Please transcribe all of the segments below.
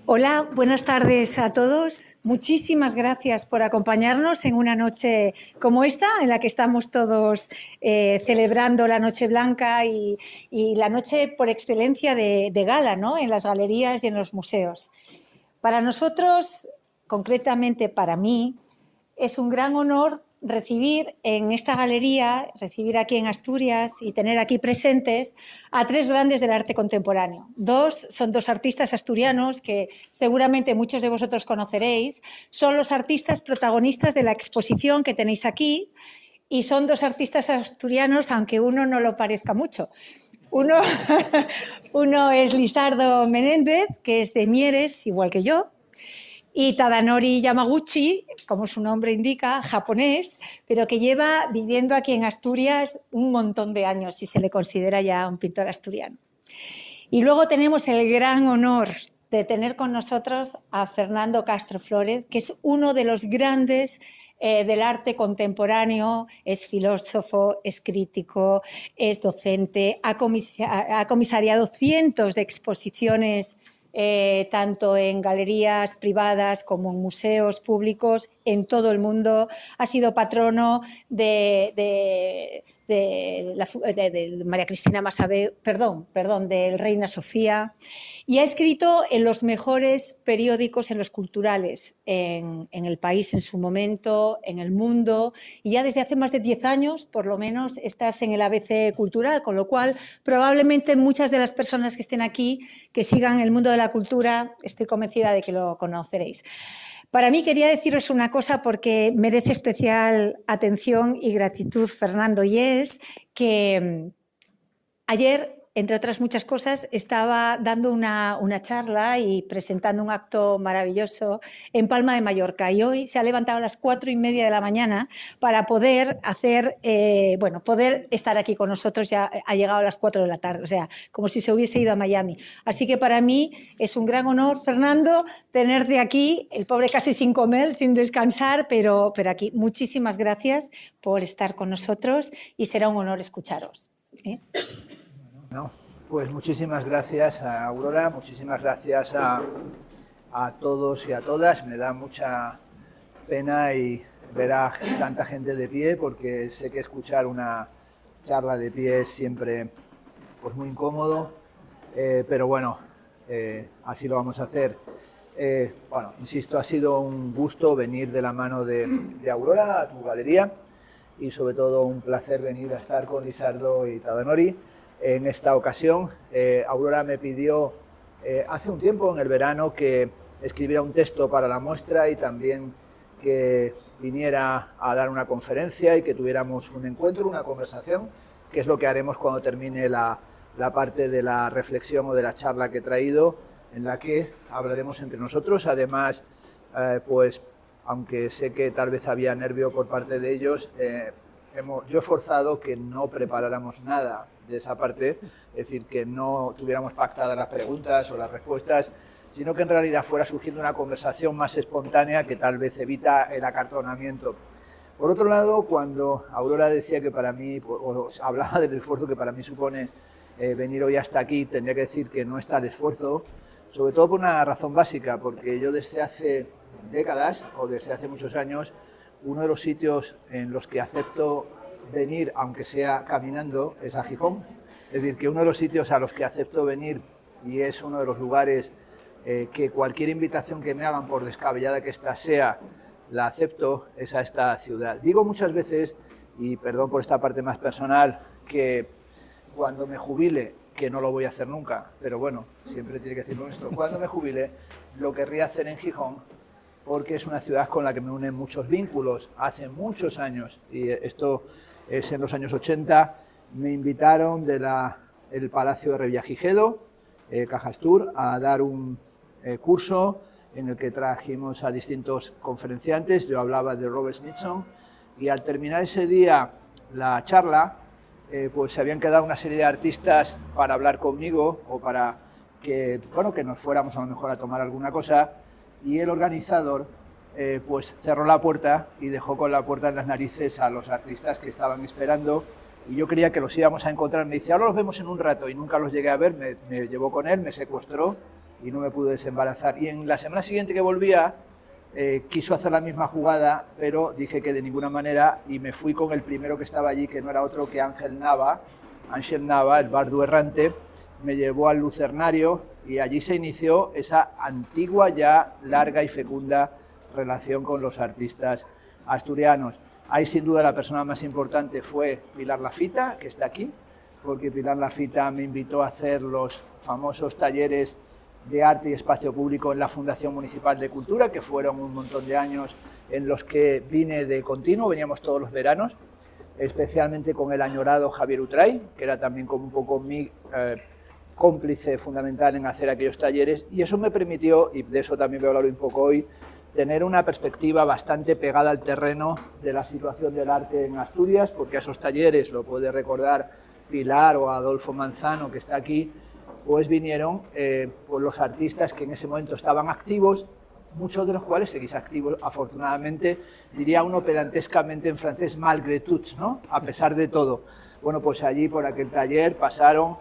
Hola, buenas tardes a todos. Muchísimas gracias por acompañarnos en una noche como esta, en la que estamos todos celebrando la Noche Blanca y la noche por excelencia de gala, ¿no? En las galerías y en los museos. Para nosotros, concretamente para mí, es un gran honor recibir en esta galería, recibir aquí en Asturias y tener aquí presentes a tres grandes del arte contemporáneo. Son dos artistas asturianos que seguramente muchos de vosotros conoceréis. Son los artistas protagonistas de la exposición que tenéis aquí y son dos artistas asturianos, aunque uno no lo parezca mucho. Uno es Lizardo Menéndez, que es de Mieres, igual que yo, y Tadanori Yamaguchi, como su nombre indica, japonés, pero que lleva viviendo aquí en Asturias un montón de años y se le considera ya un pintor asturiano. Y luego tenemos el gran honor de tener con nosotros a Fernando Castro Flórez, que es uno de los grandes del arte contemporáneo, es filósofo, es crítico, es docente, ha comisariado cientos de exposiciones tanto en galerías privadas como en museos públicos en todo el mundo. Ha sido patrono de María Cristina Massabé, del Reina Sofía, y ha escrito en los mejores periódicos, en los culturales, en el país en su momento, en el mundo, y ya desde hace más de 10 años, por lo menos, estás en el ABC Cultural, con lo cual probablemente muchas de las personas que estén aquí, que sigan el mundo de la cultura, estoy convencida de que lo conoceréis. Para mí quería deciros una cosa porque merece especial atención y gratitud, Fernando, y es que ayer, entre otras muchas cosas, estaba dando una charla y presentando un acto maravilloso en Palma de Mallorca, y hoy se ha levantado a las 4:30 de la mañana para poder poder estar aquí con nosotros. Ya ha llegado a las 4 de la tarde, o sea, como si se hubiese ido a Miami. Así que para mí es un gran honor, Fernando, tenerte aquí, el pobre casi sin comer, sin descansar, pero aquí. Muchísimas gracias por estar con nosotros y será un honor escucharos. No, pues muchísimas gracias a Aurora, muchísimas gracias a todos y a todas. Me da mucha pena y ver a tanta gente de pie, porque sé que escuchar una charla de pie es siempre pues muy incómodo, pero bueno, así lo vamos a hacer. Bueno, insisto, ha sido un gusto venir de la mano de Aurora a tu galería, y sobre todo un placer venir a estar con Lizardo y Tadanori. En esta ocasión, Aurora me pidió hace un tiempo, en el verano, que escribiera un texto para la muestra y también que viniera a dar una conferencia y que tuviéramos un encuentro, una conversación, que es lo que haremos cuando termine la parte de la reflexión o de la charla que he traído, en la que hablaremos entre nosotros. Además, pues, aunque sé que tal vez había nervio por parte de ellos, yo he forzado que no preparáramos nada de esa parte, es decir, que no tuviéramos pactadas las preguntas o las respuestas, sino que en realidad fuera surgiendo una conversación más espontánea que tal vez evita el acartonamiento. Por otro lado, cuando Aurora decía que para mí, o hablaba del esfuerzo que para mí supone venir hoy hasta aquí, tendría que decir que no está el esfuerzo, sobre todo por una razón básica, porque yo desde hace décadas, o desde hace muchos años, uno de los sitios en los que acepto venir, aunque sea caminando, es a Gijón. Es decir, que uno de los sitios a los que acepto venir, y es uno de los lugares que cualquier invitación que me hagan, por descabellada que ésta sea, la acepto, es a esta ciudad. Digo muchas veces, y perdón por esta parte más personal, que cuando me jubile, que no lo voy a hacer nunca, pero bueno, siempre tiene que decirlo esto, cuando me jubile, lo querría hacer en Gijón, porque es una ciudad con la que me unen muchos vínculos. Hace muchos años, y esto es en los años 80, me invitaron del Palacio de Revillagigedo, Cajastur, a dar un curso en el que trajimos a distintos conferenciantes. Yo hablaba de Robert Smithson, y al terminar ese día la charla, pues se habían quedado una serie de artistas para hablar conmigo, o para que nos fuéramos a lo mejor a tomar alguna cosa, y el organizador pues cerró la puerta y dejó con la puerta en las narices a los artistas que estaban esperando, y yo creía que los íbamos a encontrar. Me dice, ahora los vemos en un rato, y nunca los llegué a ver. Me llevó con él, me secuestró, y no me pude desembarazar. Y en la semana siguiente que volvía, quiso hacer la misma jugada, pero dije que de ninguna manera, y me fui con el primero que estaba allí, que no era otro que Ángel Nava, el bardo errante. Me llevó al Lucernario y allí se inició esa antigua, ya larga y fecunda relación con los artistas asturianos. Ahí sin duda la persona más importante fue Pilar Lafita, que está aquí, porque Pilar Lafita me invitó a hacer los famosos talleres de arte y espacio público en la Fundación Municipal de Cultura, que fueron un montón de años en los que vine de continuo, veníamos todos los veranos, especialmente con el añorado Javier Utray, que era también como un poco mi cómplice fundamental en hacer aquellos talleres, y eso me permitió, y de eso también voy a hablar un poco hoy, tener una perspectiva bastante pegada al terreno de la situación del arte en Asturias, porque a esos talleres, lo puede recordar Pilar o Adolfo Manzano, que está aquí, pues vinieron pues los artistas que en ese momento estaban activos, muchos de los cuales seguís activos, afortunadamente, diría uno pedantescamente en francés, malgré tout, ¿no? A pesar de todo. Bueno, pues allí por aquel taller pasaron.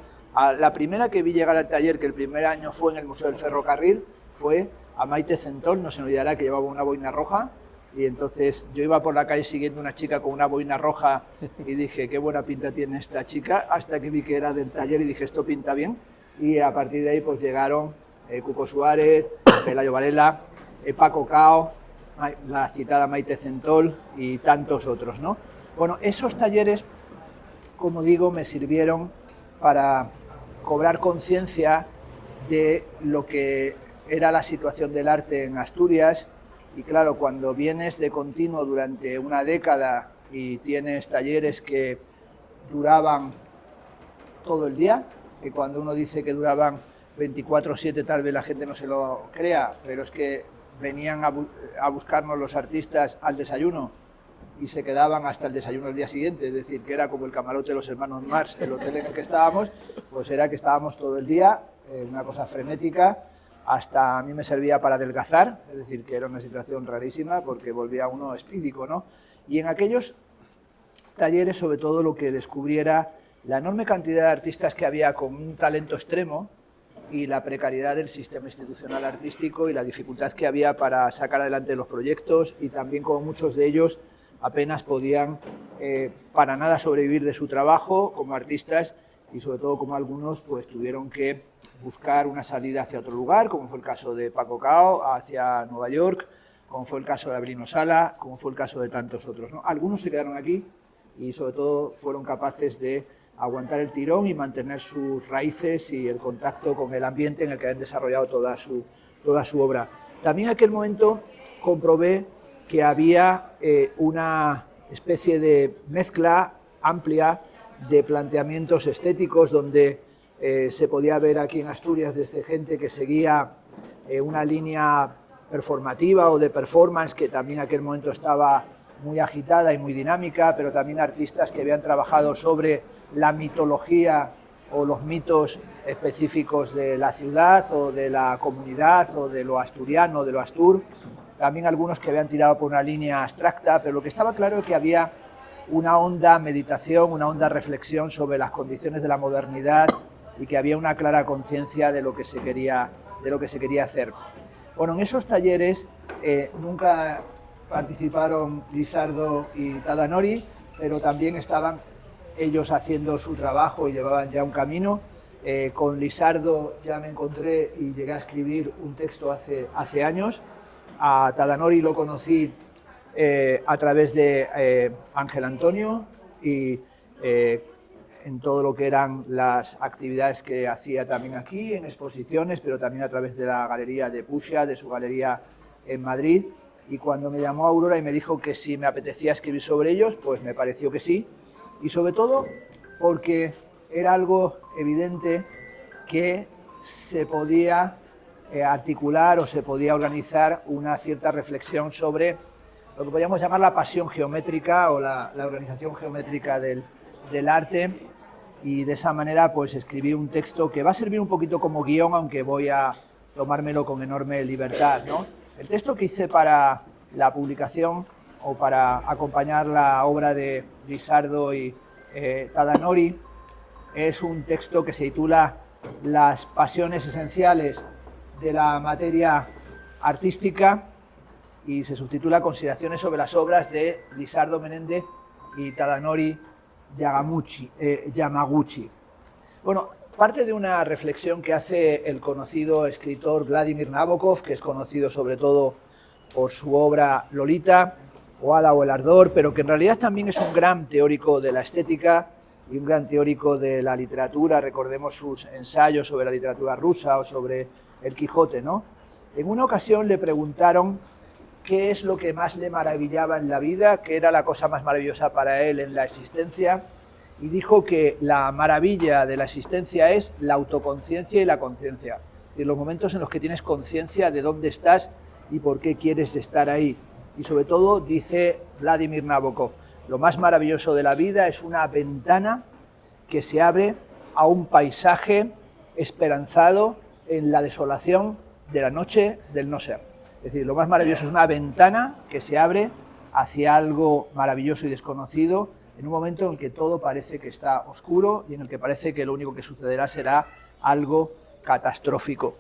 La primera que vi llegar al taller, que el primer año fue en el Museo del Ferrocarril, fue a Maite Centol, no se me olvidará, que llevaba una boina roja, y entonces yo iba por la calle siguiendo una chica con una boina roja y dije, qué buena pinta tiene esta chica, hasta que vi que era del taller y dije, esto pinta bien, y a partir de ahí pues llegaron Cuco Suárez, Pelayo Varela, Paco Cao, la citada Maite Centol y tantos otros, ¿no? Bueno, esos talleres, como digo, me sirvieron para cobrar conciencia de lo que era la situación del arte en Asturias, y claro, cuando vienes de continuo durante una década y tienes talleres que duraban todo el día, que cuando uno dice que duraban 24/7 tal vez la gente no se lo crea, pero es que venían a buscarnos los artistas al desayuno y se quedaban hasta el desayuno el día siguiente, es decir, que era como el camarote de los hermanos Marx, el hotel en el que estábamos, pues era que estábamos todo el día, una cosa frenética, hasta a mí me servía para adelgazar, es decir, que era una situación rarísima porque volvía uno espídico, ¿no? Y en aquellos talleres, sobre todo, lo que descubriera la enorme cantidad de artistas que había con un talento extremo y la precariedad del sistema institucional artístico y la dificultad que había para sacar adelante los proyectos, y también como muchos de ellos apenas podían para nada sobrevivir de su trabajo como artistas, y sobre todo como algunos pues tuvieron que buscar una salida hacia otro lugar, como fue el caso de Paco Cao, hacia Nueva York, como fue el caso de Abrino Sala, como fue el caso de tantos otros, ¿no? Algunos se quedaron aquí y sobre todo fueron capaces de aguantar el tirón y mantener sus raíces y el contacto con el ambiente en el que habían desarrollado toda su obra. También en aquel momento comprobé que había una especie de mezcla amplia de planteamientos estéticos donde se podía ver aquí en Asturias desde gente que seguía una línea performativa o de performance, que también en aquel momento estaba muy agitada y muy dinámica, pero también artistas que habían trabajado sobre la mitología o los mitos específicos de la ciudad o de la comunidad o de lo asturiano, de lo astur. También algunos que habían tirado por una línea abstracta, pero lo que estaba claro es que había una honda meditación, una honda reflexión sobre las condiciones de la modernidad y que había una clara conciencia de lo que se quería hacer. Bueno, en esos talleres nunca participaron Lisardo y Tadanori, pero también estaban ellos haciendo su trabajo y llevaban ya un camino. Con Lisardo ya me encontré y llegué a escribir un texto hace años. A Tadanori lo conocí a través de Ángel Antonio y en todo lo que eran las actividades que hacía también aquí, en exposiciones, pero también a través de la galería de Puxa, de su galería en Madrid. Y cuando me llamó Aurora y me dijo que si me apetecía escribir sobre ellos, pues me pareció que sí. Y sobre todo porque era algo evidente que se podía articular o se podía organizar una cierta reflexión sobre lo que podríamos llamar la pasión geométrica o la organización geométrica del arte, y de esa manera pues escribí un texto que va a servir un poquito como guión, aunque voy a tomármelo con enorme libertad, ¿no? El texto que hice para la publicación o para acompañar la obra de Lisardo y Tadanori es un texto que se titula Las pasiones esenciales de la materia artística y se subtitula Consideraciones sobre las obras de Lizardo Menéndez y Tadanori Yamaguchi. Bueno, parte de una reflexión que hace el conocido escritor Vladimir Nabokov, que es conocido sobre todo por su obra Lolita o Ada o el Ardor, pero que en realidad también es un gran teórico de la estética y un gran teórico de la literatura. Recordemos sus ensayos sobre la literatura rusa o sobre el Quijote, ¿no? En una ocasión le preguntaron qué es lo que más le maravillaba en la vida, qué era la cosa más maravillosa para él en la existencia, y dijo que la maravilla de la existencia es la autoconciencia y la conciencia, y los momentos en los que tienes conciencia de dónde estás y por qué quieres estar ahí. Y sobre todo, dice Vladimir Nabokov, lo más maravilloso de la vida es una ventana que se abre a un paisaje esperanzado en la desolación de la noche del no ser. Es decir, lo más maravilloso es una ventana que se abre hacia algo maravilloso y desconocido en un momento en el que todo parece que está oscuro y en el que parece que lo único que sucederá será algo catastrófico.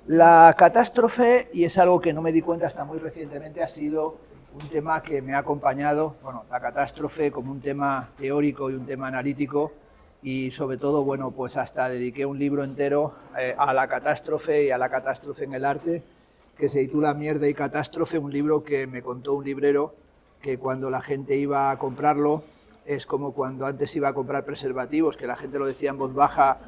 La catástrofe, y es algo que no me di cuenta hasta muy recientemente, ha sido un tema que me ha acompañado, bueno, la catástrofe como un tema teórico y un tema analítico, y sobre todo, bueno, pues hasta dediqué un libro entero a la catástrofe y a la catástrofe en el arte, que se titula Mierda y Catástrofe, un libro que me contó un librero que cuando la gente iba a comprarlo es como cuando antes iba a comprar preservativos, que la gente lo decía en voz baja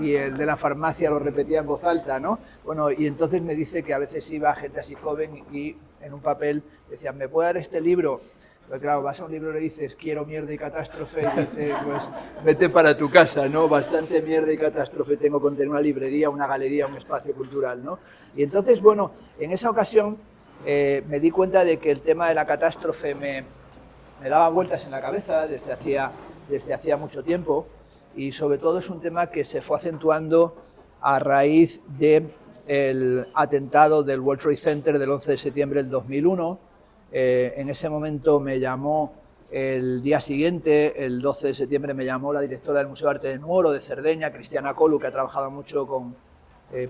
y el de la farmacia lo repetía en voz alta, ¿no? Bueno, y entonces me dice que a veces iba gente así joven y en un papel decían, ¿me puede dar este libro? Pero claro, vas a un libro y le dices, quiero mierda y catástrofe, y dice, pues vete para tu casa, ¿no? Bastante mierda y catástrofe tengo con tener una librería, una galería, un espacio cultural, ¿no? Y entonces, bueno, en esa ocasión me di cuenta de que el tema de la catástrofe me daba vueltas en la cabeza desde hacía mucho tiempo, y sobre todo es un tema que se fue acentuando a raíz del atentado del World Trade Center del 11 de septiembre del 2001. En ese momento me llamó el día siguiente, el 12 de septiembre, me llamó la directora del Museo de Arte de Nuoro de Cerdeña, Cristiana Colu, que ha trabajado mucho con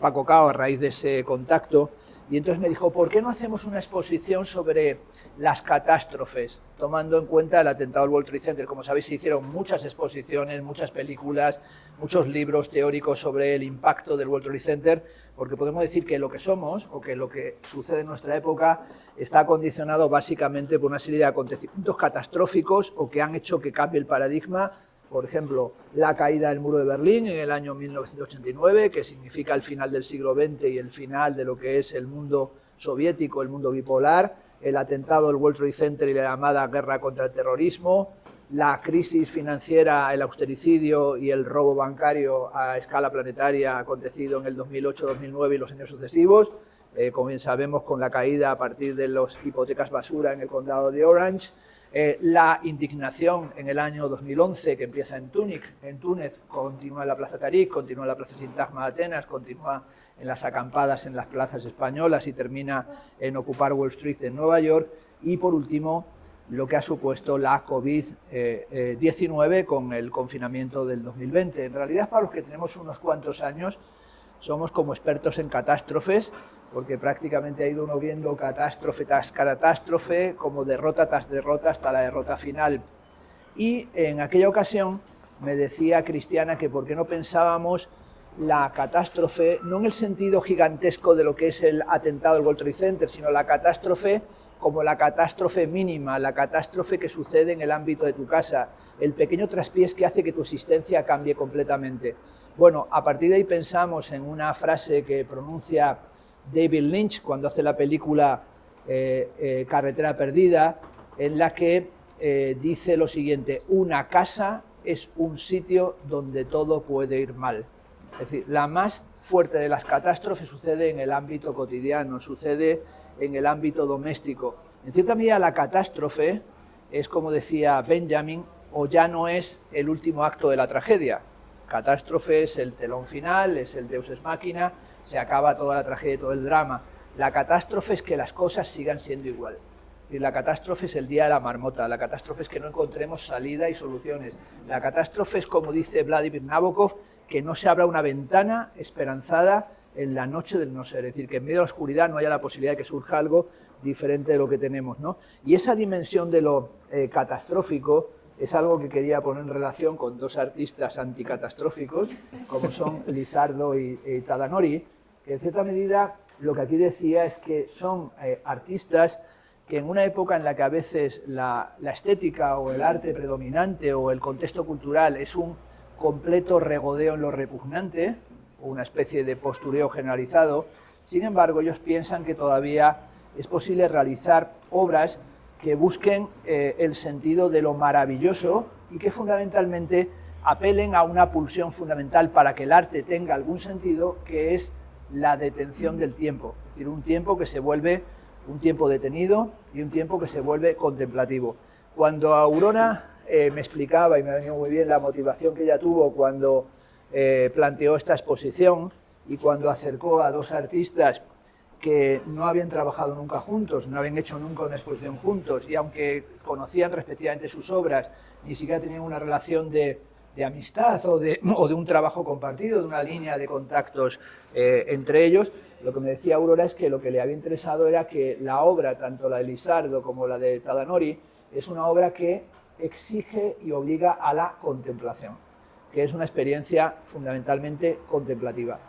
Paco Cao a raíz de ese contacto, y entonces me dijo, ¿por qué no hacemos una exposición sobre las catástrofes, tomando en cuenta el atentado del World Trade Center? Como sabéis, se hicieron muchas exposiciones, muchas películas, muchos libros teóricos sobre el impacto del World Trade Center, porque podemos decir que lo que somos, o que lo que sucede en nuestra época, está condicionado básicamente por una serie de acontecimientos catastróficos o que han hecho que cambie el paradigma. Por ejemplo, la caída del muro de Berlín en el año 1989, que significa el final del siglo XX y el final de lo que es el mundo soviético, el mundo bipolar, el atentado del World Trade Center y la llamada guerra contra el terrorismo, la crisis financiera, el austericidio y el robo bancario a escala planetaria acontecido en el 2008, 2009 y los años sucesivos, como bien sabemos, con la caída a partir de las hipotecas basura en el condado de Orange, la indignación en el año 2011 que empieza en Túnez, continúa en la Plaza Tahrir, continúa en la Plaza Sintagma de Atenas, continúa en las acampadas en las plazas españolas y termina en ocupar Wall Street en Nueva York, y por último lo que ha supuesto la COVID-19 con el confinamiento del 2020. En realidad, para los que tenemos unos cuantos años, somos como expertos en catástrofes, porque prácticamente ha ido uno viendo catástrofe tras catástrofe, como derrota tras derrota hasta la derrota final. Y en aquella ocasión me decía Cristiana que por qué no pensábamos la catástrofe, no en el sentido gigantesco de lo que es el atentado del World Trade Center, sino la catástrofe como la catástrofe mínima, la catástrofe que sucede en el ámbito de tu casa, el pequeño traspiés que hace que tu existencia cambie completamente. Bueno, a partir de ahí pensamos en una frase que pronuncia David Lynch cuando hace la película Carretera Perdida, en la que dice lo siguiente: una casa es un sitio donde todo puede ir mal. Es decir, la más fuerte de las catástrofes sucede en el ámbito cotidiano, sucede en el ámbito doméstico. En cierta medida, la catástrofe es, como decía Benjamin, o ya no es el último acto de la tragedia. Catástrofe es el telón final, es el Deus ex machina, se acaba toda la tragedia, todo el drama. La catástrofe es que las cosas sigan siendo igual. Y la catástrofe es el día de la marmota, la catástrofe es que no encontremos salida y soluciones. La catástrofe es, como dice Vladimir Nabokov, que no se abra una ventana esperanzada en la noche del no ser, es decir, que en medio de la oscuridad no haya la posibilidad de que surja algo diferente de lo que tenemos, ¿no? Y esa dimensión de lo catastrófico es algo que quería poner en relación con dos artistas anticatastróficos, como son Lizardo y Tadanori, que en cierta medida lo que aquí decía es que son artistas que en una época en la que a veces la estética o el arte predominante o el contexto cultural es un completo regodeo en lo repugnante, o una especie de postureo generalizado, sin embargo ellos piensan que todavía es posible realizar obras que busquen el sentido de lo maravilloso y que fundamentalmente apelen a una pulsión fundamental para que el arte tenga algún sentido, que es la detención del tiempo, es decir, un tiempo que se vuelve un tiempo detenido y un tiempo que se vuelve contemplativo. Cuando Aurora me explicaba, y me ha venido muy bien la motivación que ella tuvo cuando planteó esta exposición y cuando acercó a dos artistas que no habían trabajado nunca juntos, no habían hecho nunca una exposición juntos, y aunque conocían respectivamente sus obras, ni siquiera tenían una relación de amistad o de un trabajo compartido, de una línea de contactos entre ellos, lo que me decía Aurora es que lo que le había interesado era que la obra, tanto la de Lizardo como la de Tadanori, es una obra que exige y obliga a la contemplación, que es una experiencia fundamentalmente contemplativa.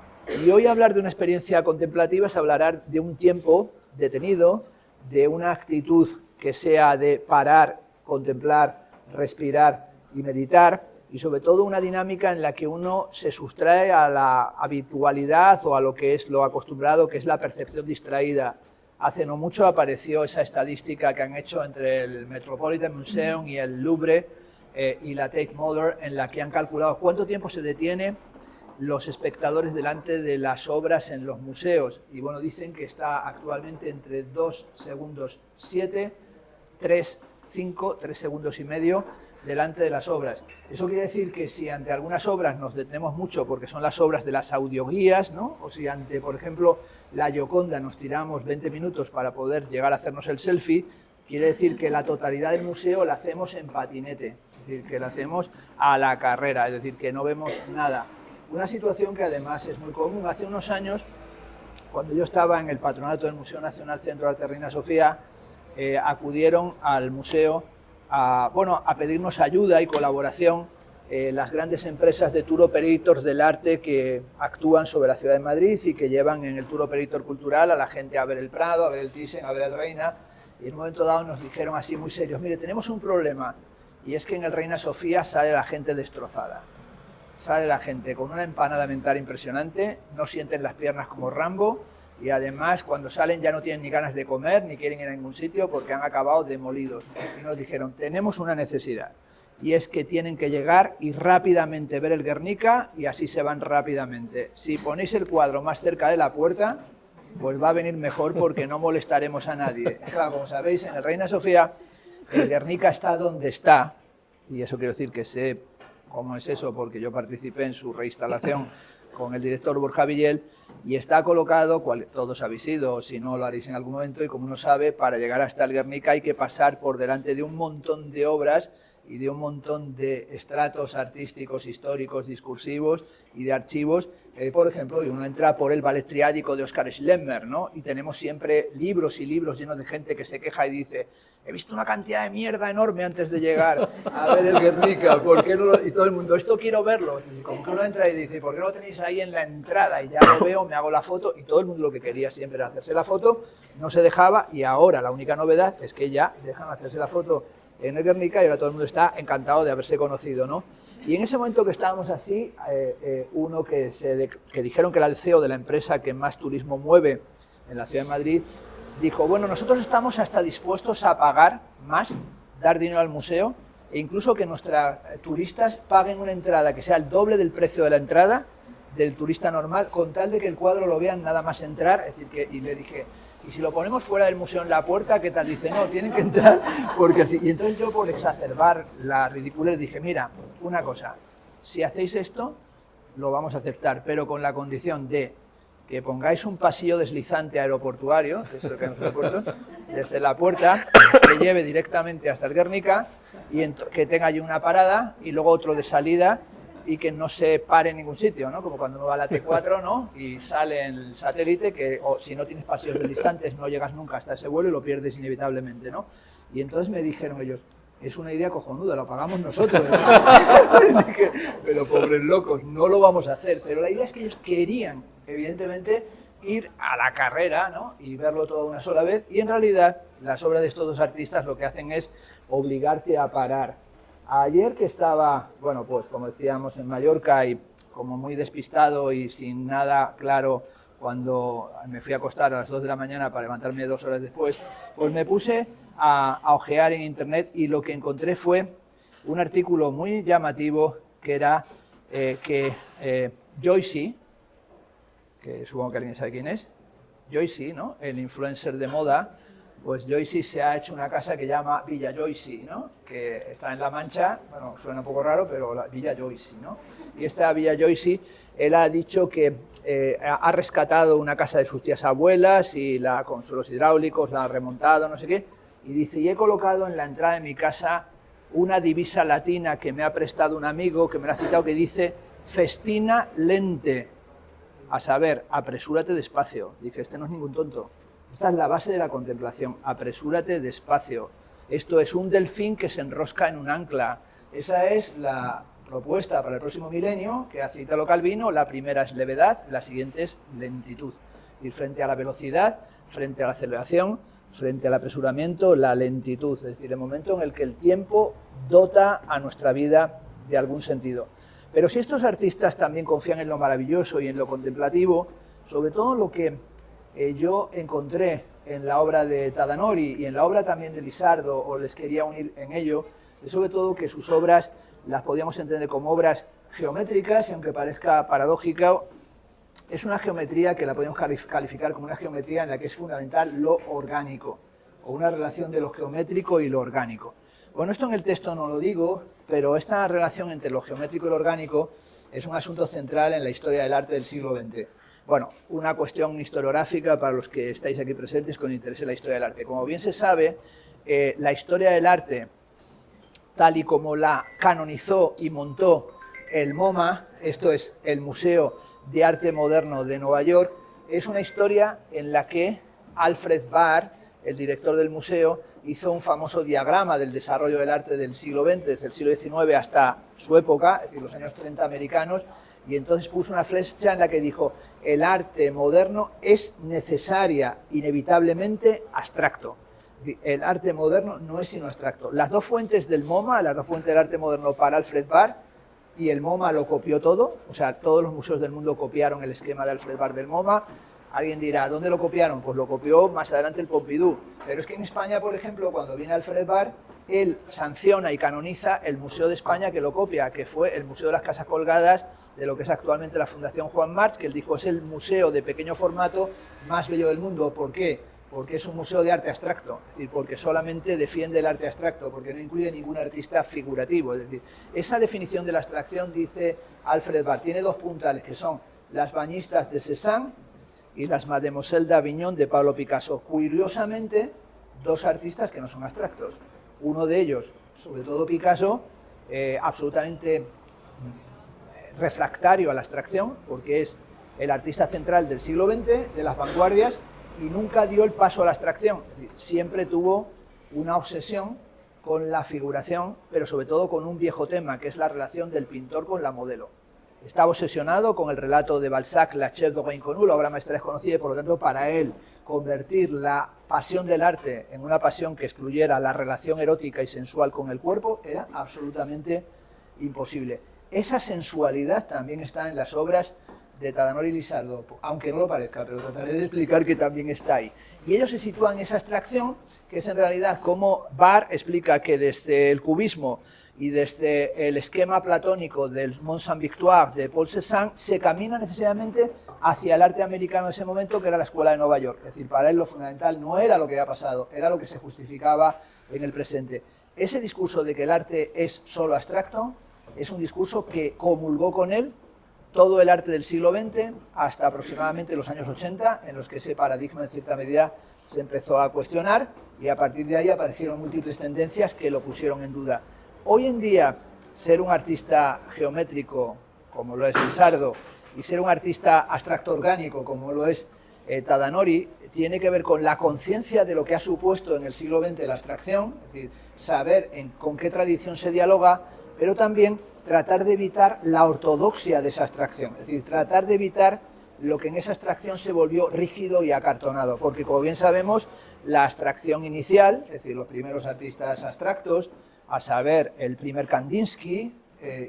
Y hoy hablar de una experiencia contemplativa es hablar de un tiempo detenido, de una actitud que sea de parar, contemplar, respirar y meditar, y sobre todo una dinámica en la que uno se sustrae a la habitualidad o a lo que es lo acostumbrado, que es la percepción distraída. Hace no mucho apareció esa estadística que han hecho entre el Metropolitan Museum y el Louvre y la Tate Modern, en la que han calculado cuánto tiempo se detiene los espectadores delante de las obras en los museos, y bueno, dicen que está actualmente entre 2 segundos 7, 3, 5, 3 segundos y medio delante de las obras. Eso quiere decir que si ante algunas obras nos detenemos mucho porque son las obras de las audioguías, ¿no? O si ante, por ejemplo, la Gioconda nos tiramos 20 minutos para poder llegar a hacernos el selfie, quiere decir que la totalidad del museo la hacemos en patinete, es decir, que la hacemos a la carrera, es decir, que no vemos nada. Una situación que además es muy común. Hace unos años, cuando yo estaba en el patronato del Museo Nacional Centro de Arte Reina Sofía, acudieron al museo a pedirnos ayuda y colaboración las grandes empresas de tour operators del arte que actúan sobre la ciudad de Madrid y que llevan en el tour operator cultural a la gente a ver el Prado, a ver el Thyssen, a ver el Reina, y en un momento dado nos dijeron así muy serios: mire, tenemos un problema, y es que en el Reina Sofía sale la gente destrozada. Sale la gente con una empanada mental impresionante, no sienten las piernas como Rambo, y además cuando salen ya no tienen ni ganas de comer, ni quieren ir a ningún sitio porque han acabado demolidos. Y nos dijeron, tenemos una necesidad, y es que tienen que llegar y rápidamente ver el Guernica, y así se van rápidamente. Si ponéis el cuadro más cerca de la puerta, pues va a venir mejor porque no molestaremos a nadie. Claro, como sabéis, en el Reina Sofía el Guernica está donde está, y eso quiero decir que sé cómo es eso, porque yo participé en su reinstalación con el director Borja Villel, y está colocado, todos habéis ido, si no lo haréis en algún momento, y como uno sabe, para llegar hasta el Guernica hay que pasar por delante de un montón de obras y de un montón de estratos artísticos, históricos, discursivos y de archivos. Por ejemplo, uno entra por el Ballet Triádico de Oscar Schlemmer, ¿no? Y tenemos siempre libros y libros llenos de gente que se queja y dice: he visto una cantidad de mierda enorme antes de llegar a ver el Guernica, ¿por qué no lo...? Y todo el mundo, esto quiero verlo. Y como que uno entra y dice, ¿por qué no lo tenéis ahí en la entrada? Y ya lo veo, me hago la foto, y todo el mundo lo que quería siempre era hacerse la foto, no se dejaba, y ahora la única novedad es que ya dejan hacerse la foto en el Guernica y ahora todo el mundo está encantado de haberse conocido, ¿no? Y en ese momento que estábamos así, uno que dijeron que era el CEO de la empresa que más turismo mueve en la ciudad de Madrid, dijo, bueno, nosotros estamos hasta dispuestos a pagar más, dar dinero al museo, e incluso que nuestros turistas paguen una entrada que sea el doble del precio de la entrada del turista normal, con tal de que el cuadro lo vean nada más entrar. Es decir, y le dije, ¿y si lo ponemos fuera del museo en la puerta, qué tal? Dice, no, tienen que entrar porque así. Y entonces yo, por exacerbar la ridiculez, dije, mira, una cosa, si hacéis esto, lo vamos a aceptar, pero con la condición de que pongáis un pasillo deslizante aeroportuario, desde la puerta, que lleve directamente hasta el Guernica, y que tenga allí una parada y luego otro de salida, y que no se pare en ningún sitio, ¿no? Como cuando uno va a la T4, ¿no? Y sale en el satélite, que o si no tienes paseos de distantes no llegas nunca hasta ese vuelo y lo pierdes inevitablemente, ¿no? Y entonces me dijeron ellos, es una idea cojonuda, lo pagamos nosotros. Dije, pero pobres locos, no lo vamos a hacer. Pero la idea es que ellos querían, evidentemente, ir a la carrera, ¿no? Y verlo todo una sola vez. Y en realidad, las obras de estos dos artistas lo que hacen es obligarte a parar. Ayer que estaba, bueno, pues como decíamos, en Mallorca y como muy despistado y sin nada claro, cuando me fui a acostar a las 2 de la mañana para levantarme 2 horas después, pues me puse a ojear en internet y lo que encontré fue un artículo muy llamativo que era que Joycey, que supongo que alguien sabe quién es, Joycey, ¿no? El influencer de moda, pues Joycey se ha hecho una casa que llama Villa Joycey, ¿no? Que está en La Mancha, bueno, suena un poco raro, pero la Villa Joycey, ¿no? Y esta Villa Joycey, él ha dicho que ha rescatado una casa de sus tías abuelas y con suelos hidráulicos la ha remontado, no sé qué, y dice, y he colocado en la entrada de mi casa una divisa latina que me ha prestado un amigo, que me la ha citado, que dice Festina Lente, a saber, apresúrate despacio. Dije, este no es ningún tonto. Esta es la base de la contemplación, apresúrate despacio. Esto es un delfín que se enrosca en un ancla. Esa es la propuesta para el próximo milenio que hace Italo Calvino. La primera es levedad, la siguiente es lentitud. Ir frente a la velocidad, frente a la aceleración, frente al apresuramiento, la lentitud. Es decir, el momento en el que el tiempo dota a nuestra vida de algún sentido. Pero si estos artistas también confían en lo maravilloso y en lo contemplativo, sobre todo lo que yo encontré en la obra de Tadanori y en la obra también de Lizardo, o les quería unir en ello, es sobre todo que sus obras las podíamos entender como obras geométricas, y aunque parezca paradójica, es una geometría que la podemos calificar como una geometría en la que es fundamental lo orgánico, o una relación de lo geométrico y lo orgánico. Bueno, esto en el texto no lo digo, pero esta relación entre lo geométrico y lo orgánico es un asunto central en la historia del arte del siglo XX. Bueno, una cuestión historiográfica para los que estáis aquí presentes con interés en la historia del arte. Como bien se sabe, la historia del arte, tal y como la canonizó y montó el MoMA, esto es el Museo de Arte Moderno de Nueva York, es una historia en la que Alfred Barr, el director del museo, hizo un famoso diagrama del desarrollo del arte del siglo XX, desde el siglo XIX hasta su época, es decir, los años 30 americanos, y entonces puso una flecha en la que dijo, el arte moderno es necesaria, inevitablemente, abstracto. Es decir, el arte moderno no es sino abstracto. Las dos fuentes del MoMA, las dos fuentes del arte moderno para Alfred Barr, y el MoMA lo copió todo, o sea, todos los museos del mundo copiaron el esquema de Alfred Barr del MoMA. Alguien dirá, ¿dónde lo copiaron? Pues lo copió más adelante el Pompidou. Pero es que en España, por ejemplo, cuando viene Alfred Barr, él sanciona y canoniza el Museo de España que lo copia, que fue el Museo de las Casas Colgadas, de lo que es actualmente la Fundación Juan March, que él dijo es el museo de pequeño formato más bello del mundo. ¿Por qué? Porque es un museo de arte abstracto, es decir, porque solamente defiende el arte abstracto, porque no incluye ningún artista figurativo. Es decir, esa definición de la abstracción, dice Alfred Barr, tiene dos puntales, que son las bañistas de Cézanne y las Mademoiselle d'Avignon de Pablo Picasso. Curiosamente, dos artistas que no son abstractos. Uno de ellos, sobre todo Picasso, absolutamente refractario a la abstracción, porque es el artista central del siglo XX, de las vanguardias, y nunca dio el paso a la abstracción. Es decir, siempre tuvo una obsesión con la figuración, pero sobre todo con un viejo tema, que es la relación del pintor con la modelo. Estaba obsesionado con el relato de Balzac, La Chef de Rinconú, la obra maestra desconocida, y por lo tanto para él convertir la pasión del arte en una pasión que excluyera la relación erótica y sensual con el cuerpo era absolutamente imposible. Esa sensualidad también está en las obras de Tadanori y Lizardo, aunque no lo parezca, pero trataré de explicar que también está ahí. Y ellos se sitúan en esa abstracción, que es en realidad como Barr explica que desde el cubismo y desde el esquema platónico del Mont Saint-Victoire de Paul Cézanne se camina necesariamente hacia el arte americano de ese momento, que era la Escuela de Nueva York. Es decir, para él lo fundamental no era lo que había pasado, era lo que se justificaba en el presente. Ese discurso de que el arte es solo abstracto es un discurso que comulgó con él todo el arte del siglo XX hasta aproximadamente los años 80, en los que ese paradigma en cierta medida se empezó a cuestionar y a partir de ahí aparecieron múltiples tendencias que lo pusieron en duda. Hoy en día, ser un artista geométrico, como lo es Lisardo, y ser un artista abstracto orgánico, como lo es Tadanori, tiene que ver con la conciencia de lo que ha supuesto en el siglo XX la abstracción, es decir, saber con qué tradición se dialoga, pero también tratar de evitar la ortodoxia de esa abstracción, es decir, tratar de evitar lo que en esa abstracción se volvió rígido y acartonado, porque como bien sabemos, la abstracción inicial, es decir, los primeros artistas abstractos, a saber, el primer Kandinsky,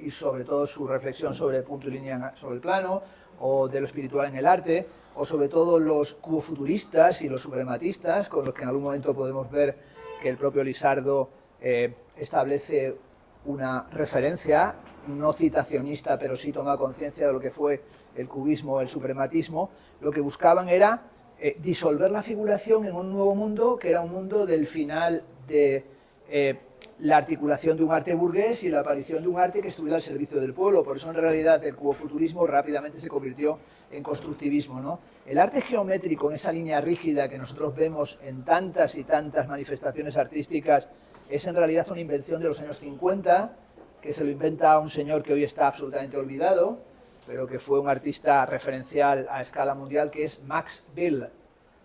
y sobre todo su reflexión sobre el punto y línea sobre el plano, o de lo espiritual en el arte, o sobre todo los cubofuturistas y los suprematistas, con los que en algún momento podemos ver que el propio Lisardo establece una referencia, no citacionista, pero sí toma conciencia de lo que fue el cubismo, el suprematismo. Lo que buscaban era disolver la figuración en un nuevo mundo, que era un mundo del final de la articulación de un arte burgués y la aparición de un arte que estuviera al servicio del pueblo. Por eso, en realidad, el cubofuturismo rápidamente se convirtió en constructivismo, ¿no? El arte geométrico, en esa línea rígida que nosotros vemos en tantas y tantas manifestaciones artísticas, es en realidad una invención de los años 50, que se lo inventa un señor que hoy está absolutamente olvidado, pero que fue un artista referencial a escala mundial, que es Max Bill.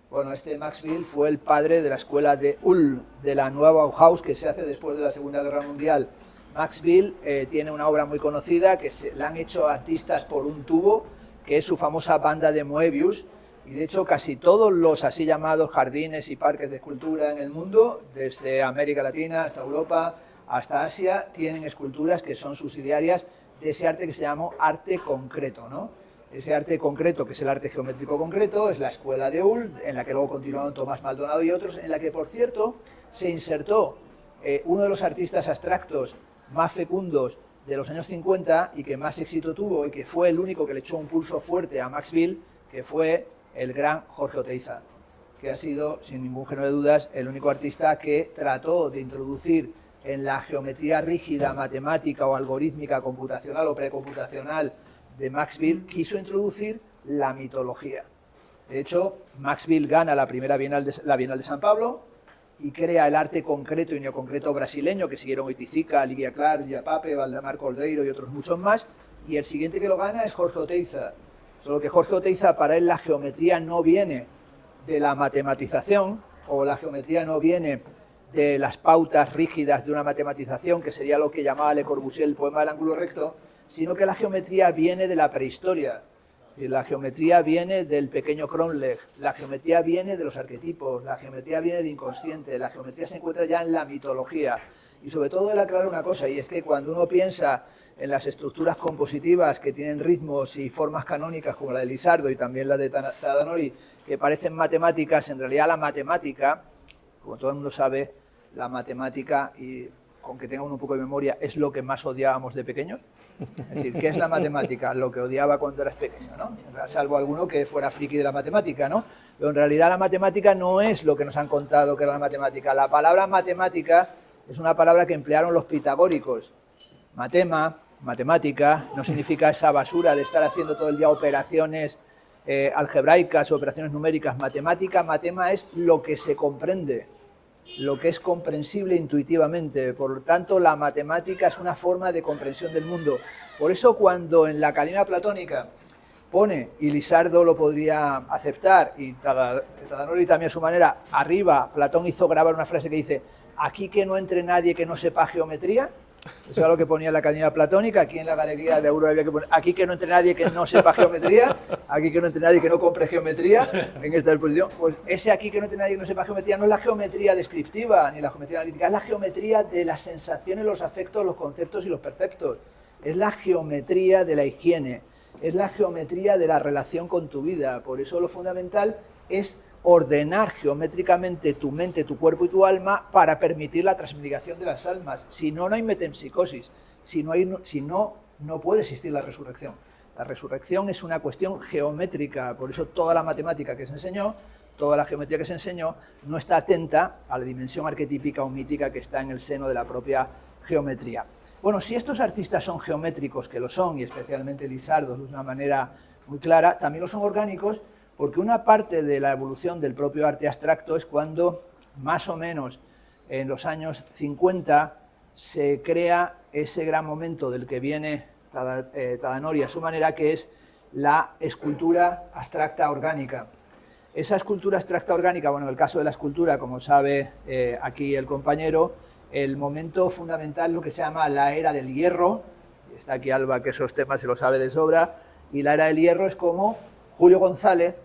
Bueno, este Max Bill fue el padre de la escuela de Ulm, de la nueva Bauhaus, que se hace después de la Segunda Guerra Mundial. Max Bill tiene una obra muy conocida que la han hecho artistas por un tubo, que es su famosa banda de Moebius, y de hecho casi todos los así llamados jardines y parques de escultura en el mundo, desde América Latina hasta Europa, hasta Asia, tienen esculturas que son subsidiarias de ese arte que se llama arte concreto, ¿no? Ese arte concreto, que es el arte geométrico concreto, es la escuela de Ulm, en la que luego continuaron Tomás Maldonado y otros, en la que, por cierto, se insertó uno de los artistas abstractos más fecundos de los años 50 y que más éxito tuvo y que fue el único que le echó un pulso fuerte a Max Bill, que fue el gran Jorge Oteiza, que ha sido, sin ningún género de dudas, el único artista que trató de introducir en la geometría rígida, matemática o algorítmica, computacional o precomputacional de Max Bill, quiso introducir la mitología. De hecho, Max Bill gana la primera Bienal de San Pablo y crea el arte concreto y neoconcreto brasileño, que siguieron Oiticica, Livia Clark, Gia Pape, Valdemar Coldeiro y otros muchos más, y el siguiente que lo gana es Jorge Oteiza. Solo que Jorge Oteiza, para él la geometría no viene de la matematización, o la geometría no viene de las pautas rígidas de una matematización, que sería lo que llamaba Le Corbusier el poema del ángulo recto, sino que la geometría viene de la prehistoria, y la geometría viene del pequeño Cronleg, la geometría viene de los arquetipos, la geometría viene del inconsciente, la geometría se encuentra ya en la mitología. Y sobre todo él aclara una cosa, y es que cuando uno piensa en las estructuras compositivas que tienen ritmos y formas canónicas como la de Lisardo y también la de Tadanori, que parecen matemáticas, en realidad la matemática, como todo el mundo sabe, la matemática, y con que tenga uno un poco de memoria, es lo que más odiábamos de pequeños. Es decir, ¿qué es la matemática? Lo que odiaba cuando eras pequeño, ¿no? Salvo alguno que fuera friki de la matemática, ¿no? Pero en realidad la matemática no es lo que nos han contado que era la matemática. La palabra matemática es una palabra que emplearon los pitagóricos. Matemática, no significa esa basura de estar haciendo todo el día operaciones algebraicas o operaciones numéricas. Matema es lo que se comprende, lo que es comprensible intuitivamente. Por lo tanto, la matemática es una forma de comprensión del mundo. Por eso, cuando en la Academia Platónica pone, y Lisardo lo podría aceptar, y Tadanori también a su manera, arriba Platón hizo grabar una frase que dice: aquí que no entre nadie que no sepa geometría. Eso era lo que ponía en la Academia Platónica. Aquí en la galería de Aurora había que poner: aquí que no entre nadie que no sepa geometría, aquí que no entre nadie que no compre geometría, en esta exposición. Pues ese aquí que no entre nadie que no sepa geometría no es la geometría descriptiva ni la geometría analítica, es la geometría de las sensaciones, los afectos, los conceptos y los perceptos. Es la geometría de la higiene, es la geometría de la relación con tu vida. Por eso lo fundamental es ordenar geométricamente tu mente, tu cuerpo y tu alma para permitir la transmigración de las almas. Si no, no hay metempsicosis. Si no, no puede existir la resurrección. La resurrección es una cuestión geométrica, por eso toda la matemática que se enseñó, toda la geometría que se enseñó, no está atenta a la dimensión arquetípica o mítica que está en el seno de la propia geometría. Bueno, si estos artistas son geométricos, que lo son, y especialmente Lisardo de una manera muy clara, también lo son orgánicos, porque una parte de la evolución del propio arte abstracto es cuando, más o menos en los años 50, se crea ese gran momento del que viene Tadanori a su manera, que es la escultura abstracta orgánica. Esa escultura abstracta orgánica, bueno, en el caso de la escultura, como sabe aquí el compañero, el momento fundamental lo que se llama la era del hierro, está aquí Alba, que esos temas se lo sabe de sobra, y la era del hierro es como Julio González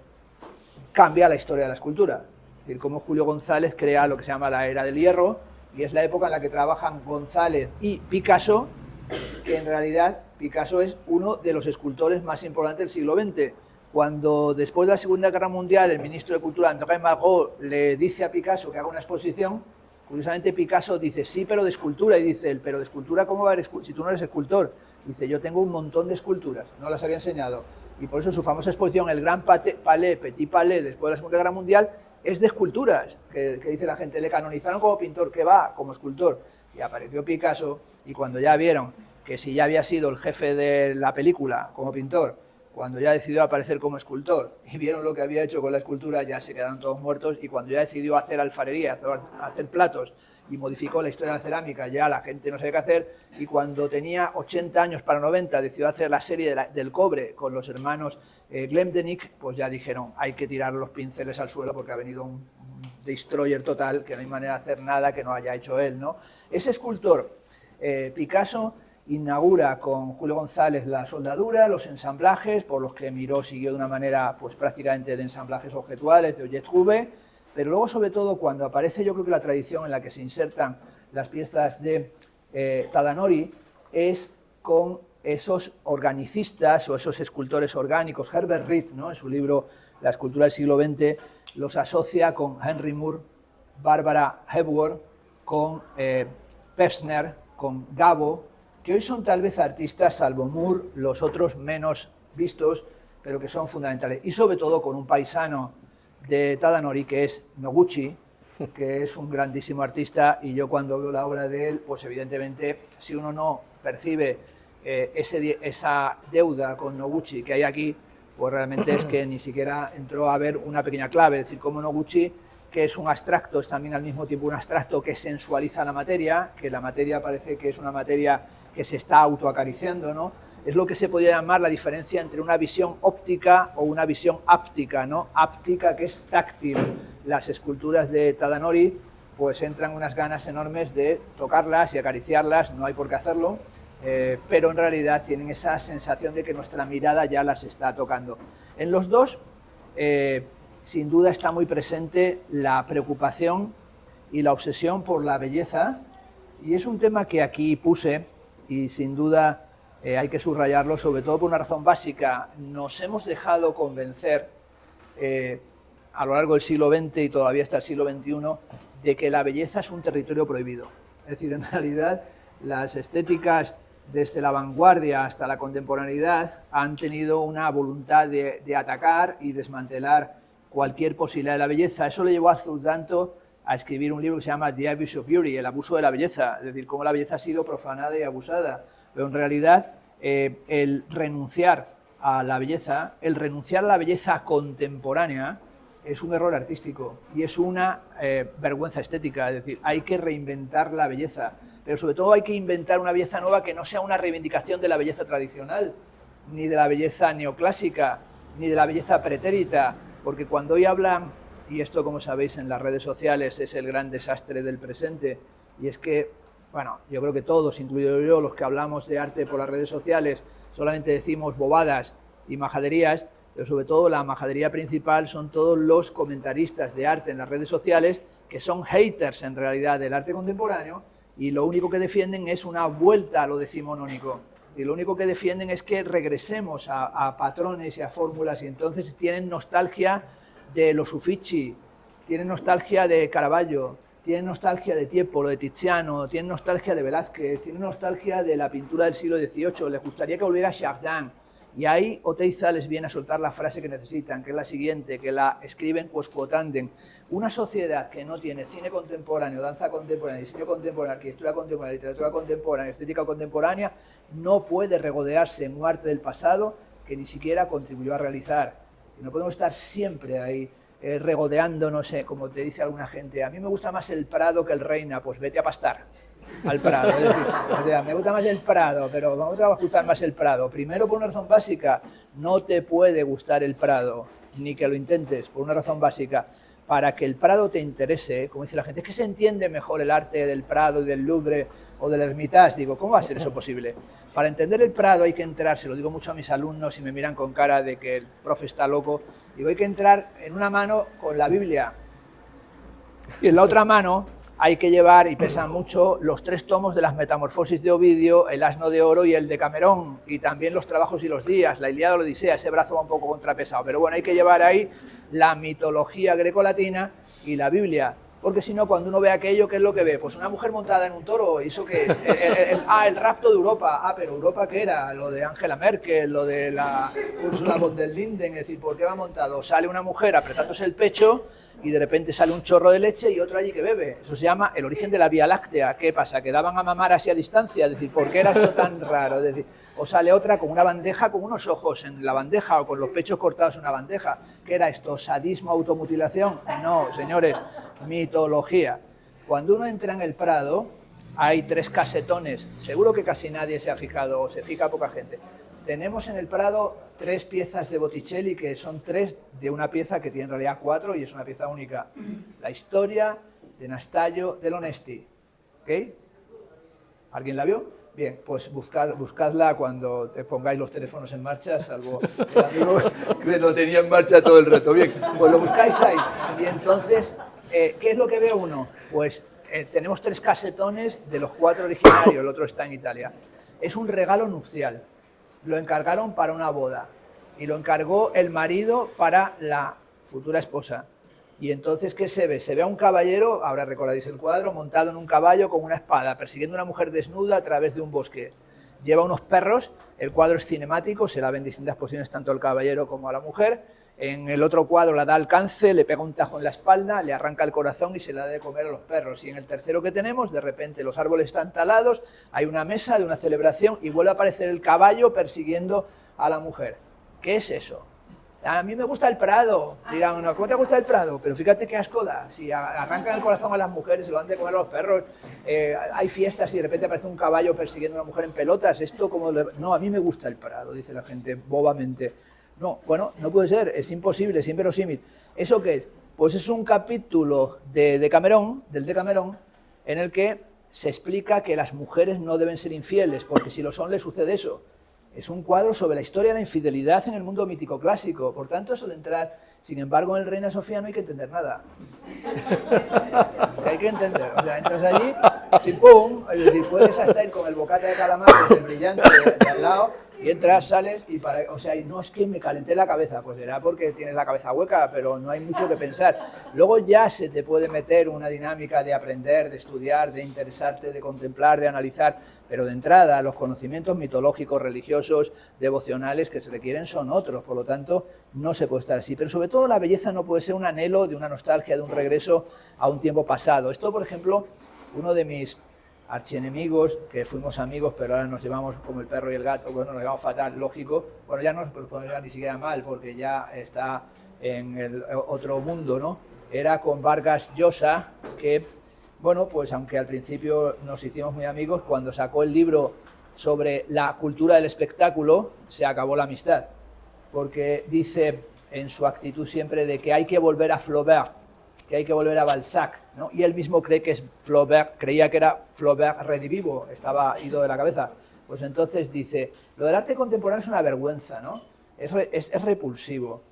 cambia la historia de la escultura, es decir, como Julio González crea lo que se llama la era del hierro, y es la época en la que trabajan González y Picasso, que en realidad Picasso es uno de los escultores más importantes del siglo XX. Cuando después de la Segunda Guerra Mundial el ministro de Cultura, André Malraux, le dice a Picasso que haga una exposición, curiosamente Picasso dice, sí, pero de escultura, y dice él, pero de escultura, ¿cómo va a haber si tú no eres escultor? Dice, yo tengo un montón de esculturas, no las había enseñado, y por eso su famosa exposición, el Gran Palais, Petit Palais, después de la Segunda Guerra Mundial, es de esculturas, que dice la gente, le canonizaron como pintor, que va, como escultor, y apareció Picasso, y cuando ya vieron que si ya había sido el jefe de la película como pintor, cuando ya decidió aparecer como escultor y vieron lo que había hecho con la escultura, ya se quedaron todos muertos, y cuando ya decidió hacer alfarería, hacer platos y modificó la historia de la cerámica, ya la gente no sabía qué hacer, y cuando tenía 80 años para 90 decidió hacer la serie del cobre con los hermanos Glemdenich, pues ya dijeron, hay que tirar los pinceles al suelo porque ha venido un destroyer total, que no hay manera de hacer nada que no haya hecho él, ¿no? Ese escultor, Picasso, inaugura con Julio González la soldadura, los ensamblajes, por los que Miró siguió de una manera pues prácticamente de ensamblajes objetuales, de Ojet Trouvé, pero luego sobre todo cuando aparece, yo creo que la tradición en la que se insertan las piezas de Tadanori es con esos organicistas o esos escultores orgánicos. Herbert Reed, ¿no?, en su libro La escultura del siglo XX, los asocia con Henry Moore, Barbara Hepworth, con Pevsner, con Gabo, que hoy son tal vez artistas, salvo Moore, los otros menos vistos, pero que son fundamentales. Y sobre todo con un paisano de Tadanori, que es Noguchi, que es un grandísimo artista, y yo cuando veo la obra de él, pues evidentemente, si uno no percibe esa deuda con Noguchi que hay aquí, pues realmente es que ni siquiera entró a ver una pequeña clave, es decir, como Noguchi, que es un abstracto, es también al mismo tiempo un abstracto que sensualiza la materia, que la materia parece que es una materia que se está autoacariciando, ¿no? Es lo que se podría llamar la diferencia entre una visión óptica o una visión áptica, ¿no? Áptica, que es táctil. Las esculturas de Tadanori pues entran unas ganas enormes de tocarlas y acariciarlas, no hay por qué hacerlo, pero en realidad tienen esa sensación de que nuestra mirada ya las está tocando. En los dos, sin duda está muy presente la preocupación y la obsesión por la belleza, y es un tema que aquí puse, y sin duda hay que subrayarlo, sobre todo por una razón básica. Nos hemos dejado convencer a lo largo del siglo XX y todavía hasta el siglo XXI de que la belleza es un territorio prohibido. Es decir, en realidad las estéticas desde la vanguardia hasta la contemporaneidad han tenido una voluntad de atacar y desmantelar cualquier posibilidad de la belleza. Eso le llevó a Zurdanto a escribir un libro que se llama The Abuse of Beauty, el abuso de la belleza, es decir, cómo la belleza ha sido profanada y abusada. Pero en realidad el renunciar a la belleza, el renunciar a la belleza contemporánea, es un error artístico y es una vergüenza estética. Es decir, hay que reinventar la belleza, pero sobre todo hay que inventar una belleza nueva que no sea una reivindicación de la belleza tradicional, ni de la belleza neoclásica, ni de la belleza pretérita, porque cuando hoy hablan, y esto, como sabéis, en las redes sociales es el gran desastre del presente, y es que, bueno, yo creo que todos, incluido yo, los que hablamos de arte por las redes sociales, solamente decimos bobadas y majaderías, pero sobre todo la majadería principal son todos los comentaristas de arte en las redes sociales que son haters en realidad del arte contemporáneo, y lo único que defienden es una vuelta a lo decimonónico, y lo único que defienden es que regresemos a patrones y a fórmulas, y entonces tienen nostalgia de los Uffizi, tienen nostalgia de Caravaggio, tienen nostalgia de Tiepolo, de Tiziano, tienen nostalgia de Velázquez, tienen nostalgia de la pintura del siglo XVIII, les gustaría que volviera Chardin, y ahí Oteiza les viene a soltar la frase que necesitan, que es la siguiente, que la escriben quos quotandem: una sociedad que no tiene cine contemporáneo, danza contemporánea, diseño contemporáneo, arquitectura contemporánea, literatura contemporánea, estética contemporánea, no puede regodearse en un arte del pasado que ni siquiera contribuyó a realizar. Y no podemos estar siempre ahí regodeando, no sé, como te dice alguna gente, a mí me gusta más el Prado que el Reina, pues vete a pastar al Prado. Es decir, o sea, me gusta más el Prado, pero ¿cómo te va a gustar más el Prado? Primero, por una razón básica, no te puede gustar el Prado, ni que lo intentes, por una razón básica. Para que el Prado te interese, como dice la gente, es que se entiende mejor el arte del Prado y del Louvre o del Hermitage. Digo, ¿cómo va a ser eso posible? Para entender el Prado hay que entrar, se lo digo mucho a mis alumnos y me miran con cara de que el profe está loco, digo, hay que entrar en una mano con la Biblia y en la otra mano hay que llevar, y pesan mucho, los 3 tomos de las Metamorfosis de Ovidio, el Asno de Oro y el Decamerón, y también los Trabajos y los Días, la Ilíada y la Odisea. Ese brazo va un poco contrapesado, pero bueno, hay que llevar ahí la mitología grecolatina y la Biblia, porque si no, cuando uno ve aquello, ¿qué es lo que ve? Pues una mujer montada en un toro, ¿y eso qué es? El rapto de Europa. Pero ¿Europa qué era? Lo de Angela Merkel, lo de la Ursula von der Linden, es decir, ¿por qué va montado? Sale una mujer apretándose el pecho y de repente sale un chorro de leche y otro allí que bebe. Eso se llama el origen de la Vía Láctea. ¿Qué pasa? ¿Que daban a mamar así a distancia? Es decir, ¿por qué era esto tan raro? Es decir, o sale otra con una bandeja con unos ojos en la bandeja o con los pechos cortados en una bandeja. ¿Qué era esto? ¿Sadismo, automutilación? No, señores, mitología. Cuando uno entra en el Prado, hay 3 casetones. Seguro que casi nadie se ha fijado, o se fija poca gente. Tenemos en el Prado 3 piezas de Botticelli, que son 3 de una pieza que tiene en realidad 4 y es una pieza única. La historia de Nastallo dell'Onesti. ¿Ok? ¿Alguien la vio? Bien, pues buscadla cuando te pongáis los teléfonos en marcha, salvo el amigo que lo tenía en marcha todo el rato. Bien, pues lo buscáis ahí. Y entonces, ¿qué es lo que ve uno? Pues tenemos 3 casetones de los 4 originarios, el otro está en Italia. Es un regalo nupcial. Lo encargaron para una boda y lo encargó el marido para la futura esposa. Y entonces, ¿qué se ve? Se ve a un caballero, ahora recordáis el cuadro, montado en un caballo con una espada, persiguiendo a una mujer desnuda a través de un bosque. Lleva unos perros, el cuadro es cinemático, se la ve en distintas posiciones tanto al caballero como a la mujer. En el otro cuadro la da alcance, le pega un tajo en la espalda, le arranca el corazón y se la da de comer a los perros. Y en el tercero que tenemos, de repente los árboles están talados, hay una mesa de una celebración y vuelve a aparecer el caballo persiguiendo a la mujer. ¿Qué es eso? A mí me gusta el Prado. Dirán, no, ¿cómo te gusta el Prado? Pero fíjate qué asco da. Si arrancan el corazón a las mujeres, se lo dan de comer a los perros, hay fiestas y de repente aparece un caballo persiguiendo a una mujer en pelotas. Esto como... No, a mí me gusta el Prado, dice la gente bobamente. No, bueno, no puede ser, es imposible, es inverosímil. ¿Eso qué es? Pues es un capítulo del Decamerón, en el que se explica que las mujeres no deben ser infieles, porque si lo son, les sucede eso. Es un cuadro sobre la historia de la infidelidad en el mundo mítico clásico. Por tanto, eso de entrar, sin embargo, en el Reina Sofía no hay que entender nada. Hay que entender. O sea, entras allí, chipum, es decir, puedes hasta ir con el bocata de calamar, que es el brillante de al lado, y entras, sales, y o sea, y no es que me calenté la cabeza, pues será porque tienes la cabeza hueca, pero no hay mucho que pensar. Luego ya se te puede meter una dinámica de aprender, de estudiar, de interesarte, de contemplar, de analizar. Pero de entrada, los conocimientos mitológicos, religiosos, devocionales que se requieren son otros, por lo tanto, no se puede estar así. Pero sobre todo la belleza no puede ser un anhelo de una nostalgia, de un regreso a un tiempo pasado. Esto, por ejemplo, uno de mis archienemigos, que fuimos amigos, pero ahora nos llevamos como el perro y el gato, bueno, nos llevamos fatal, lógico. Bueno, ya no nos podemos llevar ni siquiera mal, porque ya está en el otro mundo, ¿no? Era con Vargas Llosa, que... Bueno, pues aunque al principio nos hicimos muy amigos, cuando sacó el libro sobre la cultura del espectáculo, se acabó la amistad. Porque dice en su actitud siempre de que hay que volver a Flaubert, que hay que volver a Balzac, ¿no? Y él mismo cree que es Flaubert, creía que era Flaubert redivivo, estaba ido de la cabeza. Pues entonces dice, lo del arte contemporáneo es una vergüenza, ¿no? Es repulsivo.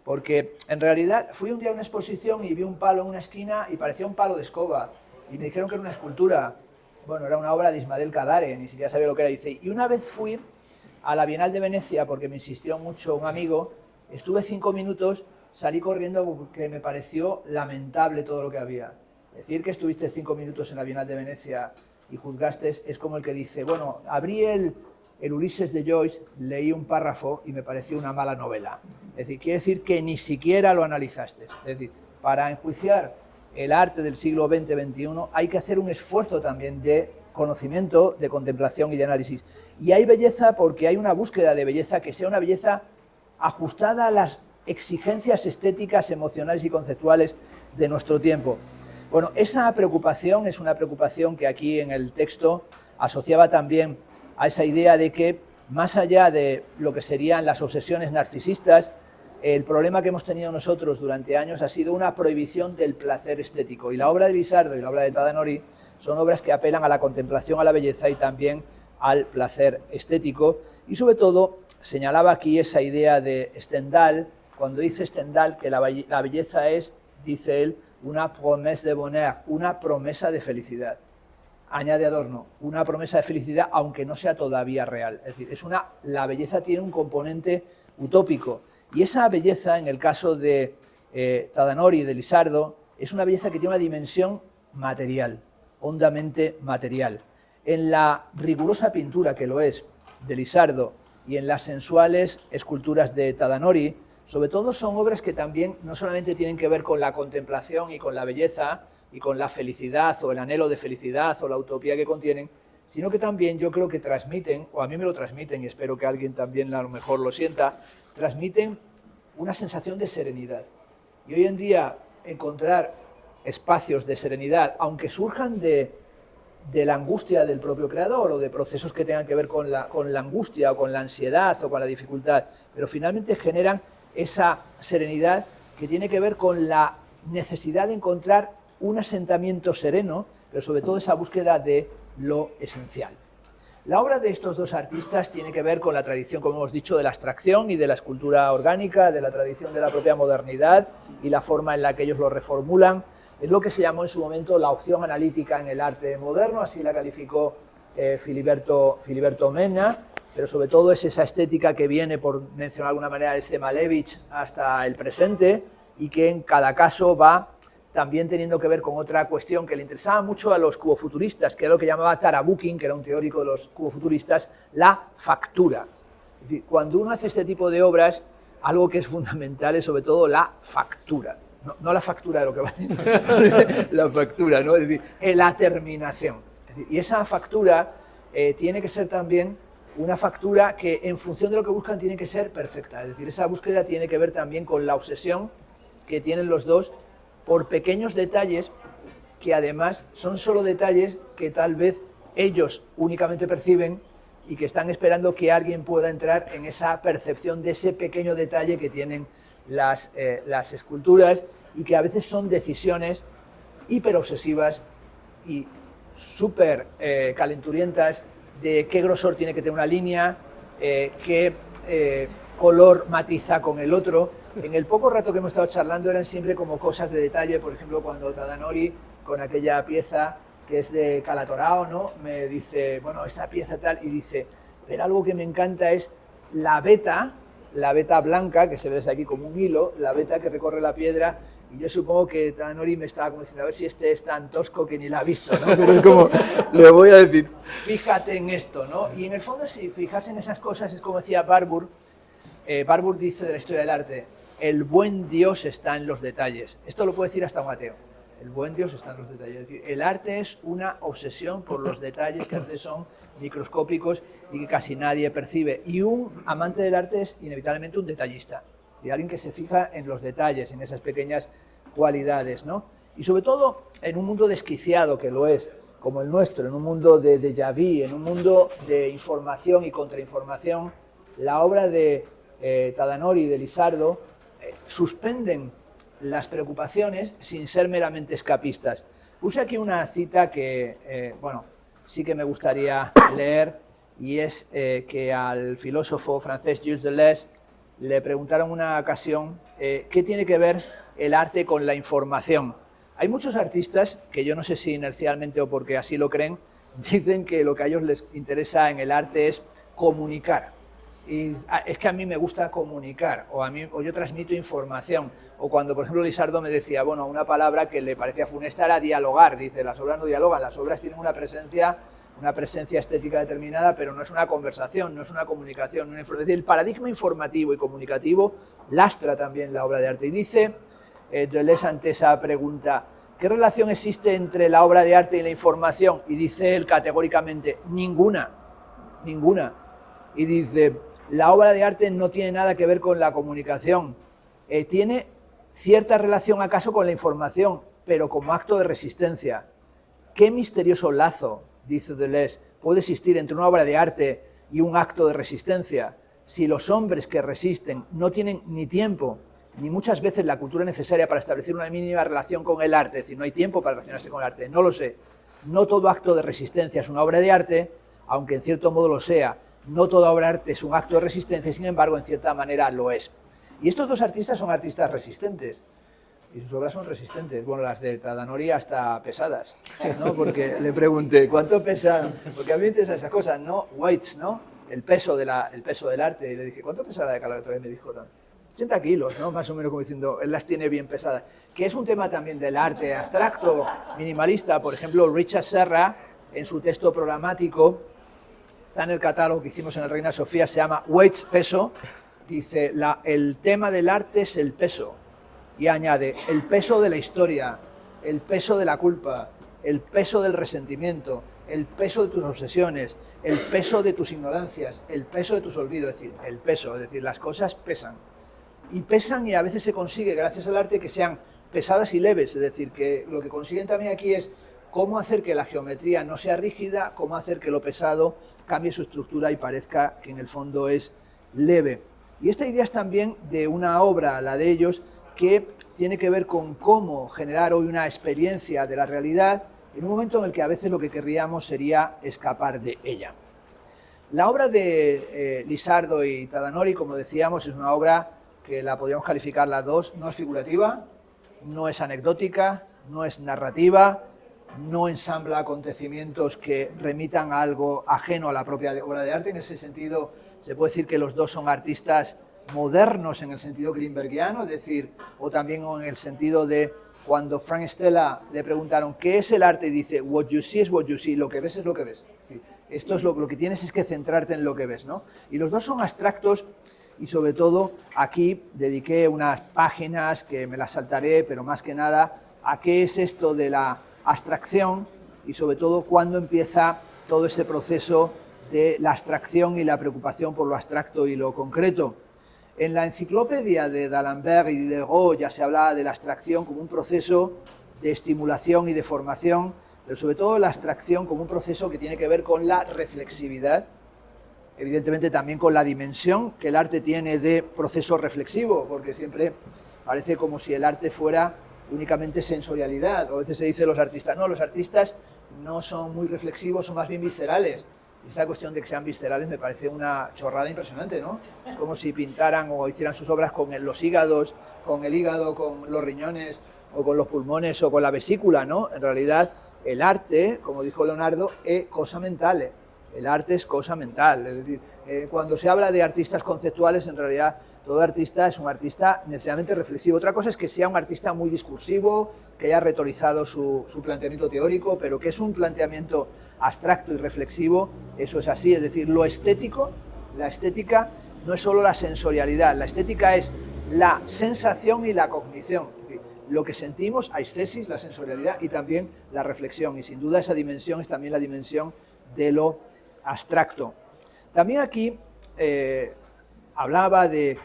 Porque en realidad fui un día a una exposición y vi un palo en una esquina y parecía un palo de escoba. Y me dijeron que era una escultura. Bueno, era una obra de Ismael Kadare, ni siquiera sabía lo que era. Dice, y una vez fui a la Bienal de Venecia, porque me insistió mucho un amigo, estuve 5 minutos, salí corriendo porque me pareció lamentable todo lo que había. Decir que estuviste 5 minutos en la Bienal de Venecia y juzgaste es como el que dice, bueno, abrí el Ulises de Joyce, leí un párrafo y me pareció una mala novela. Es decir, quiere decir que ni siquiera lo analizaste. Es decir, para enjuiciar el arte del siglo XX-XXI hay que hacer un esfuerzo también de conocimiento, de contemplación y de análisis. Y hay belleza porque hay una búsqueda de belleza que sea una belleza ajustada a las exigencias estéticas, emocionales y conceptuales de nuestro tiempo. Bueno, esa preocupación es una preocupación que aquí en el texto asociaba también a esa idea de que, más allá de lo que serían las obsesiones narcisistas, el problema que hemos tenido nosotros durante años ha sido una prohibición del placer estético. Y la obra de Lisardo y la obra de Tadanori son obras que apelan a la contemplación, a la belleza y también al placer estético. Y sobre todo señalaba aquí esa idea de Stendhal, cuando dice Stendhal que la belleza es, dice él, una promesse de bonheur, una promesa de felicidad. Añade Adorno, una promesa de felicidad aunque no sea todavía real. Es decir, la belleza tiene un componente utópico. Y esa belleza, en el caso de Tadanori y de Lisardo, es una belleza que tiene una dimensión material, hondamente material. En la rigurosa pintura que lo es de Lisardo y en las sensuales esculturas de Tadanori, sobre todo son obras que también no solamente tienen que ver con la contemplación y con la belleza y con la felicidad o el anhelo de felicidad o la utopía que contienen, sino que también yo creo que transmiten, o a mí me lo transmiten y espero que alguien también a lo mejor lo sienta, transmiten una sensación de serenidad. Y hoy en día encontrar espacios de serenidad, aunque surjan de la angustia del propio creador o de procesos que tengan que ver con la angustia o con la ansiedad o con la dificultad, pero finalmente generan esa serenidad que tiene que ver con la necesidad de encontrar un asentamiento sereno, pero sobre todo esa búsqueda de lo esencial. La obra de estos dos artistas tiene que ver con la tradición, como hemos dicho, de la abstracción y de la escultura orgánica, de la tradición de la propia modernidad y la forma en la que ellos lo reformulan. Es lo que se llamó en su momento la opción analítica en el arte moderno, así la calificó Filiberto Menna, pero sobre todo es esa estética que viene, por mencionar de alguna manera, desde Malevich hasta el presente y que en cada caso va también teniendo que ver con otra cuestión que le interesaba mucho a los cubofuturistas, que era lo que llamaba Tarabukin, que era un teórico de los cubofuturistas, la factura. Es decir, cuando uno hace este tipo de obras, algo que es fundamental es sobre todo la factura. No la factura de lo que vale, la factura, ¿no? Es decir, la terminación. Es decir, y esa factura tiene que ser también una factura que en función de lo que buscan tiene que ser perfecta. Es decir, esa búsqueda tiene que ver también con la obsesión que tienen los dos por pequeños detalles que además son solo detalles que tal vez ellos únicamente perciben y que están esperando que alguien pueda entrar en esa percepción de ese pequeño detalle que tienen las esculturas y que a veces son decisiones hiperobsesivas y súper calenturientas de qué grosor tiene que tener una línea, qué color matiza con el otro. En el poco rato que hemos estado charlando eran siempre como cosas de detalle, por ejemplo, cuando Tadanori, con aquella pieza que es de Calatorao, ¿no?, me dice, bueno, esta pieza tal, y dice, pero algo que me encanta es la veta blanca, que se ve desde aquí como un hilo, la veta que recorre la piedra, y yo supongo que Tadanori me estaba como diciendo, a ver si este es tan tosco que ni la ha visto, ¿no? Pero es como, le voy a decir, fíjate en esto, ¿no? Y en el fondo, si fijarse en esas cosas, es como decía Barbour. Barbour dice de la historia del arte, el buen Dios está en los detalles. Esto lo puede decir hasta un ateo. El buen Dios está en los detalles. Es decir, el arte es una obsesión por los detalles que a veces son microscópicos y que casi nadie percibe. Y un amante del arte es inevitablemente un detallista. Y alguien que se fija en los detalles, en esas pequeñas cualidades, ¿no? Y sobre todo en un mundo desquiciado, que lo es, como el nuestro, en un mundo de déjà vu, en un mundo de información y contrainformación, la obra de Tadanori y de Lisardo suspenden las preocupaciones sin ser meramente escapistas. Puse aquí una cita que, bueno, sí que me gustaría leer, y es que al filósofo francés Gilles Deleuze le preguntaron una ocasión qué tiene que ver el arte con la información. Hay muchos artistas que yo no sé si inercialmente o porque así lo creen, dicen que lo que a ellos les interesa en el arte es comunicar. Y es que a mí me gusta comunicar, o yo transmito información. O cuando, por ejemplo, Lisardo me decía, bueno, una palabra que le parecía funesta era dialogar. Dice, las obras no dialogan, las obras tienen una presencia estética determinada, pero no es una conversación, no es una comunicación. Es decir, el paradigma informativo y comunicativo lastra también la obra de arte. Y dice Deleuze ante esa pregunta, ¿qué relación existe entre la obra de arte y la información? Y dice él categóricamente, ninguna. Y dice, la obra de arte no tiene nada que ver con la comunicación. tiene cierta relación acaso con la información, pero como acto de resistencia. ¿Qué misterioso lazo, dice Deleuze, puede existir entre una obra de arte y un acto de resistencia si los hombres que resisten no tienen ni tiempo ni muchas veces la cultura necesaria para establecer una mínima relación con el arte? Es decir, no hay tiempo para relacionarse con el arte. No lo sé. No todo acto de resistencia es una obra de arte, aunque en cierto modo lo sea. No toda obra de arte es un acto de resistencia, sin embargo, en cierta manera lo es. Y estos dos artistas son artistas resistentes. Y sus obras son resistentes. Bueno, las de Tadanori hasta pesadas, ¿no? Porque le pregunté, ¿cuánto pesa? Porque a mí me interesa esa cosa, ¿no? Weights, ¿no? El peso del arte. Y le dije, ¿cuánto pesa la de Calatrava? Y me dijo, 80 kilos, ¿no? Más o menos como diciendo, él las tiene bien pesadas. Que es un tema también del arte abstracto, minimalista. Por ejemplo, Richard Serra, en su texto programático, está en el catálogo que hicimos en el Reina Sofía, se llama Weights, peso. Dice, el tema del arte es el peso. Y añade, el peso de la historia, el peso de la culpa, el peso del resentimiento, el peso de tus obsesiones, el peso de tus ignorancias, el peso de tus olvidos. Es decir, el peso, es decir, las cosas pesan. Y pesan, y a veces se consigue, gracias al arte, que sean pesadas y leves. Es decir, que lo que consiguen también aquí es cómo hacer que la geometría no sea rígida, cómo hacer que lo pesado cambie su estructura y parezca que en el fondo es leve. Y esta idea es también de una obra, la de ellos, que tiene que ver con cómo generar hoy una experiencia de la realidad en un momento en el que a veces lo que querríamos sería escapar de ella. La obra de Lizardo y Tadanori, como decíamos, es una obra que la podríamos calificar las dos, no es figurativa, no es anecdótica, no es narrativa, no ensambla acontecimientos que remitan a algo ajeno a la propia obra de arte. En ese sentido, se puede decir que los dos son artistas modernos en el sentido greenbergiano, es decir, o también en el sentido de cuando Frank Stella le preguntaron ¿qué es el arte? Y dice, what you see is what you see, lo que ves es lo que ves. Es decir, esto es lo que tienes es que centrarte en lo que ves, ¿no? Y los dos son abstractos y sobre todo aquí dediqué unas páginas que me las saltaré, pero más que nada a qué es esto de la abstracción y sobre todo cuándo empieza todo ese proceso de la abstracción y la preocupación por lo abstracto y lo concreto. En la enciclopedia de D'Alembert y Diderot ya se hablaba de la abstracción como un proceso de estimulación y de formación, pero sobre todo la abstracción como un proceso que tiene que ver con la reflexividad, evidentemente también con la dimensión que el arte tiene de proceso reflexivo, porque siempre parece como si el arte fuera únicamente sensorialidad, o a veces se dice los artistas no son muy reflexivos, son más bien viscerales. Esta cuestión de que sean viscerales me parece una chorrada impresionante, ¿no? Como si pintaran o hicieran sus obras con los hígados, con el hígado, con los riñones, o con los pulmones, o con la vesícula, ¿no? En realidad, el arte, como dijo Leonardo, es cosa mental. El arte es cosa mental. Es decir, cuando se habla de artistas conceptuales, en realidad, todo artista es un artista necesariamente reflexivo. Otra cosa es que sea un artista muy discursivo, que haya retorizado su planteamiento teórico, pero que es un planteamiento abstracto y reflexivo, eso es así. Es decir, lo estético, la estética no es solo la sensorialidad, la estética es la sensación y la cognición. Es decir, lo que sentimos, aesthesis, la sensorialidad y también la reflexión. Y sin duda esa dimensión es también la dimensión de lo abstracto. También aquí hablaba de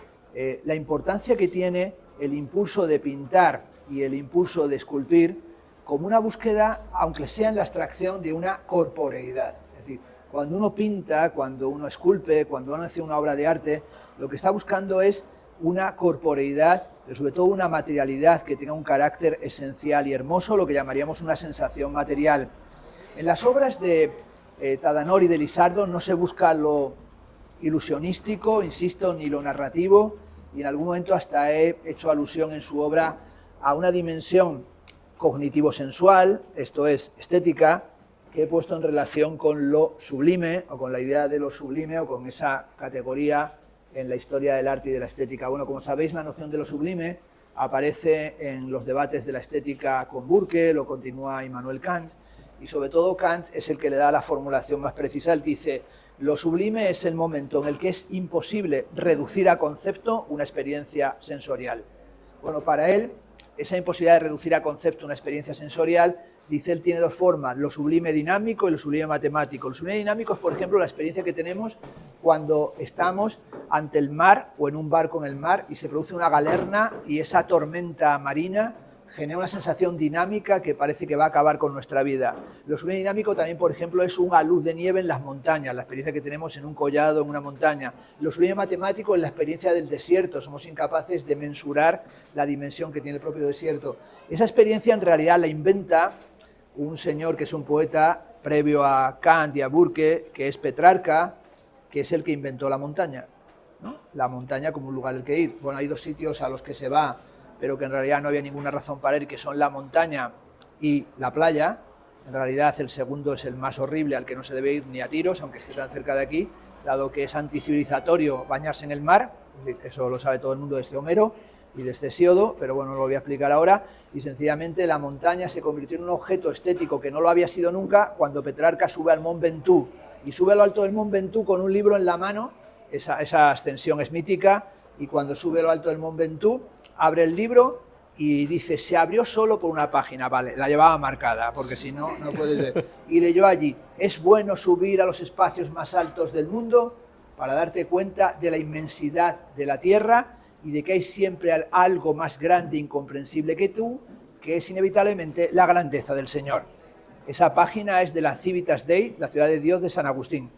la importancia que tiene el impulso de pintar y el impulso de esculpir como una búsqueda, aunque sea en la abstracción, de una corporeidad. Es decir, cuando uno pinta, cuando uno esculpe, cuando uno hace una obra de arte, lo que está buscando es una corporeidad, pero sobre todo una materialidad que tenga un carácter esencial y hermoso, lo que llamaríamos una sensación material. En las obras de Tadanori y de Lizardo no se busca lo ilusionístico, insisto, ni lo narrativo, y en algún momento hasta he hecho alusión en su obra a una dimensión cognitivo-sensual, esto es, estética, que he puesto en relación con lo sublime, o con la idea de lo sublime, o con esa categoría en la historia del arte y de la estética. Bueno, como sabéis, la noción de lo sublime aparece en los debates de la estética con Burke, lo continúa Immanuel Kant, y sobre todo Kant es el que le da la formulación más precisa. Él dice, lo sublime es el momento en el que es imposible reducir a concepto una experiencia sensorial. Bueno, para él, esa imposibilidad de reducir a concepto una experiencia sensorial, dice él, tiene dos formas, lo sublime dinámico y lo sublime matemático. Lo sublime dinámico es, por ejemplo, la experiencia que tenemos cuando estamos ante el mar o en un barco en el mar y se produce una galerna y esa tormenta marina genera una sensación dinámica que parece que va a acabar con nuestra vida. Lo sublime dinámico también, por ejemplo, es una luz de nieve en las montañas, la experiencia que tenemos en un collado, en una montaña. Lo sublime matemático es la experiencia del desierto, somos incapaces de mensurar la dimensión que tiene el propio desierto. Esa experiencia en realidad la inventa un señor que es un poeta previo a Kant y a Burke, que es Petrarca, que es el que inventó la montaña, ¿no? La montaña como un lugar al que ir. Bueno, hay dos sitios a los que se va, pero que en realidad no había ninguna razón para ir, que son la montaña y la playa. En realidad el segundo es el más horrible, al que no se debe ir ni a tiros, aunque esté tan cerca de aquí, dado que es anticivilizatorio bañarse en el mar, eso lo sabe todo el mundo desde Homero y desde Hesíodo, pero bueno, no lo voy a explicar ahora, y sencillamente la montaña se convirtió en un objeto estético que no lo había sido nunca cuando Petrarca sube al Mont Ventoux, y sube a lo alto del Mont Ventoux con un libro en la mano, esa ascensión es mítica, y cuando sube a lo alto del Mont Ventoux, abre el libro y dice, se abrió solo por una página, vale, la llevaba marcada, porque si no, no puede ser. Y leyó allí, es bueno subir a los espacios más altos del mundo para darte cuenta de la inmensidad de la Tierra y de que hay siempre algo más grande e incomprensible que tú, que es inevitablemente la grandeza del Señor. Esa página es de la Civitas Dei, la ciudad de Dios de San Agustín.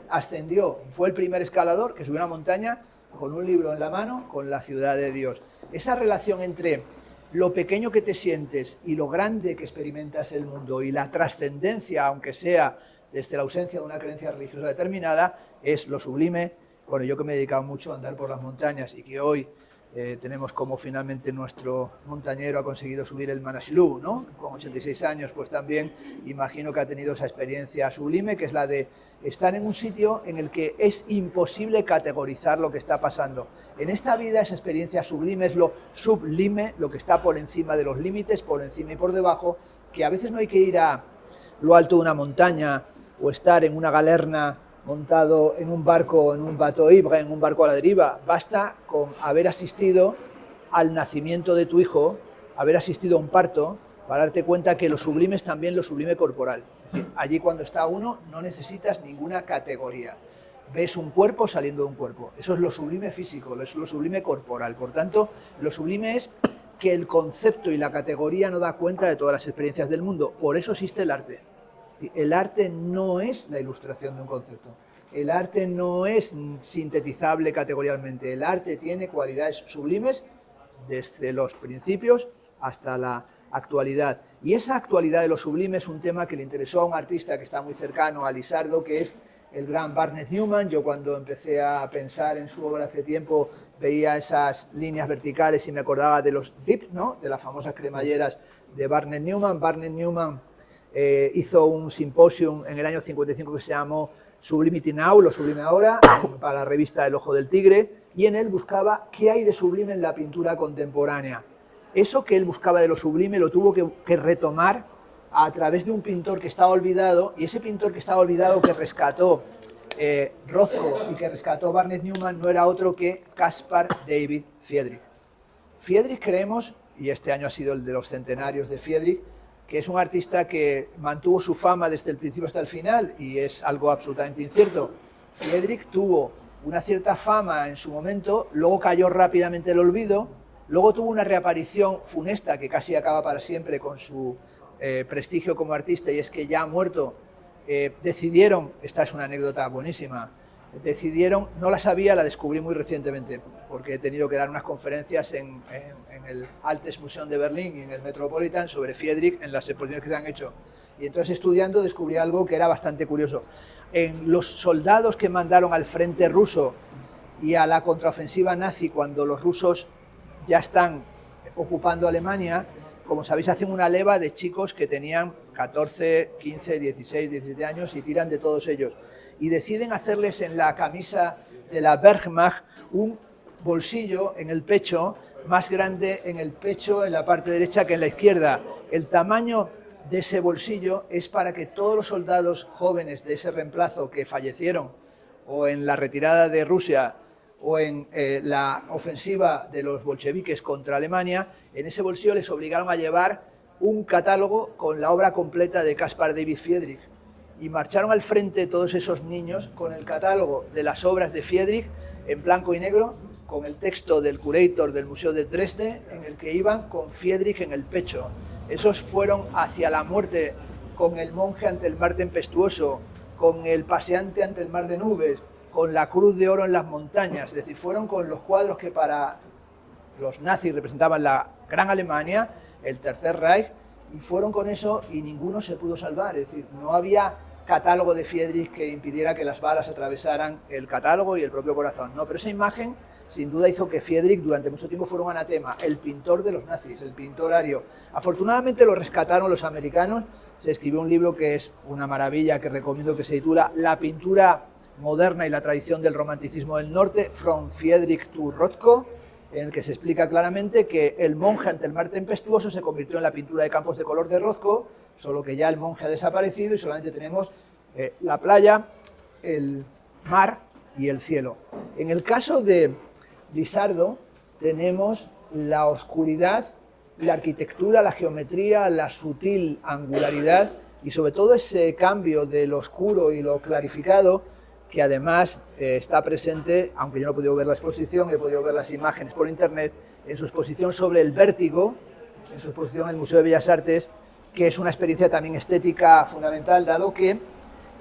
Ascendió, fue el primer escalador que subió a una montaña con un libro en la mano, con la ciudad de Dios. Esa relación entre lo pequeño que te sientes y lo grande que experimentas el mundo y la trascendencia, aunque sea desde la ausencia de una creencia religiosa determinada, es lo sublime. Bueno, yo que me he dedicado mucho a andar por las montañas y que hoy tenemos como finalmente nuestro montañero ha conseguido subir el Manaslu, ¿no? Con 86 años, pues también imagino que ha tenido esa experiencia sublime, que es la de estar en un sitio en el que es imposible categorizar lo que está pasando. En esta vida esa experiencia sublime es lo sublime, lo que está por encima de los límites, por encima y por debajo, que a veces no hay que ir a lo alto de una montaña o estar en una galerna montado en un barco, en un bateau ivre, en un barco a la deriva. Basta con haber asistido al nacimiento de tu hijo, haber asistido a un parto, para darte cuenta que lo sublime es también lo sublime corporal. Es decir, allí cuando está uno no necesitas ninguna categoría. Ves un cuerpo saliendo de un cuerpo. Eso es lo sublime físico, eso es lo sublime corporal. Por tanto, lo sublime es que el concepto y la categoría no da cuenta de todas las experiencias del mundo. Por eso existe el arte. El arte no es la ilustración de un concepto. El arte no es sintetizable categorialmente. El arte tiene cualidades sublimes desde los principios hasta la actualidad. Y esa actualidad de lo sublime es un tema que le interesó a un artista que está muy cercano a Lizardo, que es el gran Barnett Newman. Yo cuando empecé a pensar en su obra hace tiempo veía esas líneas verticales y me acordaba de los zip, ¿no? De las famosas cremalleras de Barnett Newman. Barnett Newman hizo un simposium en el año 55 que se llamó Sublimity Now, lo sublime ahora, para la revista El Ojo del Tigre, y en él buscaba qué hay de sublime en la pintura contemporánea. Eso que él buscaba de lo sublime lo tuvo que retomar a través de un pintor que estaba olvidado, y ese pintor que estaba olvidado que rescató Rothko y que rescató Barnett Newman no era otro que Caspar David Friedrich. Friedrich creemos, y este año ha sido el de los centenarios de Friedrich, que es un artista que mantuvo su fama desde el principio hasta el final, y es algo absolutamente incierto. Friedrich tuvo una cierta fama en su momento, luego cayó rápidamente el olvido, luego tuvo una reaparición funesta que casi acaba para siempre con su prestigio como artista, y es que ya muerto decidieron, esta es una anécdota buenísima, decidieron, no la sabía, la descubrí muy recientemente, porque he tenido que dar unas conferencias en el Altes Museum de Berlín y en el Metropolitan sobre Friedrich en las exposiciones que se han hecho. Y entonces estudiando descubrí algo que era bastante curioso. En los soldados que mandaron al frente ruso y a la contraofensiva nazi cuando los rusos ya están ocupando Alemania, como sabéis, hacen una leva de chicos que tenían 14, 15, 16, 17 años y tiran de todos ellos. Y deciden hacerles en la camisa de la Wehrmacht un bolsillo en el pecho, más grande en el pecho en la parte derecha que en la izquierda. El tamaño de ese bolsillo es para que todos los soldados jóvenes de ese reemplazo que fallecieron o en la retirada de Rusia o en la ofensiva de los bolcheviques contra Alemania, en ese bolsillo les obligaron a llevar un catálogo con la obra completa de Caspar David Friedrich. Y marcharon al frente todos esos niños con el catálogo de las obras de Friedrich en blanco y negro, con el texto del curator del Museo de Dresde, en el que iban con Friedrich en el pecho. Esos fueron hacia la muerte con el monje ante el mar tempestuoso, con el paseante ante el mar de nubes, con la cruz de oro en las montañas. Es decir, fueron con los cuadros que para los nazis representaban la Gran Alemania, el Tercer Reich, y fueron con eso y ninguno se pudo salvar. Es decir, no había catálogo de Friedrich que impidiera que las balas atravesaran el catálogo y el propio corazón. No, pero esa imagen sin duda hizo que Friedrich durante mucho tiempo fuera un anatema, el pintor de los nazis, el pintor ario. Afortunadamente lo rescataron los americanos, se escribió un libro que es una maravilla, que recomiendo, que se titula La pintura moderna y la tradición del romanticismo del norte, From Friedrich to Rothko, en el que se explica claramente que el monje ante el mar tempestuoso se convirtió en la pintura de campos de color de Rothko, solo que ya el monje ha desaparecido y solamente tenemos la playa, el mar y el cielo. En el caso de Lizardo tenemos la oscuridad, la arquitectura, la geometría, la sutil angularidad y sobre todo ese cambio de lo oscuro y lo clarificado, que además está presente, aunque yo no he podido ver la exposición, he podido ver las imágenes por internet, en su exposición sobre el vértigo, en su exposición en el Museo de Bellas Artes, que es una experiencia también estética fundamental, dado que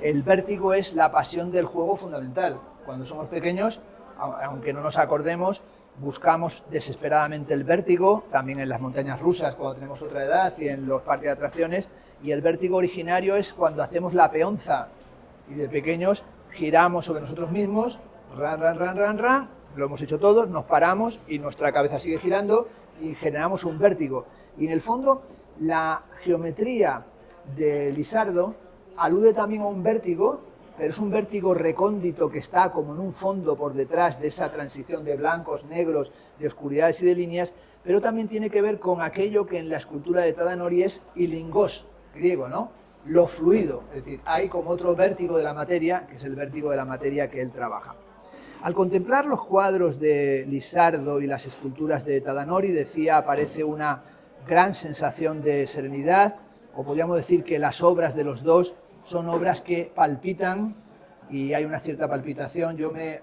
el vértigo es la pasión del juego fundamental. Cuando somos pequeños, aunque no nos acordemos, buscamos desesperadamente el vértigo, también en las montañas rusas cuando tenemos otra edad y en los parques de atracciones, y el vértigo originario es cuando hacemos la peonza y de pequeños giramos sobre nosotros mismos, ran, ran, ran, ran, ran, lo hemos hecho todos, nos paramos y nuestra cabeza sigue girando y generamos un vértigo. Y en el fondo la geometría de Lizardo alude también a un vértigo, pero es un vértigo recóndito que está como en un fondo por detrás de esa transición de blancos, negros, de oscuridades y de líneas, pero también tiene que ver con aquello que en la escultura de Tadanori es ilingos, griego, ¿no? Lo fluido, es decir, hay como otro vértigo de la materia, que es el vértigo de la materia que él trabaja. Al contemplar los cuadros de Lizardo y las esculturas de Tadanori, decía, aparece una gran sensación de serenidad, o podríamos decir que las obras de los dos son obras que palpitan y hay una cierta palpitación. Yo me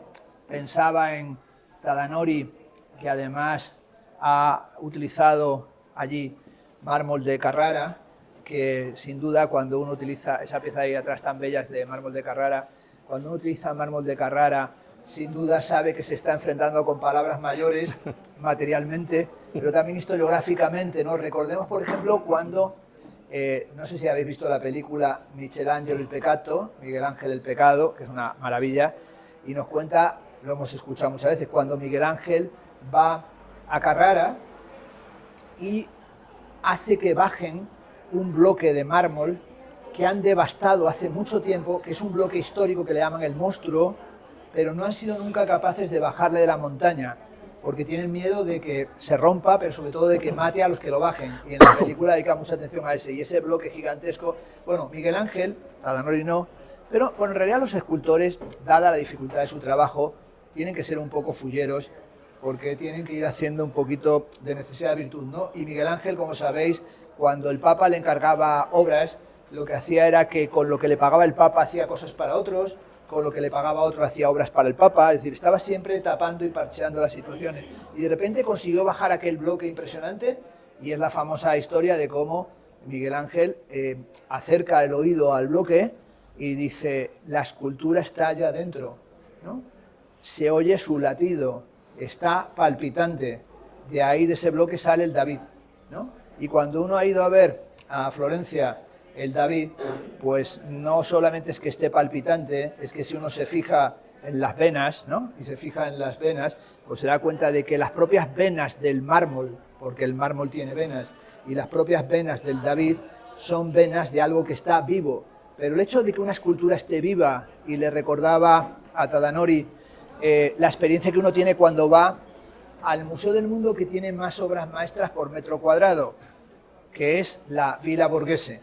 pensaba en Tadanori, que además ha utilizado allí mármol de Carrara, que sin duda cuando uno utiliza esa pieza de ahí atrás tan bella de mármol de Carrara, cuando uno utiliza mármol de Carrara, sin duda sabe que se está enfrentando con palabras mayores materialmente, pero también historiográficamente, ¿no? Recordemos, por ejemplo, cuando, no sé si habéis visto la película Michelangelo il Peccato, Miguel Ángel el Pecado, que es una maravilla, y nos cuenta, lo hemos escuchado muchas veces, cuando Miguel Ángel va a Carrara y hace que bajen un bloque de mármol que han devastado hace mucho tiempo, que es un bloque histórico que le llaman el monstruo, pero no han sido nunca capaces de bajarle de la montaña, porque tienen miedo de que se rompa, pero sobre todo de que mate a los que lo bajen. Y en la película dedica mucha atención a ese, y ese bloque gigantesco. Bueno, Miguel Ángel, Tadanori no, pero bueno, en realidad los escultores, dada la dificultad de su trabajo, tienen que ser un poco fulleros, porque tienen que ir haciendo un poquito de necesidad de virtud, ¿no? Y Miguel Ángel, como sabéis, cuando el Papa le encargaba obras, lo que hacía era que con lo que le pagaba el Papa hacía cosas para otros, con lo que le pagaba otro hacía obras para el Papa, es decir, estaba siempre tapando y parcheando las situaciones. Y de repente consiguió bajar aquel bloque impresionante, y es la famosa historia de cómo Miguel Ángel acerca el oído al bloque y dice, la escultura está allá dentro, ¿no? Se oye su latido, está palpitante, de ahí de ese bloque sale el David, ¿no? Y cuando uno ha ido a ver a Florencia el David, pues no solamente es que esté palpitante, es que si uno se fija en las venas, ¿no? Y se fija en las venas, pues se da cuenta de que las propias venas del mármol, porque el mármol tiene venas, y las propias venas del David son venas de algo que está vivo. Pero el hecho de que una escultura esté viva, y le recordaba a Tadanori la experiencia que uno tiene cuando va al Museo del Mundo que tiene más obras maestras por metro cuadrado, que es la Villa Borghese,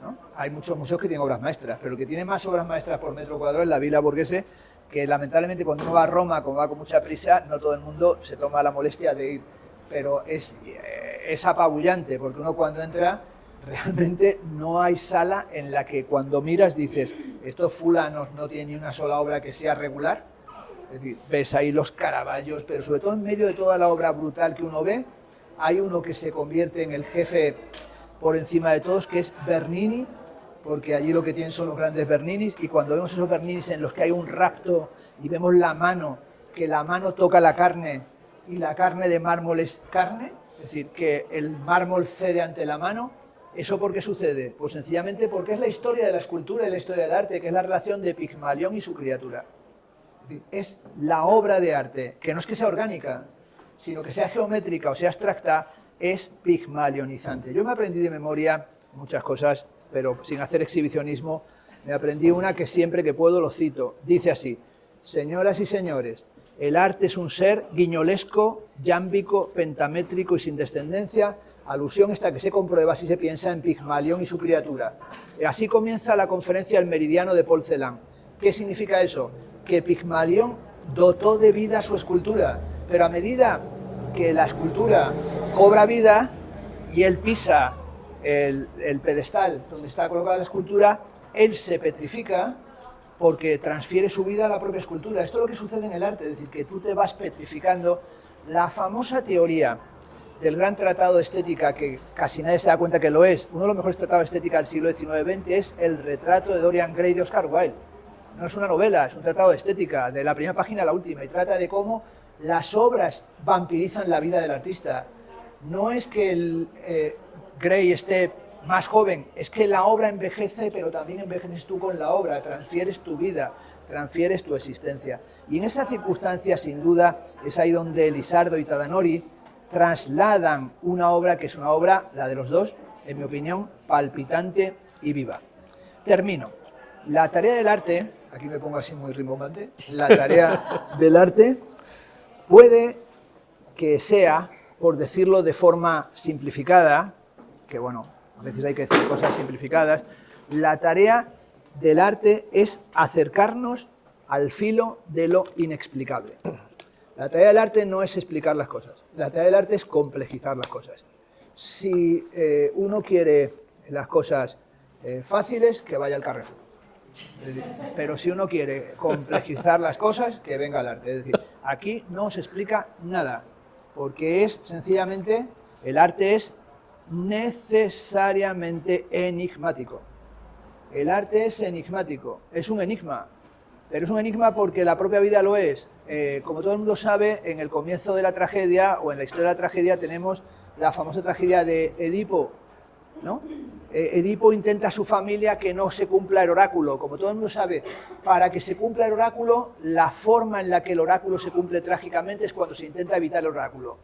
¿no? Hay muchos museos que tienen obras maestras, pero el que tiene más obras maestras por metro cuadrado es la Villa Borghese, que lamentablemente cuando uno va a Roma, como va con mucha prisa, no todo el mundo se toma la molestia de ir, pero es apabullante, porque uno cuando entra realmente no hay sala en la que cuando miras dices, estos fulanos no tienen ni una sola obra que sea regular. Es decir, ves ahí los Caravaggios, pero sobre todo en medio de toda la obra brutal que uno ve, hay uno que se convierte en el jefe por encima de todos, que es Bernini, porque allí lo que tienen son los grandes Berninis, y cuando vemos esos Berninis en los que hay un rapto y vemos la mano, que la mano toca la carne y la carne de mármol es carne, es decir, que el mármol cede ante la mano, ¿eso por qué sucede? Pues sencillamente porque es la historia de la escultura y la historia del arte, que es la relación de Pigmalión y su criatura. Es decir, es la obra de arte, que no es que sea orgánica, sino que sea geométrica o sea abstracta, es pigmalionizante. Yo me aprendí de memoria muchas cosas, pero sin hacer exhibicionismo, me aprendí una que siempre que puedo lo cito. Dice así: señoras y señores, el arte es un ser guiñolesco, yámbico, pentamétrico y sin descendencia, alusión esta que se comprueba si se piensa en Pigmalión y su criatura. Así comienza la conferencia El Meridiano de Paul Celan. ¿Qué significa eso? Que Pigmalión dotó de vida su escultura, pero a medida que la escultura cobra vida y él pisa el pedestal donde está colocada la escultura, él se petrifica porque transfiere su vida a la propia escultura. Esto es lo que sucede en el arte, es decir, que tú te vas petrificando. La famosa teoría del gran tratado de estética, que casi nadie se da cuenta que lo es, uno de los mejores tratados de estética del siglo XIX-XX, es El retrato de Dorian Gray de Oscar Wilde. No es una novela, es un tratado de estética, de la primera página a la última, y trata de cómo las obras vampirizan la vida del artista. No es que el Gray esté más joven, es que la obra envejece, pero también envejeces tú con la obra, transfieres tu vida, transfieres tu existencia. Y en esa circunstancia, sin duda, es ahí donde Lisardo y Tadanori trasladan una obra que es una obra, la de los dos, en mi opinión, palpitante y viva. Termino. La tarea del arte, aquí me pongo así muy rimbombante, la tarea del arte puede que sea, por decirlo de forma simplificada, que bueno, a veces hay que decir cosas simplificadas, la tarea del arte es acercarnos al filo de lo inexplicable. La tarea del arte no es explicar las cosas, la tarea del arte es complejizar las cosas. Si uno quiere las cosas fáciles, que vaya al Carrefour. Pero si uno quiere complejizar las cosas, que venga al arte. Es decir, aquí no se explica nada, porque es sencillamente, el arte es necesariamente enigmático. El arte es enigmático, es un enigma, pero es un enigma porque la propia vida lo es. Como todo el mundo sabe, en el comienzo de la tragedia, o en la historia de la tragedia, tenemos la famosa tragedia de Edipo, ¿no? Edipo intenta a su familia que no se cumpla el oráculo. Como todo el mundo sabe, para que se cumpla el oráculo, la forma en la que el oráculo se cumple trágicamente es cuando se intenta evitar el oráculo.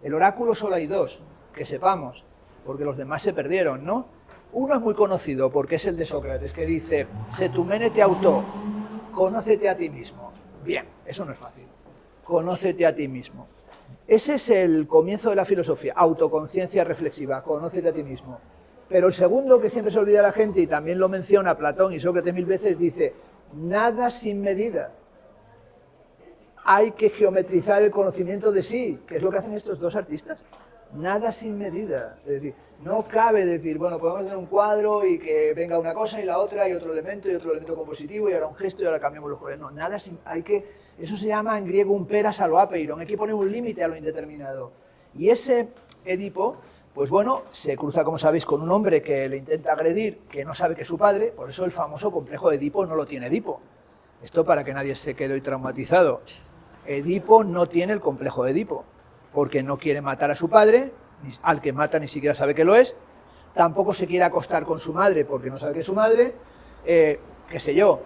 El oráculo solo hay dos, que sepamos, porque los demás se perdieron, ¿no? Uno es muy conocido porque es el de Sócrates, que dice: Setumene te auto, conócete a ti mismo. Bien, eso no es fácil. Conócete a ti mismo. Ese es el comienzo de la filosofía, autoconciencia reflexiva, conócete a ti mismo. Pero el segundo, que siempre se olvida la gente, y también lo menciona Platón y Sócrates 1000 veces, dice: nada sin medida. Hay que geometrizar el conocimiento de sí, que es lo que hacen estos dos artistas. Nada sin medida. Es decir, no cabe decir, bueno, podemos hacer un cuadro y que venga una cosa y la otra y otro elemento compositivo y ahora un gesto y ahora cambiamos los colores. No, nada sin... Eso se llama en griego un peras a lo apeiron. Hay que poner un límite a lo indeterminado. Y ese Edipo, pues bueno, se cruza, como sabéis, con un hombre que le intenta agredir, que no sabe que es su padre, por eso el famoso complejo de Edipo no lo tiene Edipo. Esto para que nadie se quede hoy traumatizado. Edipo no tiene el complejo de Edipo, porque no quiere matar a su padre, al que mata ni siquiera sabe que lo es, tampoco se quiere acostar con su madre porque no sabe que es su madre, qué sé yo.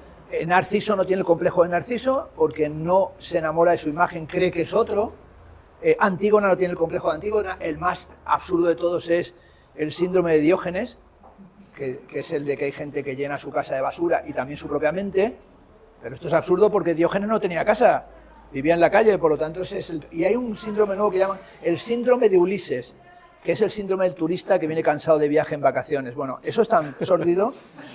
Narciso no tiene el complejo de Narciso porque no se enamora de su imagen, cree que es otro. Antígona no tiene el complejo de Antígona. El más absurdo de todos es el síndrome de Diógenes, que es el de que hay gente que llena su casa de basura y también su propia mente. Pero esto es absurdo porque Diógenes no tenía casa, vivía en la calle, por lo tanto ese es y hay un síndrome nuevo que llaman el síndrome de Ulises. que es el síndrome del turista que viene cansado de viaje en vacaciones. Bueno, eso es tan sórdido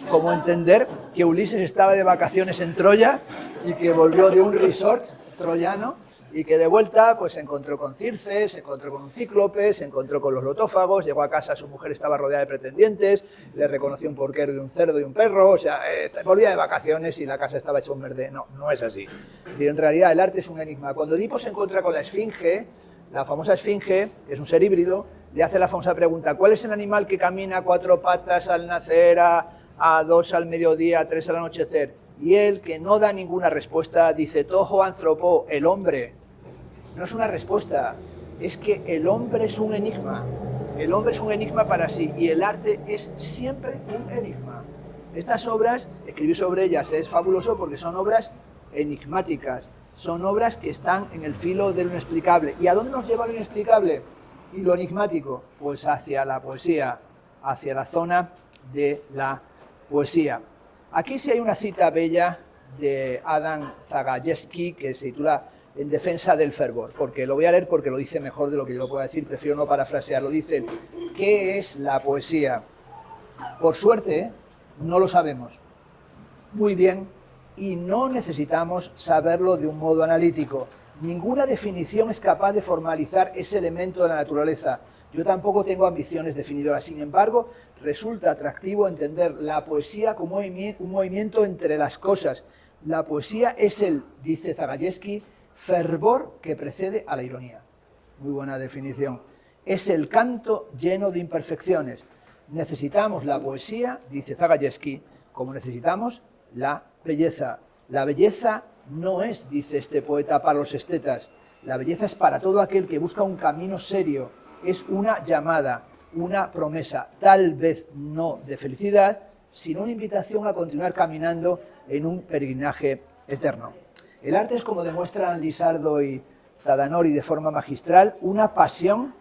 como entender que Ulises estaba de vacaciones en Troya y que volvió de un resort troyano y que de vuelta pues se encontró con Circe, se encontró con un cíclope, se encontró con los lotófagos, llegó a casa, su mujer estaba rodeada de pretendientes, le reconoció un porquero y un cerdo y un perro, o sea, volvía de vacaciones y la casa estaba hecha un verde. No, no es así. Y en realidad el arte es un enigma. Cuando Edipo se encuentra con la esfinge, la famosa esfinge, que es un ser híbrido, le hace la famosa pregunta: ¿cuál es el animal que camina a 4 patas al nacer, a 2 al mediodía, a 3 al anochecer? Y él, que no da ninguna respuesta, dice: Toho anthropo, el hombre. No es una respuesta, es que el hombre es un enigma. El hombre es un enigma para sí y el arte es siempre un enigma. Estas obras, escribir sobre ellas es fabuloso porque son obras enigmáticas, son obras que están en el filo de lo inexplicable. ¿Y a dónde nos lleva lo inexplicable y lo enigmático? Pues hacia la poesía, hacia la zona de la poesía. Aquí sí hay una cita bella de Adam Zagajewski que se titula En defensa del fervor, porque lo voy a leer porque lo dice mejor de lo que yo lo pueda decir, prefiero no parafrasearlo. Dice: ¿qué es la poesía? Por suerte, no lo sabemos muy bien y no necesitamos saberlo de un modo analítico. Ninguna definición es capaz de formalizar ese elemento de la naturaleza. Yo tampoco tengo ambiciones definidoras. Sin embargo, resulta atractivo entender la poesía como un movimiento entre las cosas. La poesía es el, dice Zagajewski, fervor que precede a la ironía. Muy buena definición. Es el canto lleno de imperfecciones. Necesitamos la poesía, dice Zagajewski, como necesitamos la belleza. La belleza no es, dice este poeta, para los estetas. La belleza es para todo aquel que busca un camino serio. Es una llamada, una promesa, tal vez no de felicidad, sino una invitación a continuar caminando en un peregrinaje eterno. El arte es, como demuestran Lisardo y Tadanori de forma magistral, una pasión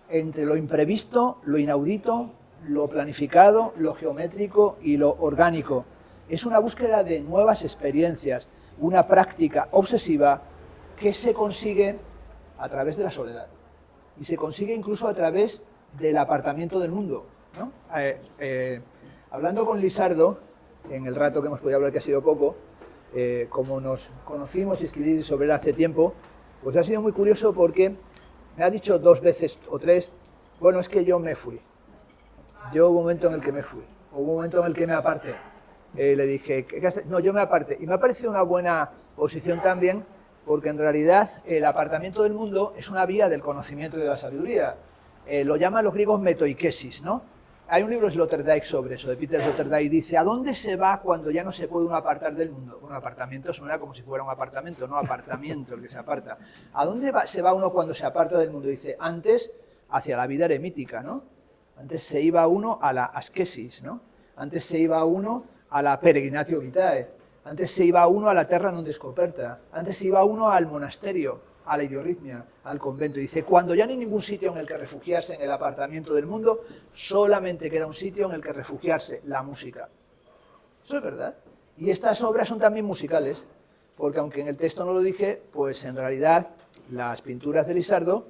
entre lo imprevisto, lo inaudito, lo planificado, lo geométrico y lo orgánico. Es una búsqueda de nuevas experiencias, una práctica obsesiva que se consigue a través de la soledad y se consigue incluso a través del apartamiento del mundo, ¿no? Hablando con Lisardo, en el rato que hemos podido hablar, que ha sido poco, como nos conocimos y escribí sobre él hace tiempo, pues ha sido muy curioso porque me ha dicho 2 veces o 3, bueno, es que yo me fui. Yo hubo un momento en el que me fui, hubo un momento en el que me aparté. Le dije, no, yo me aparté. Y me ha parecido una buena posición también, porque en realidad el apartamiento del mundo es una vía del conocimiento y de la sabiduría. Lo llaman los griegos metoikesis, ¿no? Hay un libro de Sloterdijk sobre eso, de Peter Sloterdijk, dice: ¿a dónde se va cuando ya no se puede uno apartar del mundo? Bueno, apartamento suena como si fuera un apartamento, no apartamiento el que se aparta. ¿A dónde se va uno cuando se aparta del mundo? Dice, antes hacia la vida eremítica, ¿no? Antes se iba uno a la ascesis, ¿no? Antes se iba uno a la peregrinatio vitae, antes se iba uno a la terra non descoperta, antes se iba uno al monasterio, a la idiorritmia, al convento. Dice, cuando ya no hay ningún sitio en el que refugiarse en el apartamiento del mundo, solamente queda un sitio en el que refugiarse, la música. Eso es verdad. Y estas obras son también musicales, porque aunque en el texto no lo dije, pues en realidad las pinturas de Lisardo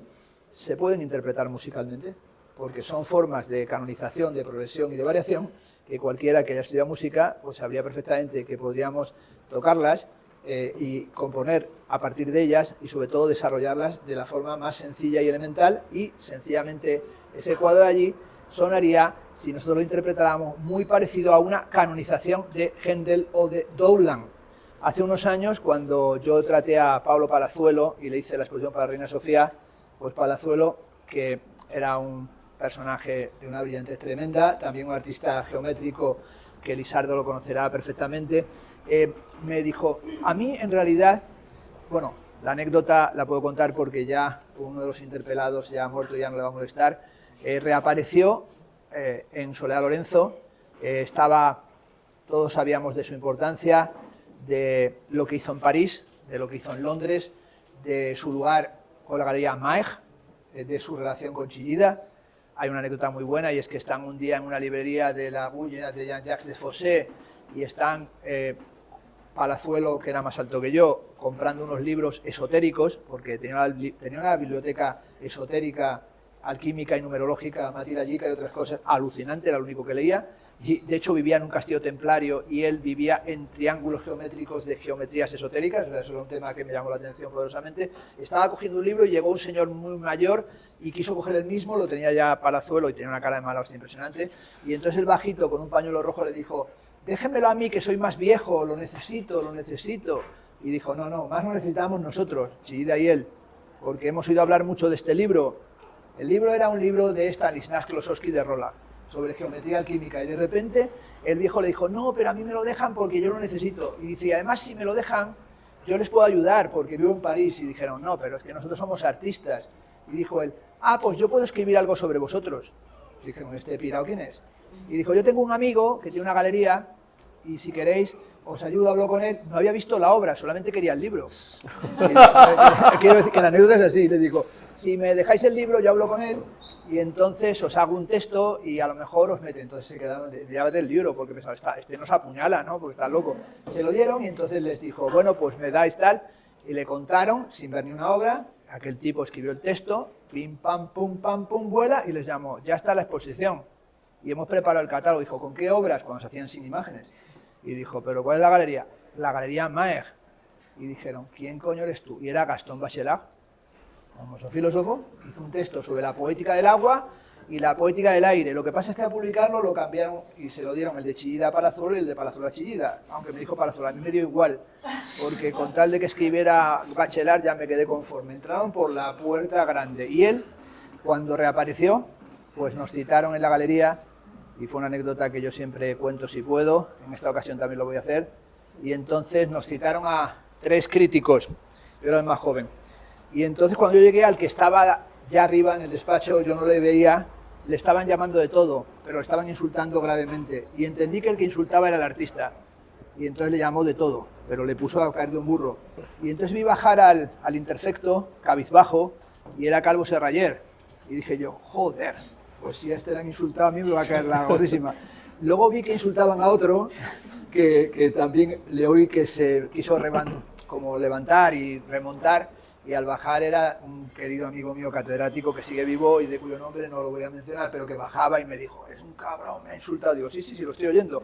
se pueden interpretar musicalmente, porque son formas de canonización, de progresión y de variación, que cualquiera que haya estudiado música pues sabría perfectamente que podríamos tocarlas y componer a partir de ellas y sobre todo desarrollarlas de la forma más sencilla y elemental, y sencillamente ese cuadro de allí sonaría, si nosotros lo interpretáramos, muy parecido a una canonización de Händel o de Dowland. Hace unos años, cuando yo traté a Pablo Palazuelo y le hice la exposición para Reina Sofía, pues Palazuelo, que era un personaje de una brillantez tremenda, también un artista geométrico que Lisardo lo conocerá perfectamente, me dijo, a mí en realidad, bueno, la anécdota la puedo contar porque ya uno de los interpelados, ya muerto, ya no le va a molestar, reapareció en Soledad Lorenzo, todos sabíamos de su importancia, de lo que hizo en París, de lo que hizo en Londres, de su lugar con la Galería Maig, de su relación con Chillida. Hay una anécdota muy buena y es que están un día en una librería de la Bulla de Jean-Jacques de Fossé y están Palazuelo, que era más alto que yo, comprando unos libros esotéricos, porque tenía una biblioteca esotérica alquímica y numerológica, Matila-Yica y otras cosas, alucinante, era lo único que leía. Y de hecho vivía en un castillo templario y él vivía en triángulos geométricos de geometrías esotéricas, o sea, eso era un tema que me llamó la atención poderosamente. Estaba cogiendo un libro y llegó un señor muy mayor y quiso coger el mismo, lo tenía ya palazuelo y tenía una cara de mala hostia impresionante, y entonces el bajito con un pañuelo rojo le dijo: déjenmelo a mí que soy más viejo, lo necesito, lo necesito. Y dijo: no, no, más lo necesitamos nosotros, Chillida y él, porque hemos oído hablar mucho de este libro. El libro era un libro de Stanislas Klosowski de Rola, sobre geometría alquímica, y de repente el viejo le dijo: no, pero a mí me lo dejan porque yo lo necesito. Y dice: además, si me lo dejan, yo les puedo ayudar porque vivo en París. Y dijeron: no, pero es que nosotros somos artistas. Y dijo él: ah, pues yo puedo escribir algo sobre vosotros. Y dijeron: ¿este pirao quién es? Y dijo: yo tengo un amigo que tiene una galería y si queréis os ayudo, hablo con él. No había visto la obra, solamente quería el libro. Quiero decir que la anécdota es así. Le digo: si me dejáis el libro, yo hablo con él y entonces os hago un texto y a lo mejor os mete. Entonces se quedaron, llévate el libro, porque pensaba: este nos apuñala, ¿no? Porque está loco. Se lo dieron y entonces les dijo: bueno, pues me dais tal. Y le contaron, sin ver ni una obra. Aquel tipo escribió el texto, pim, pam, pum, vuela, y les llamó: ya está la exposición. Y hemos preparado el catálogo. Dijo: ¿con qué obras? Cuando se hacían sin imágenes. Y dijo: ¿pero cuál es la galería? La Galería Maeg. Y dijeron: ¿quién coño eres tú? Y era Gastón Bachelard, famoso filósofo, hizo un texto sobre la poética del agua y la poética del aire. Lo que pasa es que al publicarlo lo cambiaron y se lo dieron el de Chillida a Palazuelo y el de Palazuelo a Chillida, aunque me dijo Palazuelo, a mí me dio igual, porque con tal de que escribiera Bachelard ya me quedé conforme. Entraron por la puerta grande y él, cuando reapareció, pues nos citaron en la galería y fue una anécdota que yo siempre cuento si puedo, en esta ocasión también lo voy a hacer, y entonces nos citaron a 3 críticos, yo era el más joven. Y entonces cuando yo llegué al que estaba ya arriba en el despacho, yo no le veía, le estaban llamando de todo, pero le estaban insultando gravemente. Y entendí que el que insultaba era el artista. Y entonces le llamó de todo, pero le puso a caer de un burro. Y entonces vi bajar al interfecto, cabizbajo, y era Calvo Serrayer. Y dije yo: joder, pues si a este le han insultado, a mí me va a caer la gordísima. Luego vi que insultaban a otro, que también le oí que se quiso como levantar y remontar. Y al bajar era un querido amigo mío catedrático que sigue vivo y de cuyo nombre no lo voy a mencionar, pero que bajaba y me dijo: es un cabrón, me ha insultado. Digo: sí, lo estoy oyendo.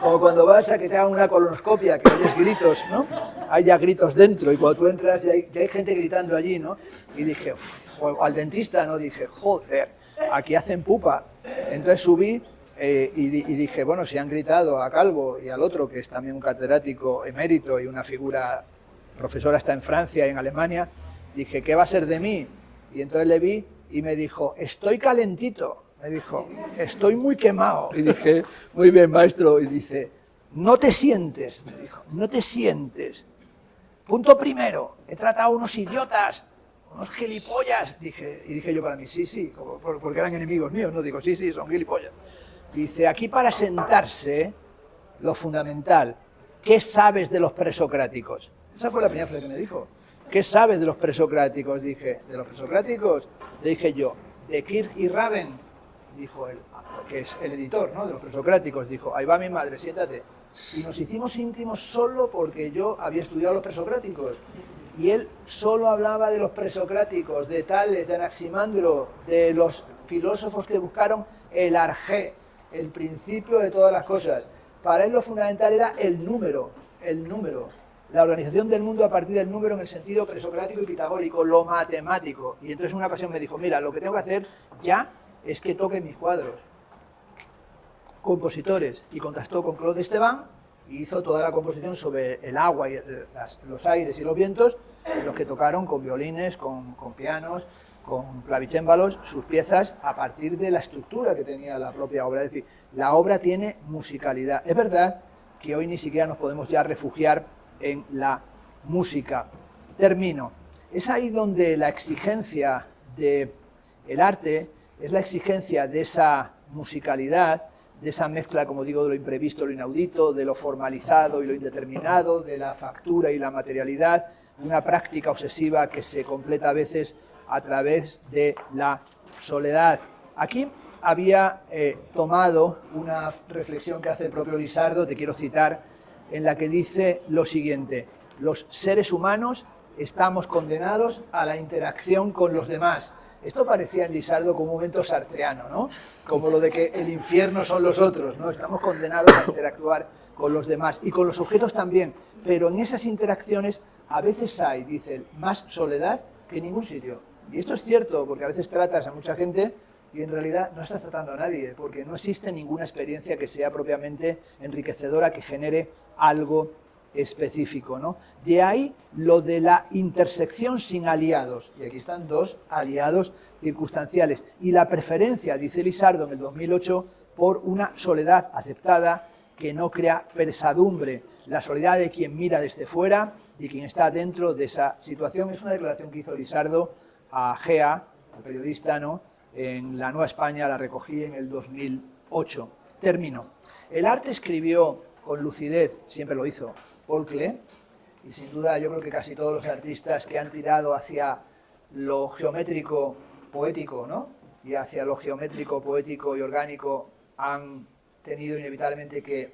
Como cuando vas a que te hagan una colonoscopia, que oyes gritos, ¿no? Hay ya gritos dentro y cuando tú entras ya hay gente gritando allí, ¿no? Y dije: o al dentista, ¿no? Dije: joder, aquí hacen pupa. Entonces subí y dije: bueno, si han gritado a Calvo y al otro, que es también un catedrático emérito y una figura profesora, está en Francia y en Alemania, dije: ¿qué va a ser de mí? Y entonces le vi y me dijo: estoy calentito, me dijo, estoy muy quemado. Y dije: muy bien, maestro. Y dice: no te sientes, me dijo, no te sientes. Punto primero, he tratado a unos idiotas, unos gilipollas. Y dije yo para mí: sí, porque eran enemigos míos, no digo: sí, son gilipollas. Dice: aquí para sentarse, lo fundamental, ¿qué sabes de los presocráticos? Esa fue la primera frase que me dijo. ¿Qué sabes de los presocráticos? Dije: ¿de los presocráticos? Le dije yo: de Kirk y Raven. Dijo él, que es el editor, ¿no?, de los presocráticos. Dijo: ahí va mi madre, siéntate. Y nos hicimos íntimos solo porque yo había estudiado los presocráticos. Y él solo hablaba de los presocráticos, de Tales, de Anaximandro, de los filósofos que buscaron el arjé, el principio de todas las cosas. Para él lo fundamental era el número, la organización del mundo a partir del número en el sentido presocrático y pitagórico, lo matemático. Y entonces en una ocasión me dijo: mira, lo que tengo que hacer ya es que toquen mis cuadros. Compositores. Y contactó con Claude Esteban y hizo toda la composición sobre el agua y los aires y los vientos, los que tocaron con violines, con pianos, con clavicémbalos, sus piezas a partir de la estructura que tenía la propia obra. Es decir, la obra tiene musicalidad. Es verdad que hoy ni siquiera nos podemos ya refugiar en la música. Termino. Es ahí donde la exigencia del arte es la exigencia de esa musicalidad, de esa mezcla, como digo, de lo imprevisto, lo inaudito, de lo formalizado y lo indeterminado, de la factura y la materialidad, una práctica obsesiva que se completa a veces a través de la soledad. Aquí había tomado una reflexión que hace el propio Lisardo, te quiero citar, en la que dice lo siguiente: los seres humanos estamos condenados a la interacción con los demás. Esto parecía en Lisardo como un momento sartreano, ¿no? Como lo de que el infierno son los otros, ¿no? Estamos condenados a interactuar con los demás y con los objetos también, pero en esas interacciones a veces hay, dicen, más soledad que en ningún sitio. Y esto es cierto, porque a veces tratas a mucha gente y en realidad no estás tratando a nadie, porque no existe ninguna experiencia que sea propiamente enriquecedora, que genere algo específico, ¿no? De ahí lo de la intersección sin aliados, y aquí están dos aliados circunstanciales, y la preferencia, dice Lisardo en el 2008, por una soledad aceptada que no crea pesadumbre, la soledad de quien mira desde fuera y quien está dentro de esa situación. Es una declaración que hizo Lisardo a Gea, al periodista, ¿no? En La Nueva España, la recogí en el 2008. Termino. El arte escribió con lucidez, siempre lo hizo, Paul Klee, y sin duda yo creo que casi todos los artistas que han tirado hacia lo geométrico poético, ¿no? Y hacia lo geométrico, poético y orgánico han tenido inevitablemente que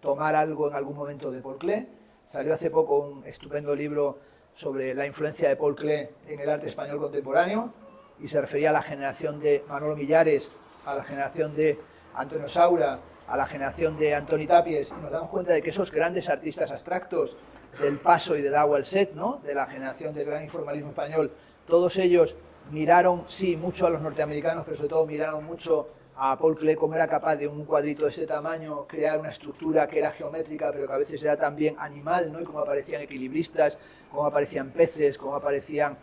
tomar algo en algún momento de Paul Klee. Salió hace poco un estupendo libro sobre la influencia de Paul Klee en el arte español contemporáneo y se refería a la generación de Manolo Millares, a la generación de Antonio Saura, a la generación de Antoni Tàpies, y nos damos cuenta de que esos grandes artistas abstractos del Paso y de Dau el Set, ¿no? De la generación del gran informalismo español, todos ellos miraron, sí, mucho a los norteamericanos, pero sobre todo miraron mucho a Paul Klee, cómo era capaz de un cuadrito de ese tamaño crear una estructura que era geométrica, pero que a veces era también animal, ¿no? Y cómo aparecían equilibristas, cómo aparecían peces, cómo aparecían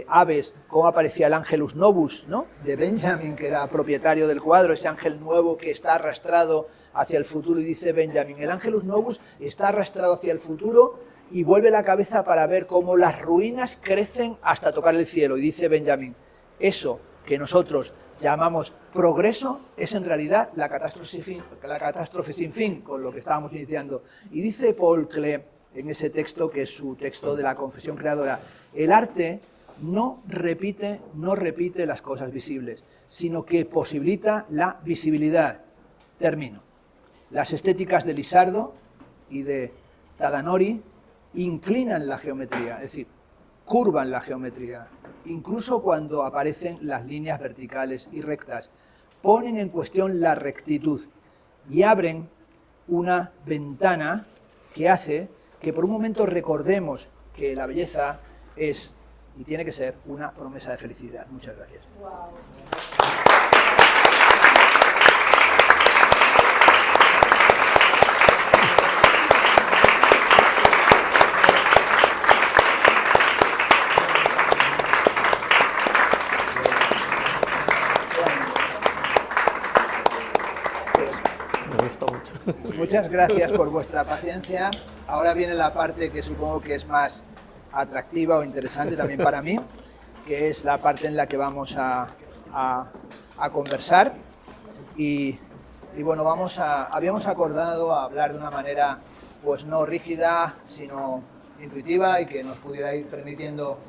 aves, cómo aparecía el Angelus Novus, ¿no? De Benjamin, que era propietario del cuadro, ese ángel nuevo que está arrastrado hacia el futuro, y dice Benjamin, el Angelus Novus está arrastrado hacia el futuro y vuelve la cabeza para ver cómo las ruinas crecen hasta tocar el cielo, y dice Benjamin, eso que nosotros llamamos progreso es en realidad la catástrofe sin fin, con lo que estábamos iniciando. Y dice Paul Klee en ese texto, que es su texto de la confesión creadora, el arte no repite las cosas visibles, sino que posibilita la visibilidad. Termino. Las estéticas de Lisardo y de Tadanori inclinan la geometría, es decir, curvan la geometría, incluso cuando aparecen las líneas verticales y rectas, ponen en cuestión la rectitud y abren una ventana que hace que por un momento recordemos que la belleza es y tiene que ser una promesa de felicidad. Muchas gracias. Wow. Muchas gracias por vuestra paciencia. Ahora viene la parte que supongo que es más atractiva o interesante también para mí, que es la parte en la que vamos a conversar. Y bueno, habíamos acordado a hablar de una manera pues no rígida, sino intuitiva, y que nos pudiera ir permitiendo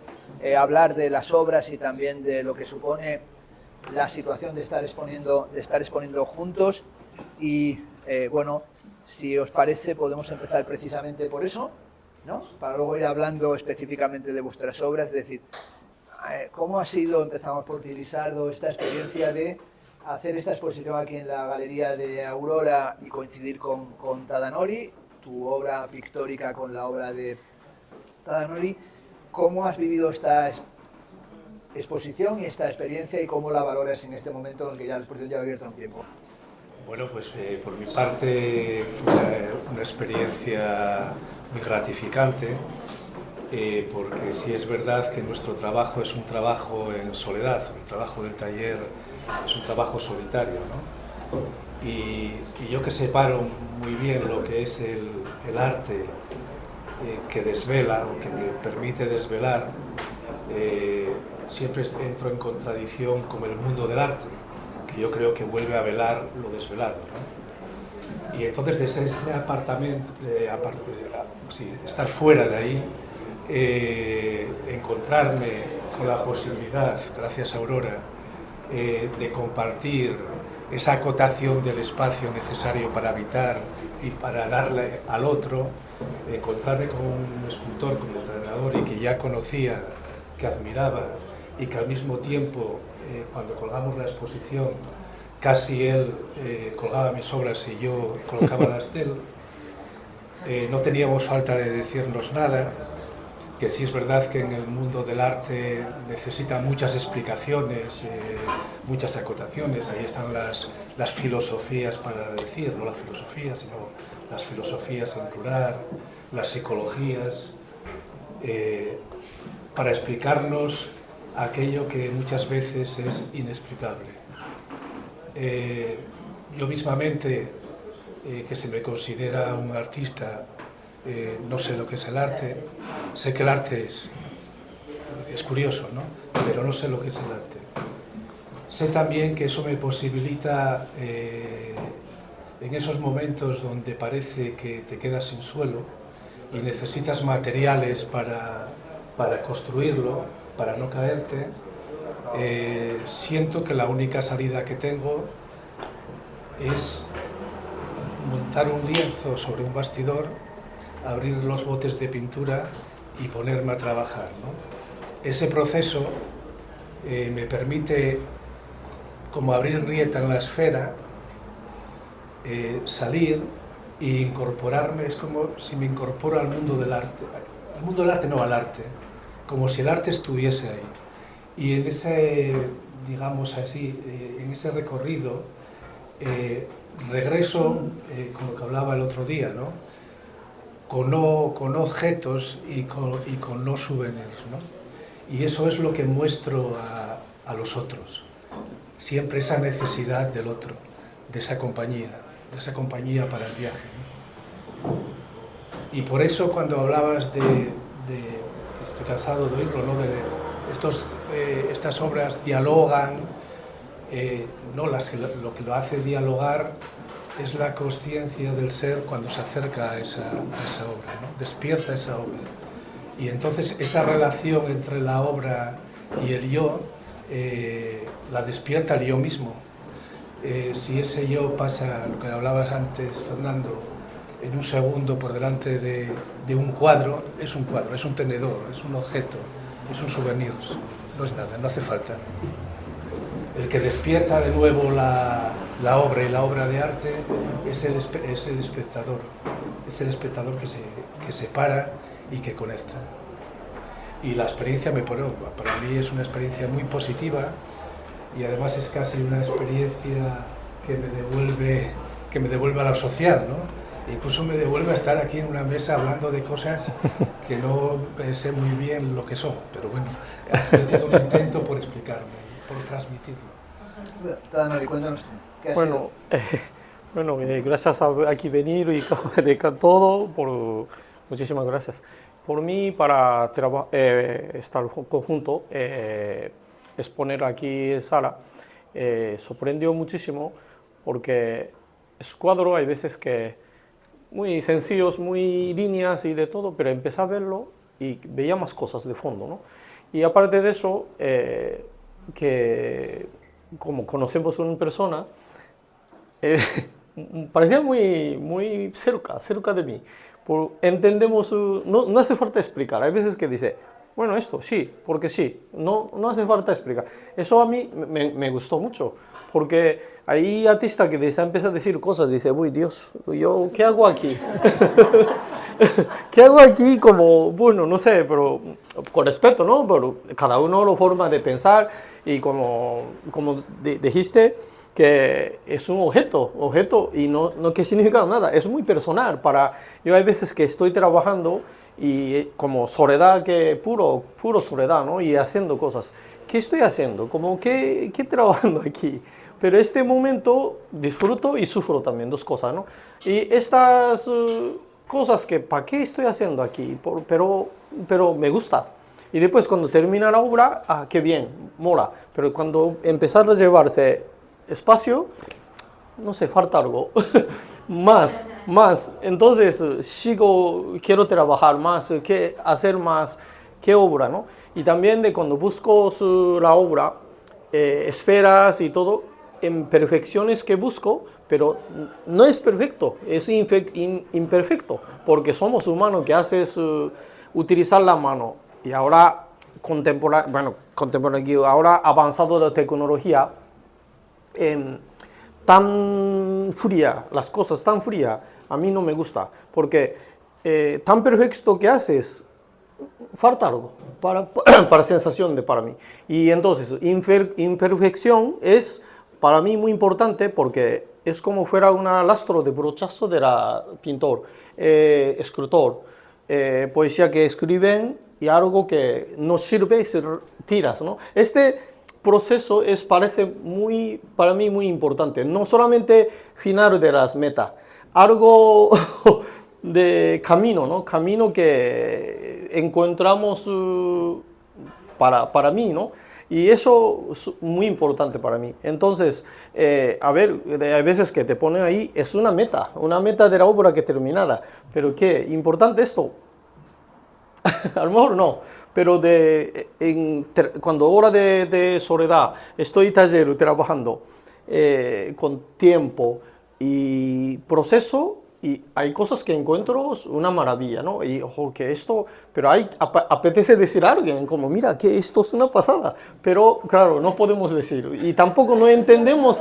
hablar de las obras y también de lo que supone la situación de estar exponiendo juntos. Y bueno, si os parece, podemos empezar precisamente por eso, ¿no? Para luego ir hablando específicamente de vuestras obras, es decir, ¿cómo ha sido, empezamos por Lisardo, esta experiencia de hacer esta exposición aquí en la Galería de Aurora y coincidir con Tadanori, tu obra pictórica con la obra de Tadanori? ¿Cómo has vivido esta exposición y esta experiencia y cómo la valoras en este momento en que ya la exposición lleva abierta un tiempo? Bueno, pues por mi parte fue una experiencia muy gratificante, porque sí es verdad que nuestro trabajo es un trabajo en soledad, el trabajo del taller es un trabajo solitario, ¿no? Y yo que separo muy bien lo que es el arte que desvela o que me permite desvelar, siempre entro en contradicción con el mundo del arte, que yo creo que vuelve a velar lo desvelado, ¿no? Y entonces desde este apartamento, estar fuera de ahí, encontrarme con la posibilidad, gracias a Aurora, de compartir esa acotación del espacio necesario para habitar y para darle al otro, encontrarme con un escultor como Tadanori que ya conocía, que admiraba, y que al mismo tiempo, cuando colgamos la exposición, casi él colgaba mis obras y yo colocaba las de él. No teníamos falta de decirnos nada, que sí es verdad que en el mundo del arte necesita muchas explicaciones, muchas acotaciones. Ahí están las filosofías para decir, no la filosofía, sino las filosofías en plural, las psicologías, para explicarnos aquello que muchas veces es inexplicable. Yo mismamente, que se me considera un artista, no sé lo que es el arte. Sé que el arte es curioso, ¿no? Pero no sé lo que es el arte. Sé también que eso me posibilita, en esos momentos donde parece que te quedas sin suelo y necesitas materiales para construirlo, para no caerte, siento que la única salida que tengo es montar un lienzo sobre un bastidor, abrir los botes de pintura y ponerme a trabajar, ¿no? Ese proceso me permite, como abrir grieta en la esfera, salir e incorporarme. Es como si me incorporo al mundo del arte. Al mundo del arte, no al arte. Como si el arte estuviese ahí. Y en ese, digamos así, en ese recorrido, regreso, con lo que hablaba el otro día, ¿no? Con objetos y con no souvenirs, ¿no? Y eso es lo que muestro a los otros. Siempre esa necesidad del otro, de esa compañía para el viaje, ¿no? Y por eso cuando hablabas estoy cansado de oírlo, ¿no? Estas obras dialogan, no, lo que lo hace dialogar es la conciencia del ser cuando se acerca a esa obra, ¿no? Despierta esa obra. Y entonces esa relación entre la obra y el yo, la despierta el yo mismo. Si ese yo pasa, lo que hablabas antes, Fernando, en un segundo por delante de un cuadro, es un tenedor, es un objeto, es un souvenir, no es nada, no hace falta. El que despierta de nuevo la obra y la obra de arte es el espectador que se para y que conecta. Y la experiencia para mí es una experiencia muy positiva y además es casi una experiencia que me devuelve a lo social, ¿no? E incluso me devuelve a estar aquí en una mesa hablando de cosas que no sé muy bien lo que son, pero bueno, estoy haciendo un intento por explicarme, por transmitirlo. Tadanori, cuéntanos tú, ¿qué ha Bueno, gracias a aquí venir y de todo, muchísimas gracias. Por mí, para estar conjunto, exponer aquí en sala, sorprendió muchísimo porque es cuadro, hay veces que muy sencillos, muy líneas y de todo, pero empecé a verlo y veía más cosas de fondo, ¿no? Y aparte de eso, que como conocemos a una persona, parecía muy cerca de mí. Entendemos, no hace falta explicar. Hay veces que dice, bueno, esto sí, porque sí, no hace falta explicar. Eso a mí me gustó mucho, porque hay artistas que empiezan a decir cosas, dice, uy, Dios, ¿yo qué hago aquí? ¿Qué hago aquí? Como, bueno, no sé, pero con respeto, ¿no? Pero cada uno la forma de pensar y como dijiste, que es un objeto y no que significa nada, es muy personal. Yo hay veces que estoy trabajando y como soledad, que puro soledad, ¿no? Y haciendo cosas. ¿Qué estoy haciendo? Como ¿qué trabajando aquí? Pero este momento disfruto y sufro también, dos cosas, ¿no? Y estas cosas que, ¿para qué estoy haciendo aquí? Pero me gusta. Y después cuando termina la obra, qué bien, mola. Pero cuando empezar a llevarse espacio, no sé, falta algo. más. Entonces, quiero trabajar más, hacer más, qué obra, ¿no? Y también de cuando busco la obra, esperas y todo, imperfecciones que busco, pero no es perfecto, es imperfecto, porque somos humanos que haces utilizar la mano. Y ahora contemporáneo, bueno, contemporáneo, ahora avanzado de tecnología, tan fría, las cosas tan frías, a mí no me gusta, porque tan perfecto que haces, falta algo para sensación para mí. Y entonces, imperfección es para mí muy importante porque es como fuera un lastro de brochazo de la pintor, escritor, poesía que escriben y algo que no sirve y se tiras, ¿no? Este proceso parece muy, para mí muy importante, no solamente final de las metas, algo de camino, ¿no? Camino que encontramos para mí, ¿no? Y eso es muy importante para mí. Entonces, a ver, hay veces que te ponen ahí, es una meta de la obra que terminada, pero ¿qué? ¿Importante esto? A lo mejor no, pero cuando hora de soledad, estoy taller trabajando con tiempo y proceso, y hay cosas que encuentro una maravilla, ¿no? Y ojo, que esto, pero apetece decir a alguien, como, mira, que esto es una pasada, pero claro, no podemos decir, y tampoco no entendemos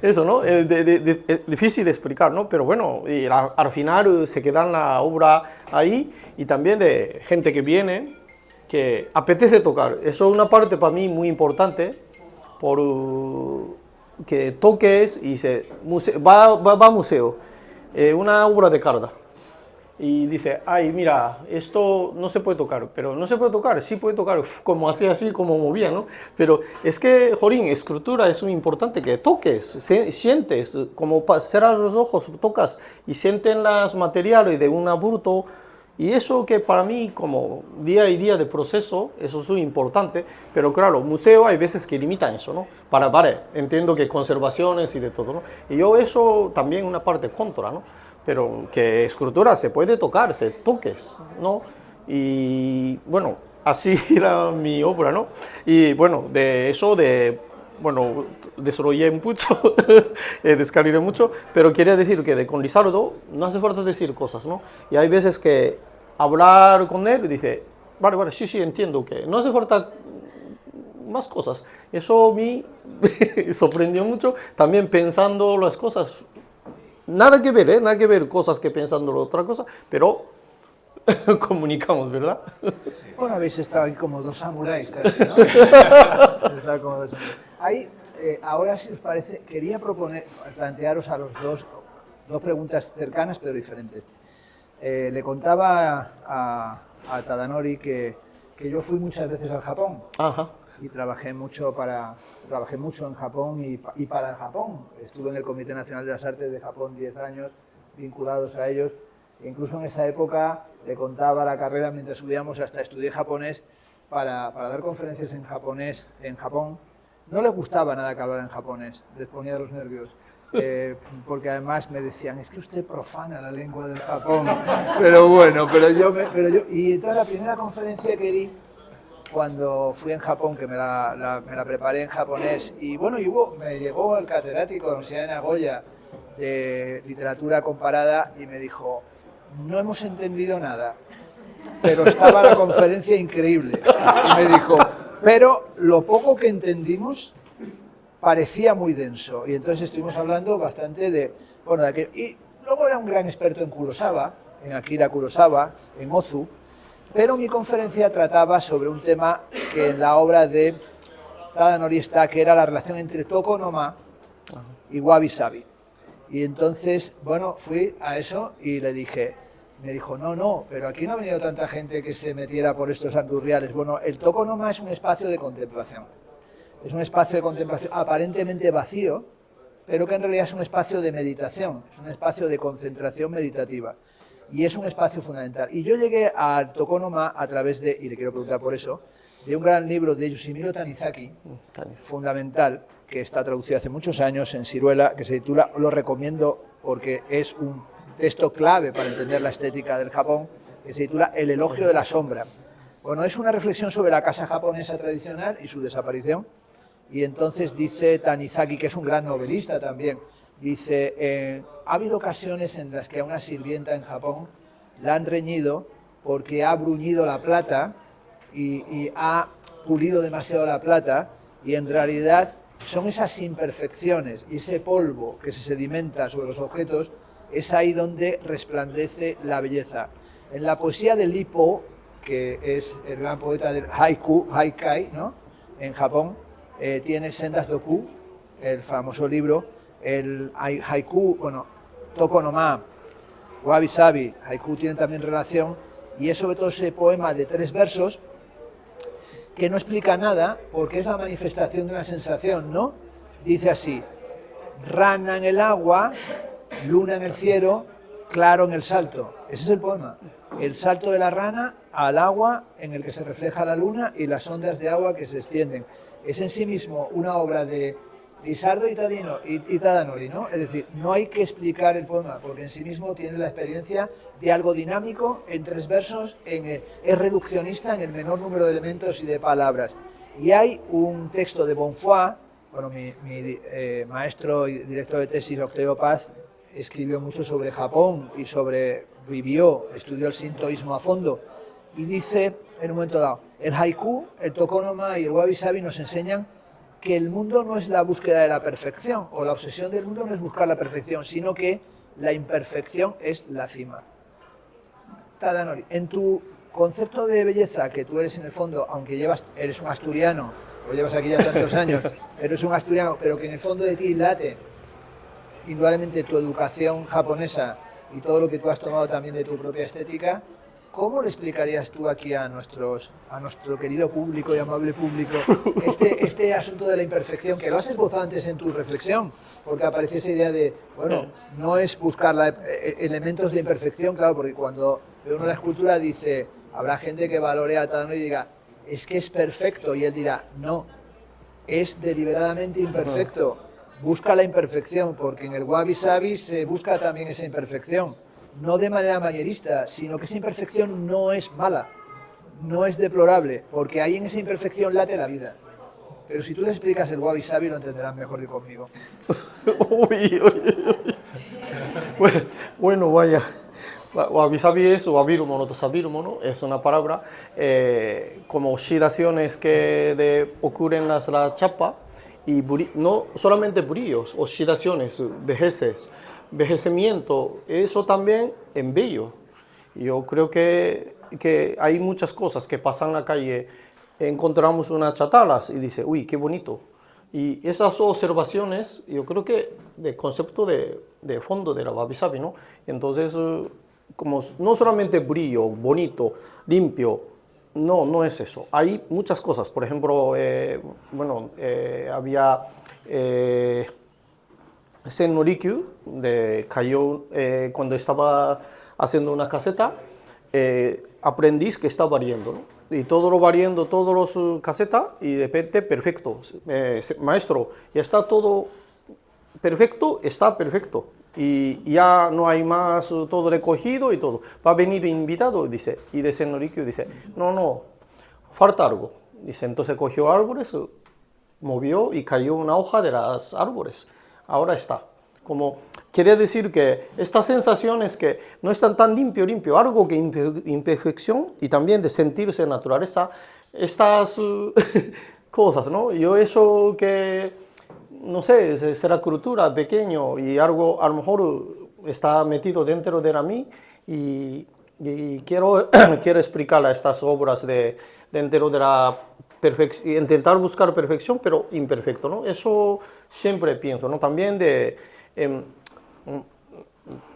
eso, ¿no? Es difícil de explicar, ¿no? Pero bueno, y al final se queda la obra ahí, y también de gente que viene, que apetece tocar. Eso es una parte para mí muy importante, que toques y va a museo, una obra de Carda, y dice, ay, mira, esto no se puede tocar, pero no se puede tocar, sí puede tocar, como hacía así, como movía, ¿no? Pero es que, jolín, escultura es muy importante que toques, sientes, como cerrar los ojos, tocas y sienten los materiales de un aburto. Y eso que para mí, como día y día de proceso, eso es muy importante, pero claro, museo hay veces que limitan eso, ¿no? Vale, entiendo que conservaciones y de todo, ¿no? Y yo eso también una parte contra, ¿no? Pero que escultura se puede tocar, se toques, ¿no? Y bueno, así era mi obra, ¿no? Y bueno, de eso, bueno, desarrollé mucho, descargué mucho, pero quería decir que con Lizardo no hace falta decir cosas, ¿no? Y hay veces que hablar con él y dice, vale, sí, entiendo que no hace falta más cosas. Eso me sorprendió mucho, también pensando las cosas, nada que ver, nada que ver cosas que pensando otra cosa, pero comunicamos, ¿verdad? Bueno, habéis estado ahí como dos samuráis casi, ¿no? Ahí, ahora, si os parece, quería plantearos a los dos preguntas cercanas pero diferentes. Le contaba a Tadanori que yo fui muchas veces al Japón. Ajá. Y trabajé mucho en Japón y para el Japón. Estuve en el Comité Nacional de las Artes de Japón 10 años, vinculados a ellos. E incluso en esa época le contaba la carrera mientras estudiamos, hasta estudié japonés para dar conferencias en japonés en Japón. No les gustaba nada que hablara en japonés, les ponía los nervios. Porque además me decían, es que usted profana la lengua del Japón. Pero bueno, y entonces la primera conferencia que di, cuando fui en Japón, que me la preparé en japonés, y bueno, me llegó el catedrático de la Universidad de Nagoya de literatura comparada y me dijo, no hemos entendido nada, pero estaba la conferencia increíble. Y me dijo, pero lo poco que entendimos parecía muy denso. Y entonces estuvimos hablando bastante de aquello. Y luego era un gran experto en Kurosawa, en Akira Kurosawa, en Ozu, pero mi conferencia trataba sobre un tema que en la obra de Tadanori está, que era la relación entre tokonoma y wabi-sabi. Y entonces, bueno, fui a eso y le dije, me dijo, no, pero aquí no ha venido tanta gente que se metiera por estos andurriales. Bueno, el tokonoma es un espacio de contemplación. Es un espacio de contemplación aparentemente vacío, pero que en realidad es un espacio de meditación, es un espacio de concentración meditativa. Y es un espacio fundamental. Y yo llegué al tokonoma a través y le quiero preguntar por eso, de un gran libro de Yoshimiro Tanizaki, fundamental, que está traducido hace muchos años en Siruela, que se titula, lo recomiendo porque es un texto clave para entender la estética del Japón, que se titula El elogio de la sombra. Bueno, es una reflexión sobre la casa japonesa tradicional y su desaparición. Y entonces dice Tanizaki, que es un gran novelista también, dice, ha habido ocasiones en las que a una sirvienta en Japón la han reñido porque ha bruñido la plata y ha pulido demasiado la plata, y en realidad son esas imperfecciones y ese polvo que se sedimenta sobre los objetos, es ahí donde resplandece la belleza. En la poesía de Li Po, que es el gran poeta del haiku, haikai, ¿no?, en Japón, tiene Sendas Doku, el famoso libro, el haiku, bueno, Toko no Ma, Wabi Sabi, haiku tienen también relación, y es sobre todo ese poema de 3 versos que no explica nada porque es la manifestación de una sensación, ¿no? Dice así: rana en el agua, luna en el cielo, claro en el salto. Ese es el poema. El salto de la rana al agua en el que se refleja la luna y las ondas de agua que se extienden. Es en sí mismo una obra de Lizardo y Tadanori, ¿no? Es decir, no hay que explicar el poema porque en sí mismo tiene la experiencia de algo dinámico en 3 versos, es reduccionista en el menor número de elementos y de palabras. Y hay un texto de Bonfoy, bueno, mi maestro y director de tesis, Octavio Paz, escribió mucho sobre Japón y estudió el sintoísmo a fondo, y dice en un momento dado: el haiku, el tokonoma y el wabi-sabi nos enseñan que el mundo no es la búsqueda de la perfección, o la obsesión del mundo no es buscar la perfección, sino que la imperfección es la cima. Tadanori, en tu concepto de belleza, que tú eres en el fondo, aunque eres un asturiano, o llevas aquí ya tantos años, eres un asturiano, pero que en el fondo de ti late indudablemente tu educación japonesa y todo lo que tú has tomado también de tu propia estética, ¿cómo le explicarías tú aquí a nuestro querido público y amable público este asunto de la imperfección, que lo has esbozado antes en tu reflexión? Porque aparece esa idea de, bueno, no es buscar elementos de imperfección, claro, porque cuando ve uno la escultura dice, habrá gente que valore a Tadano y diga, es que es perfecto, y él dirá, no, es deliberadamente imperfecto, busca la imperfección, porque en el wabi-sabi se busca también esa imperfección, no de manera manierista, sino que esa imperfección no es mala, no es deplorable, porque ahí en esa imperfección late la vida. Pero si tú le explicas el wabi-sabi lo entenderán mejor que conmigo. Uy, uy, uy. Bueno, vaya. Wabi-sabi es wabirumono to sabirumono, es una palabra como oxidaciones que ocurren en la chapa, y no solamente brillos, oxidaciones, envejecimiento, eso también en bello. Yo creo que hay muchas cosas que pasan en la calle, encontramos unas chatalas y dice, uy, qué bonito. Y esas observaciones, yo creo que el concepto de fondo de la wabi-sabi, ¿no? Entonces, como no solamente brillo, bonito, limpio, no es eso. Hay muchas cosas. Por ejemplo, había Sen no Rikyu, cayó cuando estaba haciendo una caseta, aprendiz que está variando, ¿no? Y todo lo variando, todos los casetas, y de repente, perfecto, maestro, ya está todo perfecto, está perfecto. Y ya no hay más todo recogido y todo. Va a venir invitado, dice, y de Sen no Rikyu dice, no, falta algo. Dice, entonces cogió árboles, movió y cayó una hoja de los árboles. Ahora está. Como quería decir que estas sensaciones que no están tan limpio, algo que imperfección, y también de sentirse naturaleza, estas cosas, ¿no? Yo eso que, no sé, será cultura pequeño y algo a lo mejor está metido dentro de mí, y quiero explicar estas obras dentro de la intentar buscar perfección, pero imperfecto, ¿no? Eso siempre pienso, ¿no? También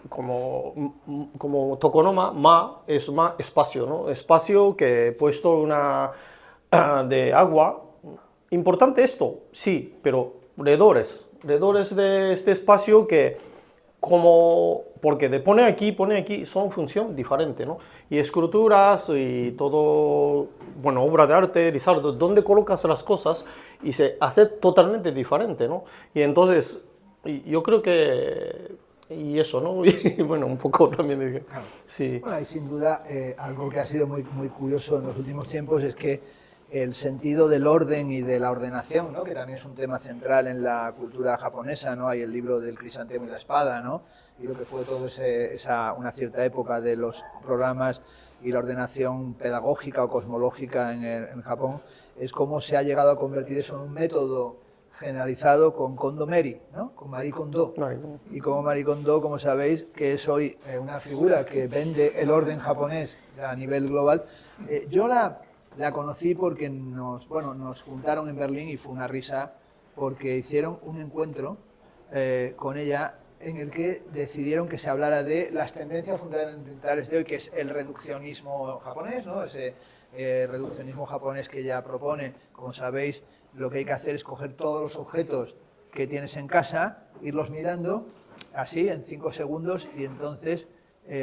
como tokonoma, es más espacio, ¿no? Espacio que he puesto de agua. Importante esto, sí, pero alrededores de este espacio que porque de pone aquí, son función diferente, ¿no? Y esculturas y todo, bueno, obra de arte, Lizardo, donde colocas las cosas y se hace totalmente diferente, ¿no? Y entonces, yo creo que, y eso, ¿no? Y bueno, un poco también, sí. Bueno, y sin duda, algo que ha sido muy, muy curioso en los últimos tiempos es que el sentido del orden y de la ordenación, ¿no? Que también es un tema central en la cultura japonesa, ¿no? Hay el libro del crisantemo y la espada, ¿no? Y lo que fue todo una cierta época de los programas y la ordenación pedagógica o cosmológica en Japón, es cómo se ha llegado a convertir eso en un método generalizado con Kondo Meri, ¿no? Con Marie Kondo. Y como Marie Kondo, como sabéis, que es hoy una figura que vende el orden japonés a nivel global. Yo la conocí porque nos juntaron en Berlín y fue una risa porque hicieron un encuentro con ella en el que decidieron que se hablara de las tendencias fundamentales de hoy, que es el reduccionismo japonés, ¿no? Ese reduccionismo japonés que ella propone. Como sabéis, lo que hay que hacer es coger todos los objetos que tienes en casa, irlos mirando así en 5 segundos y entonces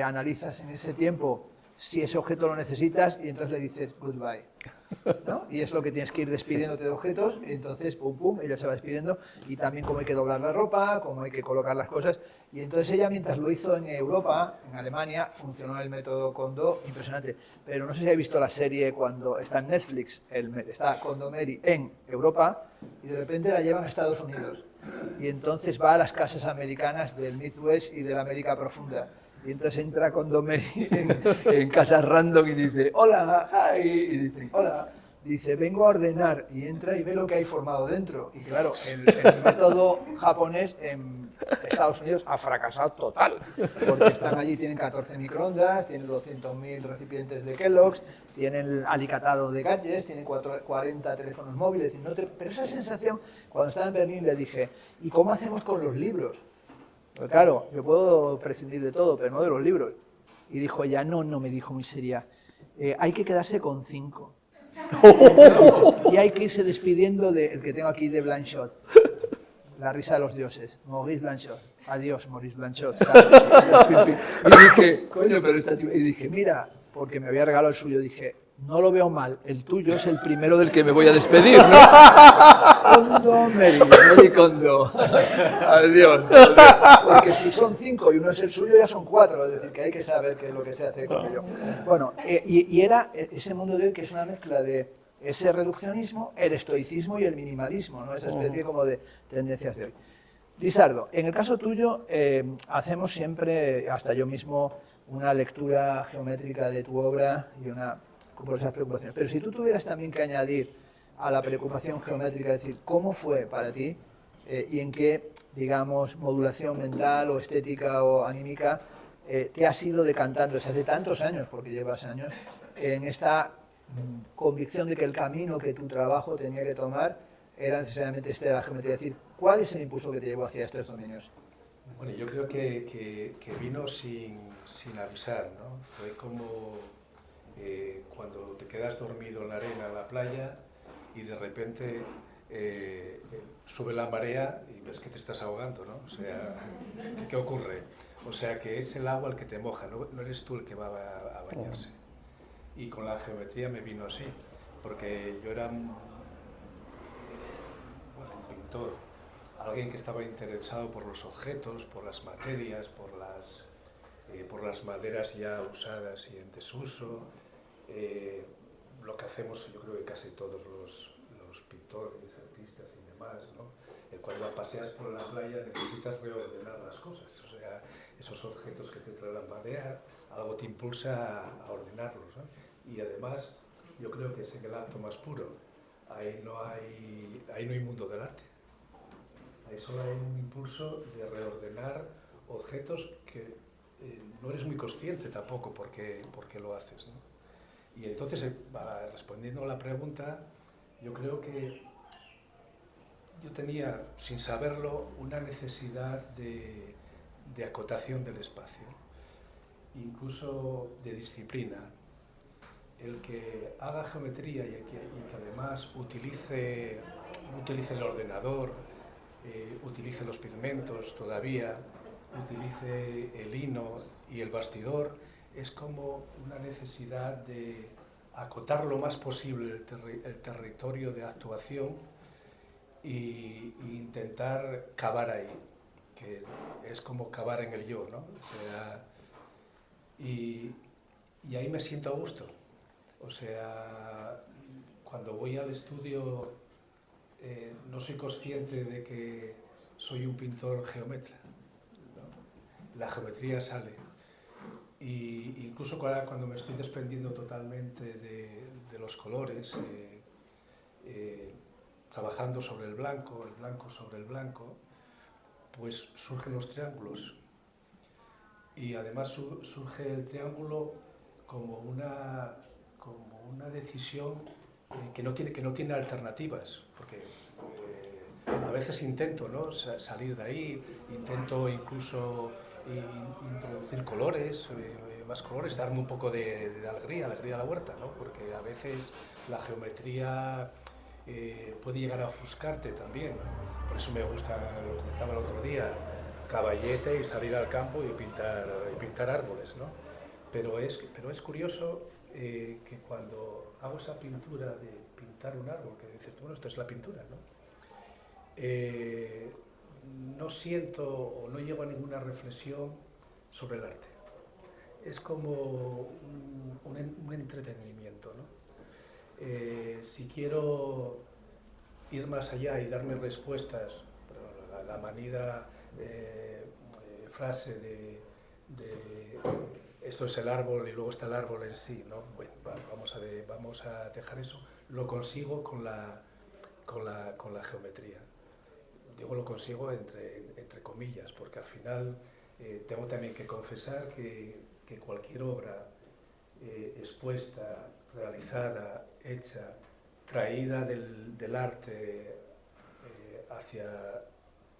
analizas en ese tiempo si ese objeto lo necesitas y entonces le dices goodbye, ¿no? Y es lo que tienes que ir despidiéndote de objetos y entonces pum pum, ella se va despidiendo y también cómo hay que doblar la ropa, cómo hay que colocar las cosas y entonces ella mientras lo hizo en Europa, en Alemania, funcionó el método Kondo impresionante, pero no sé si habéis visto la serie cuando está en Netflix, está Kondo Meri en Europa y de repente la llevan a Estados Unidos y entonces va a las casas americanas del Midwest y de la América Profunda. Y entonces entra Kondo Meri en casas random y dice, hola, hi, y dice, hola, dice, vengo a ordenar, y entra y ve lo que hay formado dentro. Y claro, el método japonés en Estados Unidos ha fracasado total, porque están allí, tienen 14 microondas, tienen 200.000 recipientes de Kellogg's, tienen alicatado de gadgets, tienen 40 teléfonos móviles, pero esa sensación, cuando estaba en Berlín le dije, ¿y cómo hacemos con los libros? Pues claro, yo puedo prescindir de todo, pero no de los libros. Y dijo ella, no, me dijo muy seria, hay que quedarse con 5. Y hay que irse despidiendo del que tengo aquí de Blanchot, La risa de los dioses, Maurice Blanchot. Adiós, Maurice Blanchot. Y dije, coño, pero esta tía... Y dije, mira, porque me había regalado el suyo, dije, no lo veo mal, el tuyo es el primero del que me voy a despedir, ¿no? Kondo Meri Kondo. Adiós. Porque si son 5 y uno es el suyo, ya son 4, es decir, que hay que saber qué es lo que se hace con ello. Bueno, y era ese mundo de hoy que es una mezcla de ese reduccionismo, el estoicismo y el minimalismo, ¿no? Esa especie como de tendencias de hoy. Lizardo, en el caso tuyo, hacemos siempre, hasta yo mismo, una lectura geométrica de tu obra y una por esas preocupaciones. Pero si tú tuvieras también que añadir a la preocupación geométrica, es decir, ¿cómo fue para ti y en qué, digamos, modulación mental o estética o anímica te has ido decantando desde hace tantos años, porque llevas años, en esta convicción de que el camino que tu trabajo tenía que tomar era necesariamente este de la geometría? Es decir, ¿cuál es el impulso que te llevó hacia estos dominios? Bueno, yo creo que vino sin avisar, ¿no? Fue como cuando te quedas dormido en la arena en la playa y de repente sube la marea y ves que te estás ahogando, ¿no? O sea, ¿qué ocurre? O sea, que es el agua el que te moja, no eres tú el que va a bañarse. Y con la geometría me vino así, porque yo era un pintor, alguien que estaba interesado por los objetos, por las materias, por las maderas ya usadas y en desuso. Lo que hacemos, yo creo que casi todos los pintores, artistas y demás, ¿no? Cuando paseas por la playa necesitas reordenar las cosas, o sea, esos objetos que te traen la marea, algo te impulsa a ordenarlos, ¿no? Y además, yo creo que es en el acto más puro, ahí no hay mundo del arte, ahí solo hay un impulso de reordenar objetos que no eres muy consciente tampoco porque lo haces, ¿no? Y entonces, respondiendo a la pregunta, yo creo que yo tenía, sin saberlo, una necesidad de acotación del espacio, incluso de disciplina. El que haga geometría y que además utilice el ordenador, utilice los pigmentos todavía, utilice el lino y el bastidor, es como una necesidad de acotar lo más posible el territorio de actuación e intentar cavar ahí, que es como cavar en el yo, ¿no? O sea, y ahí me siento a gusto. O sea, cuando voy al estudio no soy consciente de que soy un pintor geómetra, ¿no? La geometría sale. Y incluso cuando me estoy desprendiendo totalmente de los colores, trabajando sobre el blanco sobre el blanco, pues surgen los triángulos. Y además surge el triángulo como una decisión que no tiene alternativas, porque a veces intento, ¿no?, salir de ahí, intento incluso introducir colores, más colores, darme un poco de alegría a la huerta, ¿no?, porque a veces la geometría puede llegar a ofuscarte también. Por eso me gusta, lo comentaba el otro día, caballete y salir al campo y pintar árboles, ¿no? Pero es curioso que cuando hago esa pintura de pintar un árbol, que dices, bueno, esto es la pintura, ¿no? No siento o no llego a ninguna reflexión sobre el arte. Es como un entretenimiento, ¿no? Si quiero ir más allá y darme respuestas, la manida frase de esto es el árbol y luego está el árbol en sí, ¿no? Bueno, vamos a dejar eso. Lo consigo con la geometría. Digo lo consigo entre comillas, porque al final tengo también que confesar que cualquier obra expuesta, realizada, hecha, traída del arte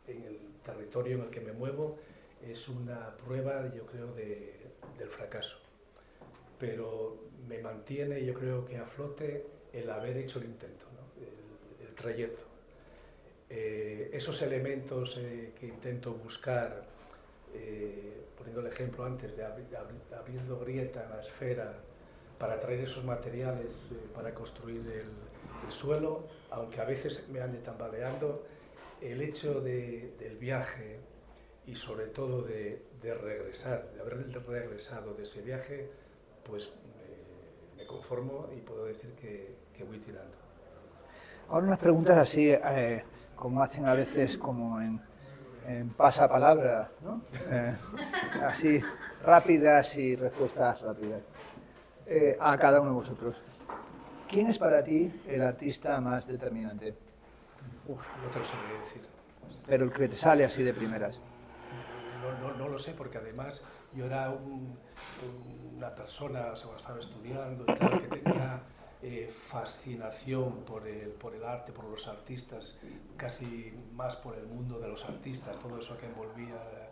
en el territorio en el que me muevo, es una prueba, yo creo, del fracaso. Pero me mantiene, yo creo que a flote, el haber hecho el intento, ¿no?, el trayecto. Esos elementos que intento buscar, poniendo el ejemplo antes de abriendo grieta en la esfera para traer esos materiales para construir el suelo, aunque a veces me ande tambaleando, el hecho del viaje y sobre todo de regresar, de haber regresado de ese viaje, pues me conformo y puedo decir que voy tirando. Ahora unas preguntas así, como hacen a veces como en pasapalabra, ¿no? Así, rápidas y respuestas rápidas. A cada uno de vosotros. ¿Quién es para ti el artista más determinante? No te lo sabría decir. Pero el que te sale así de primeras. No lo sé, porque además yo era una persona, o sea, cuando estaba estudiando y tal, que tenía fascinación por el arte, por los artistas, casi más por el mundo de los artistas, todo eso que envolvía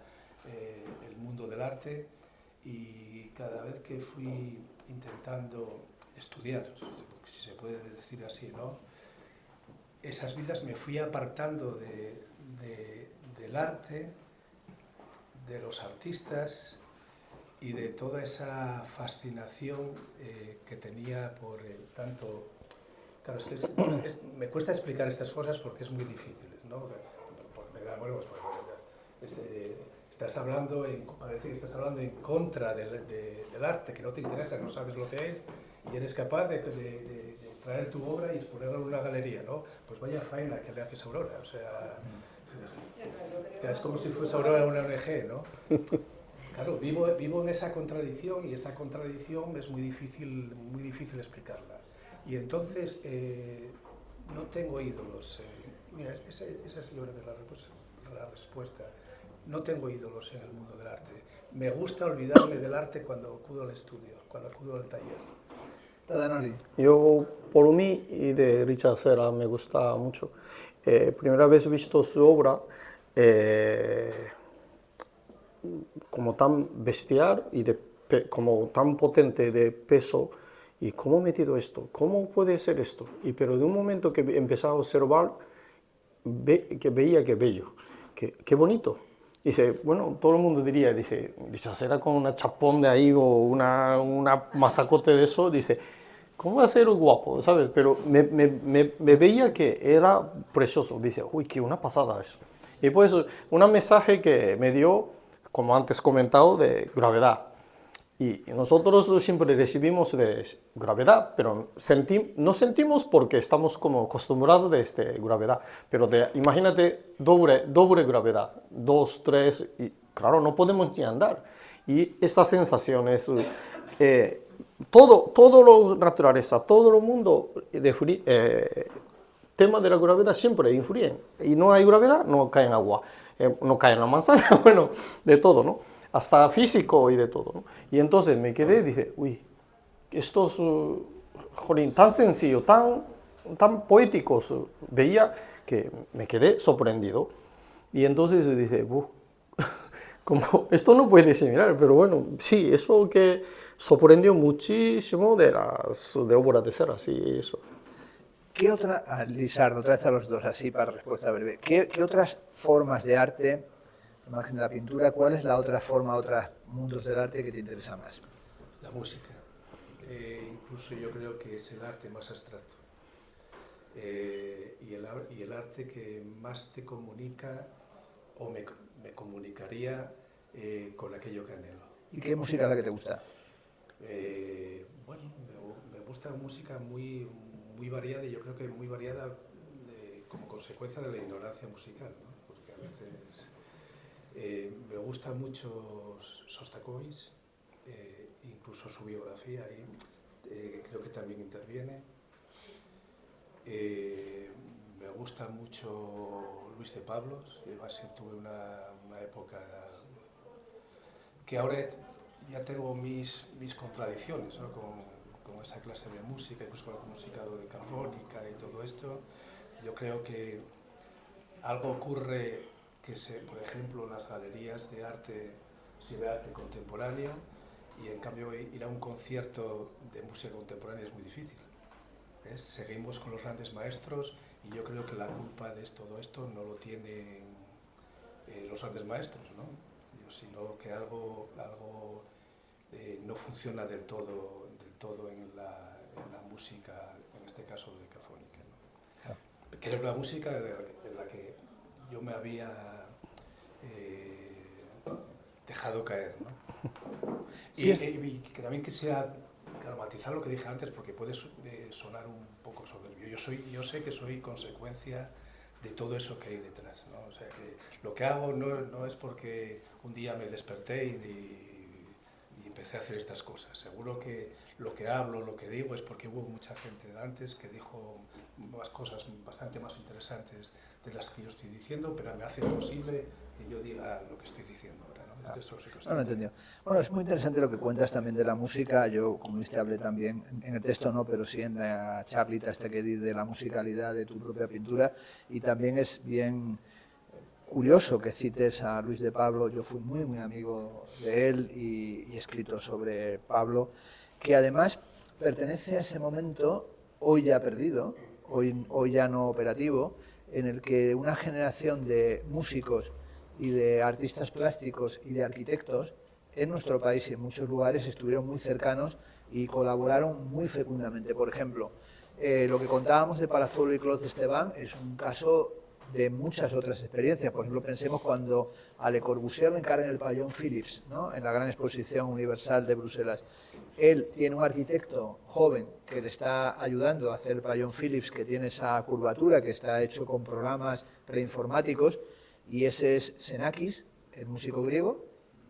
el mundo del arte. Y cada vez que fui intentando estudiar, si se puede decir así, ¿no?, esas vidas me fui apartando del arte, de los artistas y de toda esa fascinación que tenía por tanto... Claro, es que me cuesta explicar estas cosas porque es muy difíciles, ¿no? Bueno, pues, estás hablando, parece que estás hablando en contra del arte, que no te interesa, no sabes lo que es, y eres capaz de traer tu obra y exponerla en una galería, ¿no? Pues vaya faena que le haces a Aurora, o sea... Es como si fuese Aurora una ONG, ¿no? Claro, vivo en esa contradicción y esa contradicción es muy difícil explicarla. Y entonces no tengo ídolos. Mira, esa es la respuesta. No tengo ídolos en el mundo del arte. Me gusta olvidarme del arte cuando acudo al estudio, cuando acudo al taller. Tadanori. Yo, por mí y de Richard Serra, me gusta mucho. Primera vez visto su obra, como tan bestial y como tan potente de peso, y cómo he metido esto, cómo puede ser esto, pero de un momento que empezaba a observar, que veía que bello, que bonito. Dice, bueno, todo el mundo diría, dice, Serra con una chapón de ahí o una masacote de eso, dice, ¿cómo va a ser guapo? ¿Sabes? Pero me veía que era precioso. Dice, uy, qué una pasada eso. Y pues, un mensaje que me dio, como antes comentado, de gravedad. Y nosotros siempre recibimos de gravedad, pero no sentimos porque estamos como acostumbrados de gravedad. Pero imagínate doble gravedad, 2, 3, y claro, no podemos ni andar. Y esta sensación es, todo lo naturaleza, todo el mundo tema de la gravedad siempre influyen. Y no hay gravedad, no cae en agua, no cae en la manzana, bueno, de todo, ¿no? Hasta físico y de todo, ¿no? Y entonces me quedé y dije, uy, estos, jolín, tan sencillos, tan poéticos, veía que me quedé sorprendido. Y entonces dije, como, esto no puede similar, pero bueno, sí, eso que sorprendió muchísimo de obras de cera, sí, eso. ¿Qué otra, Lisardo, otra vez a los dos, así para respuesta breve, ¿qué otras formas de arte, al margen de la pintura, cuál es la otra forma, otros mundos del arte que te interesa más? La música. Incluso yo creo que es el arte más abstracto. Y el arte que más te comunica o me comunicaría con aquello que anhelo. ¿Y qué música es la que te gusta? Bueno, me gusta música muy variada, y yo creo que muy variada como consecuencia de la ignorancia musical, ¿no? Porque a veces me gusta mucho Sostakovich, incluso su biografía, y creo que también interviene. Me gusta mucho Luis de Pablos, y además tuve una época que ahora ya tengo mis contradicciones, ¿no? con esa clase de música, incluso con la música dodecafónica y todo esto. Yo creo que algo ocurre que por ejemplo, en las galerías de arte se ve arte contemporáneo, y en cambio ir a un concierto de música contemporánea es muy difícil. ¿Ves? Seguimos con los grandes maestros, y yo creo que la culpa de todo esto no lo tienen los grandes maestros, ¿no? Sino que algo no funciona del todo en la música, en este caso decafónica, ¿no? Claro. Que era la música en la que yo me había dejado caer, ¿no? Sí, y que también quisiera matizar lo que dije antes, porque puede sonar un poco soberbio. Yo sé que soy consecuencia de todo eso que hay detrás, ¿no? O sea, que lo que hago no es porque un día me desperté y empecé a hacer estas cosas. Seguro que lo que hablo, lo que digo, es porque hubo mucha gente antes que dijo más cosas bastante más interesantes de las que yo estoy diciendo, pero me hace posible que yo diga lo que estoy diciendo ahora, ¿no? No lo he entendido. Bueno, es muy interesante lo que cuentas también de la música. Yo, como viste, hablé también, en el texto no, pero sí en la charlita que di de la musicalidad de tu propia pintura, y también es bien curioso que cites a Luis de Pablo. Yo fui muy amigo de él y he escrito sobre Pablo, que además pertenece a ese momento, hoy ya perdido, hoy ya no operativo, en el que una generación de músicos y de artistas plásticos y de arquitectos en nuestro país y en muchos lugares estuvieron muy cercanos y colaboraron muy fecundamente. Por ejemplo, lo que contábamos de Palazuelo y Claude Esteban es un caso de muchas otras experiencias. Por ejemplo, pensemos cuando a Le Corbusier le encargan el pabellón Philips, ¿no? En la gran exposición universal de Bruselas. Él tiene un arquitecto joven que le está ayudando a hacer el pabellón Philips, que tiene esa curvatura, que está hecho con programas preinformáticos, y ese es Xenakis, el músico griego,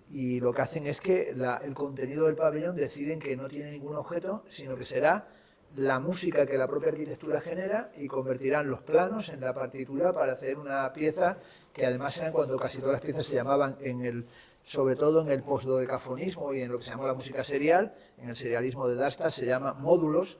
y lo que hacen es que el contenido del pabellón deciden que no tiene ningún objeto, sino que será la música que la propia arquitectura genera, y convertirán los planos en la partitura para hacer una pieza que además eran cuando casi todas las piezas se llamaban, sobre todo en el postdodecafonismo y en lo que se llamó la música serial, en el serialismo de Dasta se llama módulos,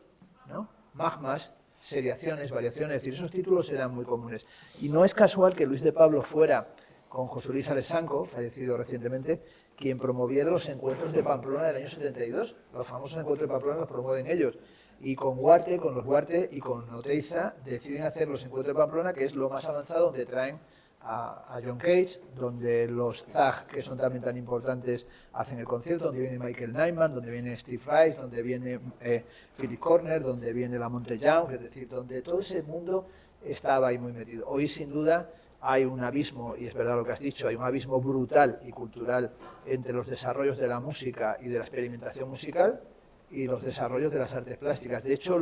¿no? Magmas, seriaciones, variaciones, es decir, esos títulos eran muy comunes. Y no es casual que Luis de Pablo fuera, con José Luis Alessanco, fallecido recientemente, quien promoviera los encuentros de Pamplona del año 72. Los famosos encuentros de Pamplona los promueven ellos. Y con los Huarte y con Oteiza deciden hacer los encuentros de Pamplona, que es lo más avanzado, donde traen a John Cage, donde los Zag, que son también tan importantes, hacen el concierto, donde viene Michael Nyman, donde viene Steve Reich, donde viene Philip Corner, donde viene la Young, es decir, donde todo ese mundo estaba ahí muy metido. Hoy, sin duda, hay un abismo, y es verdad lo que has dicho, hay un abismo brutal y cultural entre los desarrollos de la música y de la experimentación musical y los desarrollos de las artes plásticas. De hecho,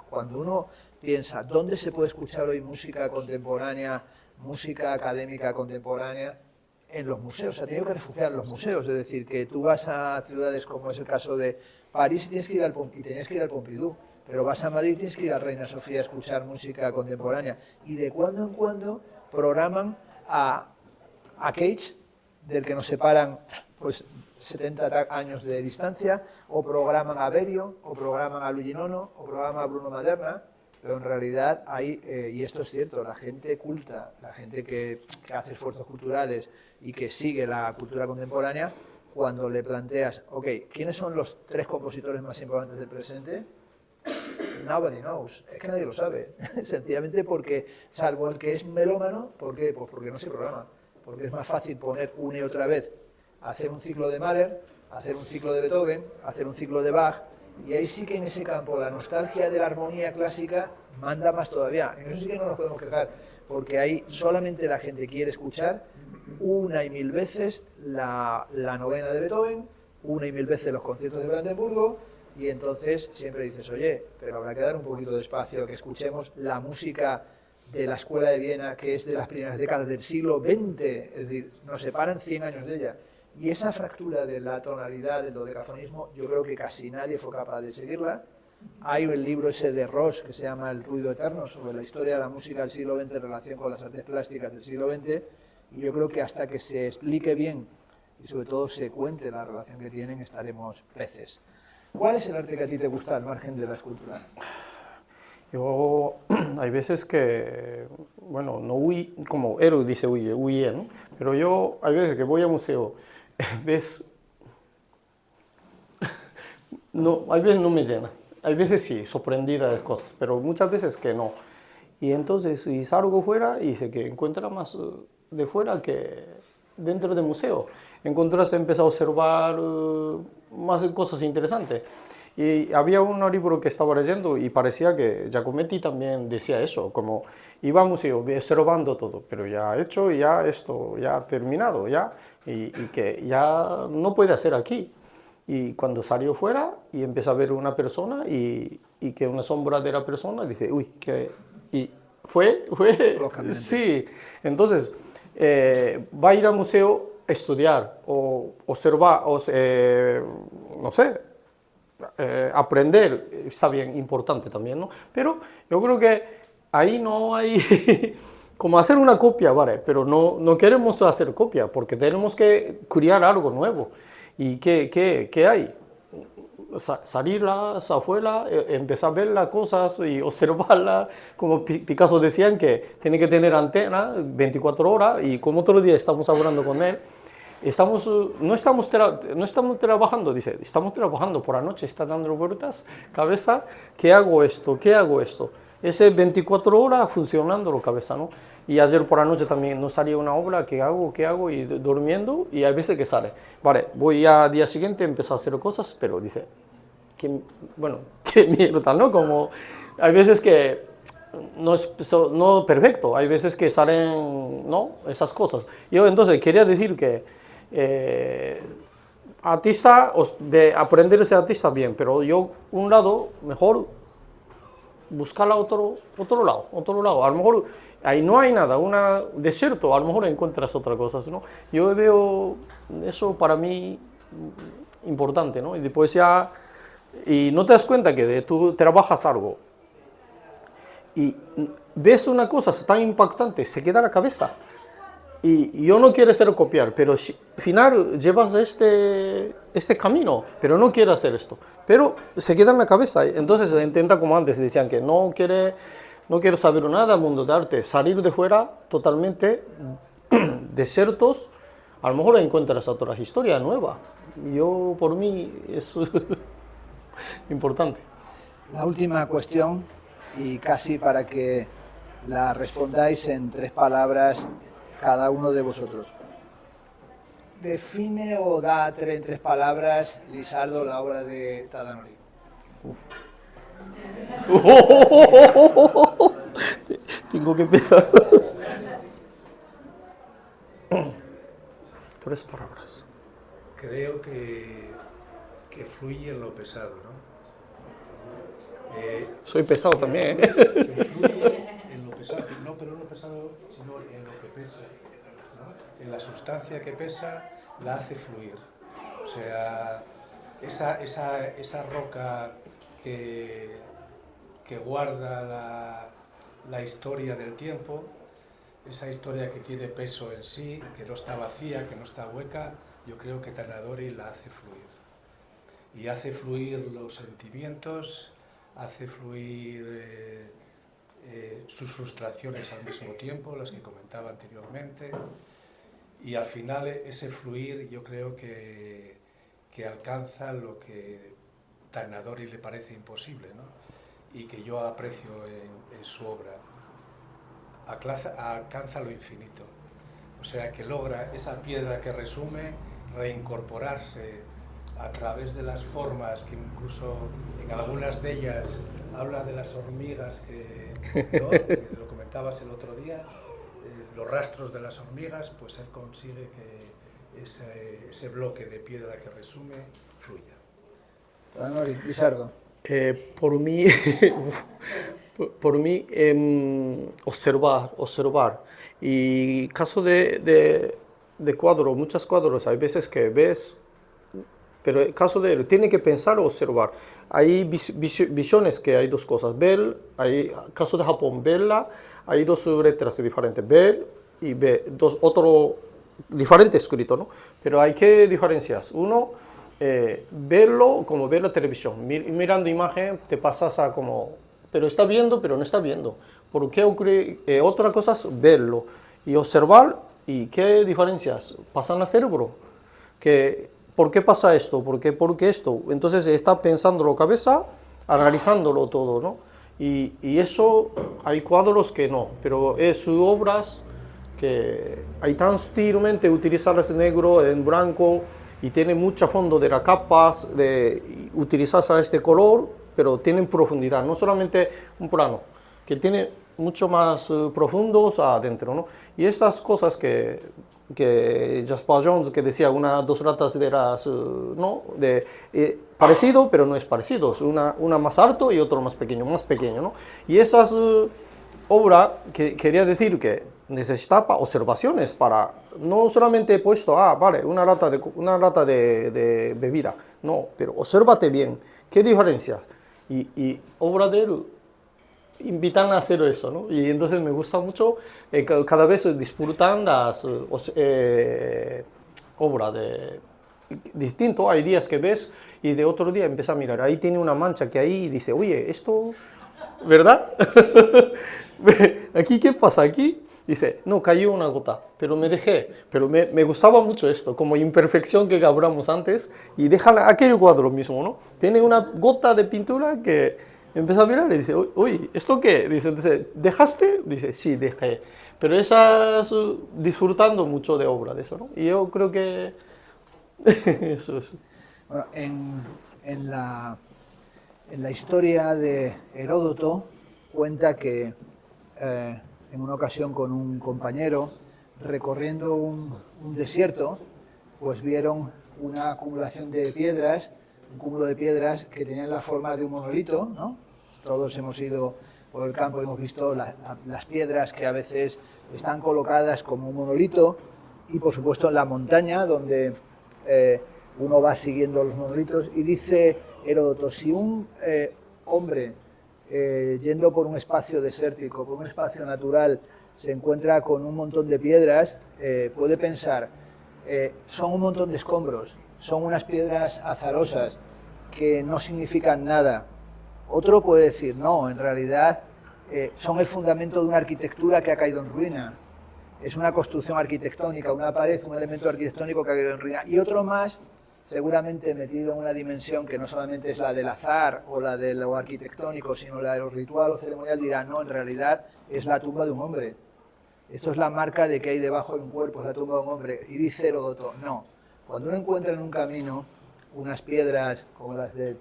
cuando uno piensa dónde se puede escuchar hoy música contemporánea, música académica contemporánea, en los museos, se ha tenido que refugiar en los museos. Es decir, que tú vas a ciudades como es el caso de París y tenías que ir al Pompidou, pero vas a Madrid y tienes que ir a Reina Sofía a escuchar música contemporánea. Y de cuando en cuando programan a Cage, del que nos separan pues 70 años de distancia, o programan a Berio, o programan a Luigi Nono, o programan a Bruno Maderna, pero en realidad hay, y esto es cierto, la gente culta, la gente que hace esfuerzos culturales y que sigue la cultura contemporánea, cuando le planteas, ok, ¿quiénes son los 3 compositores más importantes del presente? Nobody knows, es que nadie lo sabe, sencillamente porque, salvo el que es melómano, ¿por qué? Pues porque no se programa, porque es más fácil poner una y otra vez, hacer un ciclo de Mahler, hacer un ciclo de Beethoven, hacer un ciclo de Bach, y ahí sí que en ese campo la nostalgia de la armonía clásica manda más todavía. En eso sí que no nos podemos quejar, porque ahí solamente la gente quiere escuchar una y mil veces la novena de Beethoven, una y mil veces los conciertos de Brandenburgo, y entonces siempre dices, oye, pero habrá que dar un poquito de espacio, que escuchemos la música de la Escuela de Viena, que es de las primeras décadas del siglo XX, es decir, nos separan 100 años de ella. Y esa fractura de la tonalidad, del dodecafonismo, yo creo que casi nadie fue capaz de seguirla. Hay el libro ese de Ross, que se llama El ruido eterno, sobre la historia de la música del siglo XX en relación con las artes plásticas del siglo XX, y yo creo que hasta que se explique bien, y sobre todo se cuente la relación que tienen, estaremos peces. ¿Cuál es el arte que a ti te gusta al margen de la escultura? Yo, hay veces que, bueno, no como Eru dice huye, ¿no? Pero yo, hay veces que voy al museo, ves, no, hay veces no me llena, hay veces sí, sorprendida de cosas, pero muchas veces que no. Y entonces, si salgo fuera, y sé que encuentra más de fuera que dentro del museo. Encuentras, empieza a observar más cosas interesantes. Y había un libro que estaba leyendo y parecía que Giacometti también decía eso, como iba al museo observando todo, pero ya hecho, ya esto, ya terminado, ya, y que ya no puede hacer aquí. Y cuando salió fuera y empieza a ver una persona y que una sombra de la persona, dice, uy, que... Y fue sí. Entonces, va a ir al museo a estudiar o observar, o, no sé, aprender, está bien, importante también, ¿no? Pero yo creo que ahí no hay como hacer una copia, ¿vale? Pero no queremos hacer copia porque tenemos que crear algo nuevo. ¿Y qué hay? Salir afuera, empezar a ver las cosas y observarlas, como Picasso decían que tiene que tener antena 24 horas y como otro día estamos hablando con él, no estamos trabajando, dice, estamos trabajando por la noche, está dando vueltas, cabeza, ¿qué hago esto? ¿Qué hago esto? Ese 24 horas funcionando la cabeza, ¿no? Y ayer por la noche también no salía una obra, ¿qué hago? ¿Qué hago? Y durmiendo, y hay veces que sale. Vale, voy al día siguiente, empezar a hacer cosas, pero dice, bueno, qué mierda, ¿no? Como hay veces que no es no perfecto, hay veces que salen, ¿no? Esas cosas. Yo entonces quería decir que artista, de aprender a ser artista bien, pero yo un lado mejor buscar otro lado. A lo mejor ahí no hay nada, un desierto, a lo mejor encuentras otras cosas, ¿no? Yo veo eso para mí importante, ¿no? Y después ya, y no te das cuenta que tú trabajas algo y ves una cosa tan impactante, se queda en la cabeza. Y yo no quiero ser copiar, pero al final llevas este camino, pero no quiero hacer esto. Pero se queda en la cabeza, entonces intenta, como antes decían, que no quiero saber nada del mundo de arte, salir de fuera totalmente desiertos, a lo mejor encuentras otra historia nueva. Yo, por mí, es importante. La última cuestión, y casi para que la respondáis en 3 palabras cada uno de vosotros. Define o da en 3 palabras, Lizardo, la obra de Tadanori. Tengo que empezar. 3 palabras. Creo que fluye en lo pesado, ¿no? Soy pesado también, que fluye en lo pesado, no, pero no pesado, sino en lo que pesa, ¿no? en la sustancia que pesa, la hace fluir. O sea, esa roca que guarda la historia del tiempo, esa historia que tiene peso en sí, que no está vacía, que no está hueca, yo creo que Tanadori la hace fluir. Y hace fluir los sentimientos, hace fluir sus frustraciones al mismo tiempo, las que comentaba anteriormente, y al final ese fluir yo creo que alcanza lo que Tanadori le parece imposible, ¿no? Y que yo aprecio en su obra. Alcanza lo infinito, o sea que logra esa piedra que resume reincorporarse a través de las formas, que incluso en algunas de ellas habla de las hormigas, ¿no? Que lo comentabas el otro día, los rastros de las hormigas, pues él consigue que ese bloque de piedra que resume fluya. Tanadori, Lizardo. Por mí, observar. Y caso de cuadro, muchos cuadros, hay veces que ves, pero el caso de él, tiene que pensar o observar. Hay visiones que hay dos cosas, ver, hay caso de Japón, verla, hay dos letras diferentes, ver y ver, otro diferente escrito, ¿no? Pero hay que diferencias. Uno, verlo como ver la televisión, mirando imagen te pasas a como, pero está viendo, pero no está viendo. ¿Por qué ocurre? Otra cosa es verlo y observar, y qué diferencias pasan al cerebro. ¿Por qué pasa esto? ¿Por qué esto? Entonces está pensando la cabeza, analizándolo todo, ¿no? Y eso hay cuadros que no, pero es sus obras que hay tan sutilmente utilizadas en negro, en blanco, y tiene mucho fondo de las capas, de utilizar este color, pero tienen profundidad, no solamente un plano, que tiene mucho más profundos adentro, ¿no? Y estas cosas que Jasper Johns, que decía, dos ratas de las, ¿no? Parecido, pero no es parecido, es una más alto y otro más pequeño, ¿no? Y esas obras, que quería decir que necesitaba observaciones para, no solamente he puesto, vale, una lata de bebida, no, pero obsérvate bien, ¿qué diferencias? Y obra de él invitan a hacer eso, ¿no? Y entonces me gusta mucho, cada vez disfrutan las obras de distinto. Hay días que ves y de otro día empieza a mirar, ahí tiene una mancha que ahí dice, oye, esto, ¿verdad? ¿Aquí qué pasa? Aquí dice, no, cayó una gota, pero me dejé, pero me gustaba mucho esto, como imperfección que hablamos antes, y deja aquel cuadro mismo, ¿no? Tiene una gota de pintura que empieza a mirar y dice, uy, ¿esto qué? Dice, entonces, ¿dejaste? Dice, sí, dejé. Pero estás disfrutando mucho de obra de eso, ¿no? Y yo creo que eso es. Bueno, en la historia de Heródoto cuenta que en una ocasión con un compañero, recorriendo un desierto, pues vieron una acumulación de piedras, un cúmulo de piedras que tenían la forma de un monolito, ¿no? Todos hemos ido por el campo y hemos visto las piedras que a veces están colocadas como un monolito, y por supuesto en la montaña donde uno va siguiendo los monolitos. Y dice Heródoto, si un hombre yendo por un espacio desértico, por un espacio natural, se encuentra con un montón de piedras, puede pensar, son un montón de escombros, son unas piedras azarosas que no significan nada. Otro puede decir, no, en realidad son el fundamento de una arquitectura que ha caído en ruina. Es una construcción arquitectónica, una pared, un elemento arquitectónico que ha caído en ruina. Y otro más, seguramente metido en una dimensión que no solamente es la del azar o la de lo arquitectónico, sino la de lo ritual o ceremonial, dirá, no, en realidad es la tumba de un hombre. Esto es la marca de que hay debajo de un cuerpo, es la tumba de un hombre. Y dice Heródoto, no, cuando uno encuentra en un camino unas piedras como las de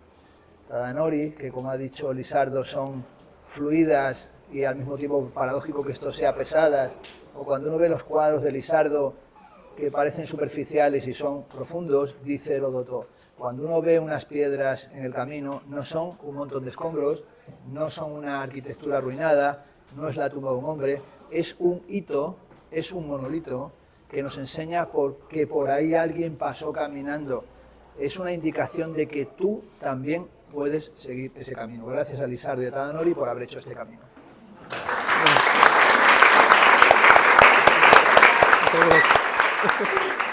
Tadanori, que como ha dicho Lizardo son fluidas y al mismo tiempo paradójico que esto sea pesadas, o cuando uno ve los cuadros de Lizardo que parecen superficiales y son profundos, dice Heródoto, cuando uno ve unas piedras en el camino, no son un montón de escombros, no son una arquitectura arruinada, no es la tumba de un hombre, es un hito, es un monolito que nos enseña que por ahí alguien pasó caminando. Es una indicación de que tú también puedes seguir ese camino. Gracias a Lizardo y a Tadanori por haber hecho este camino. Muchas gracias.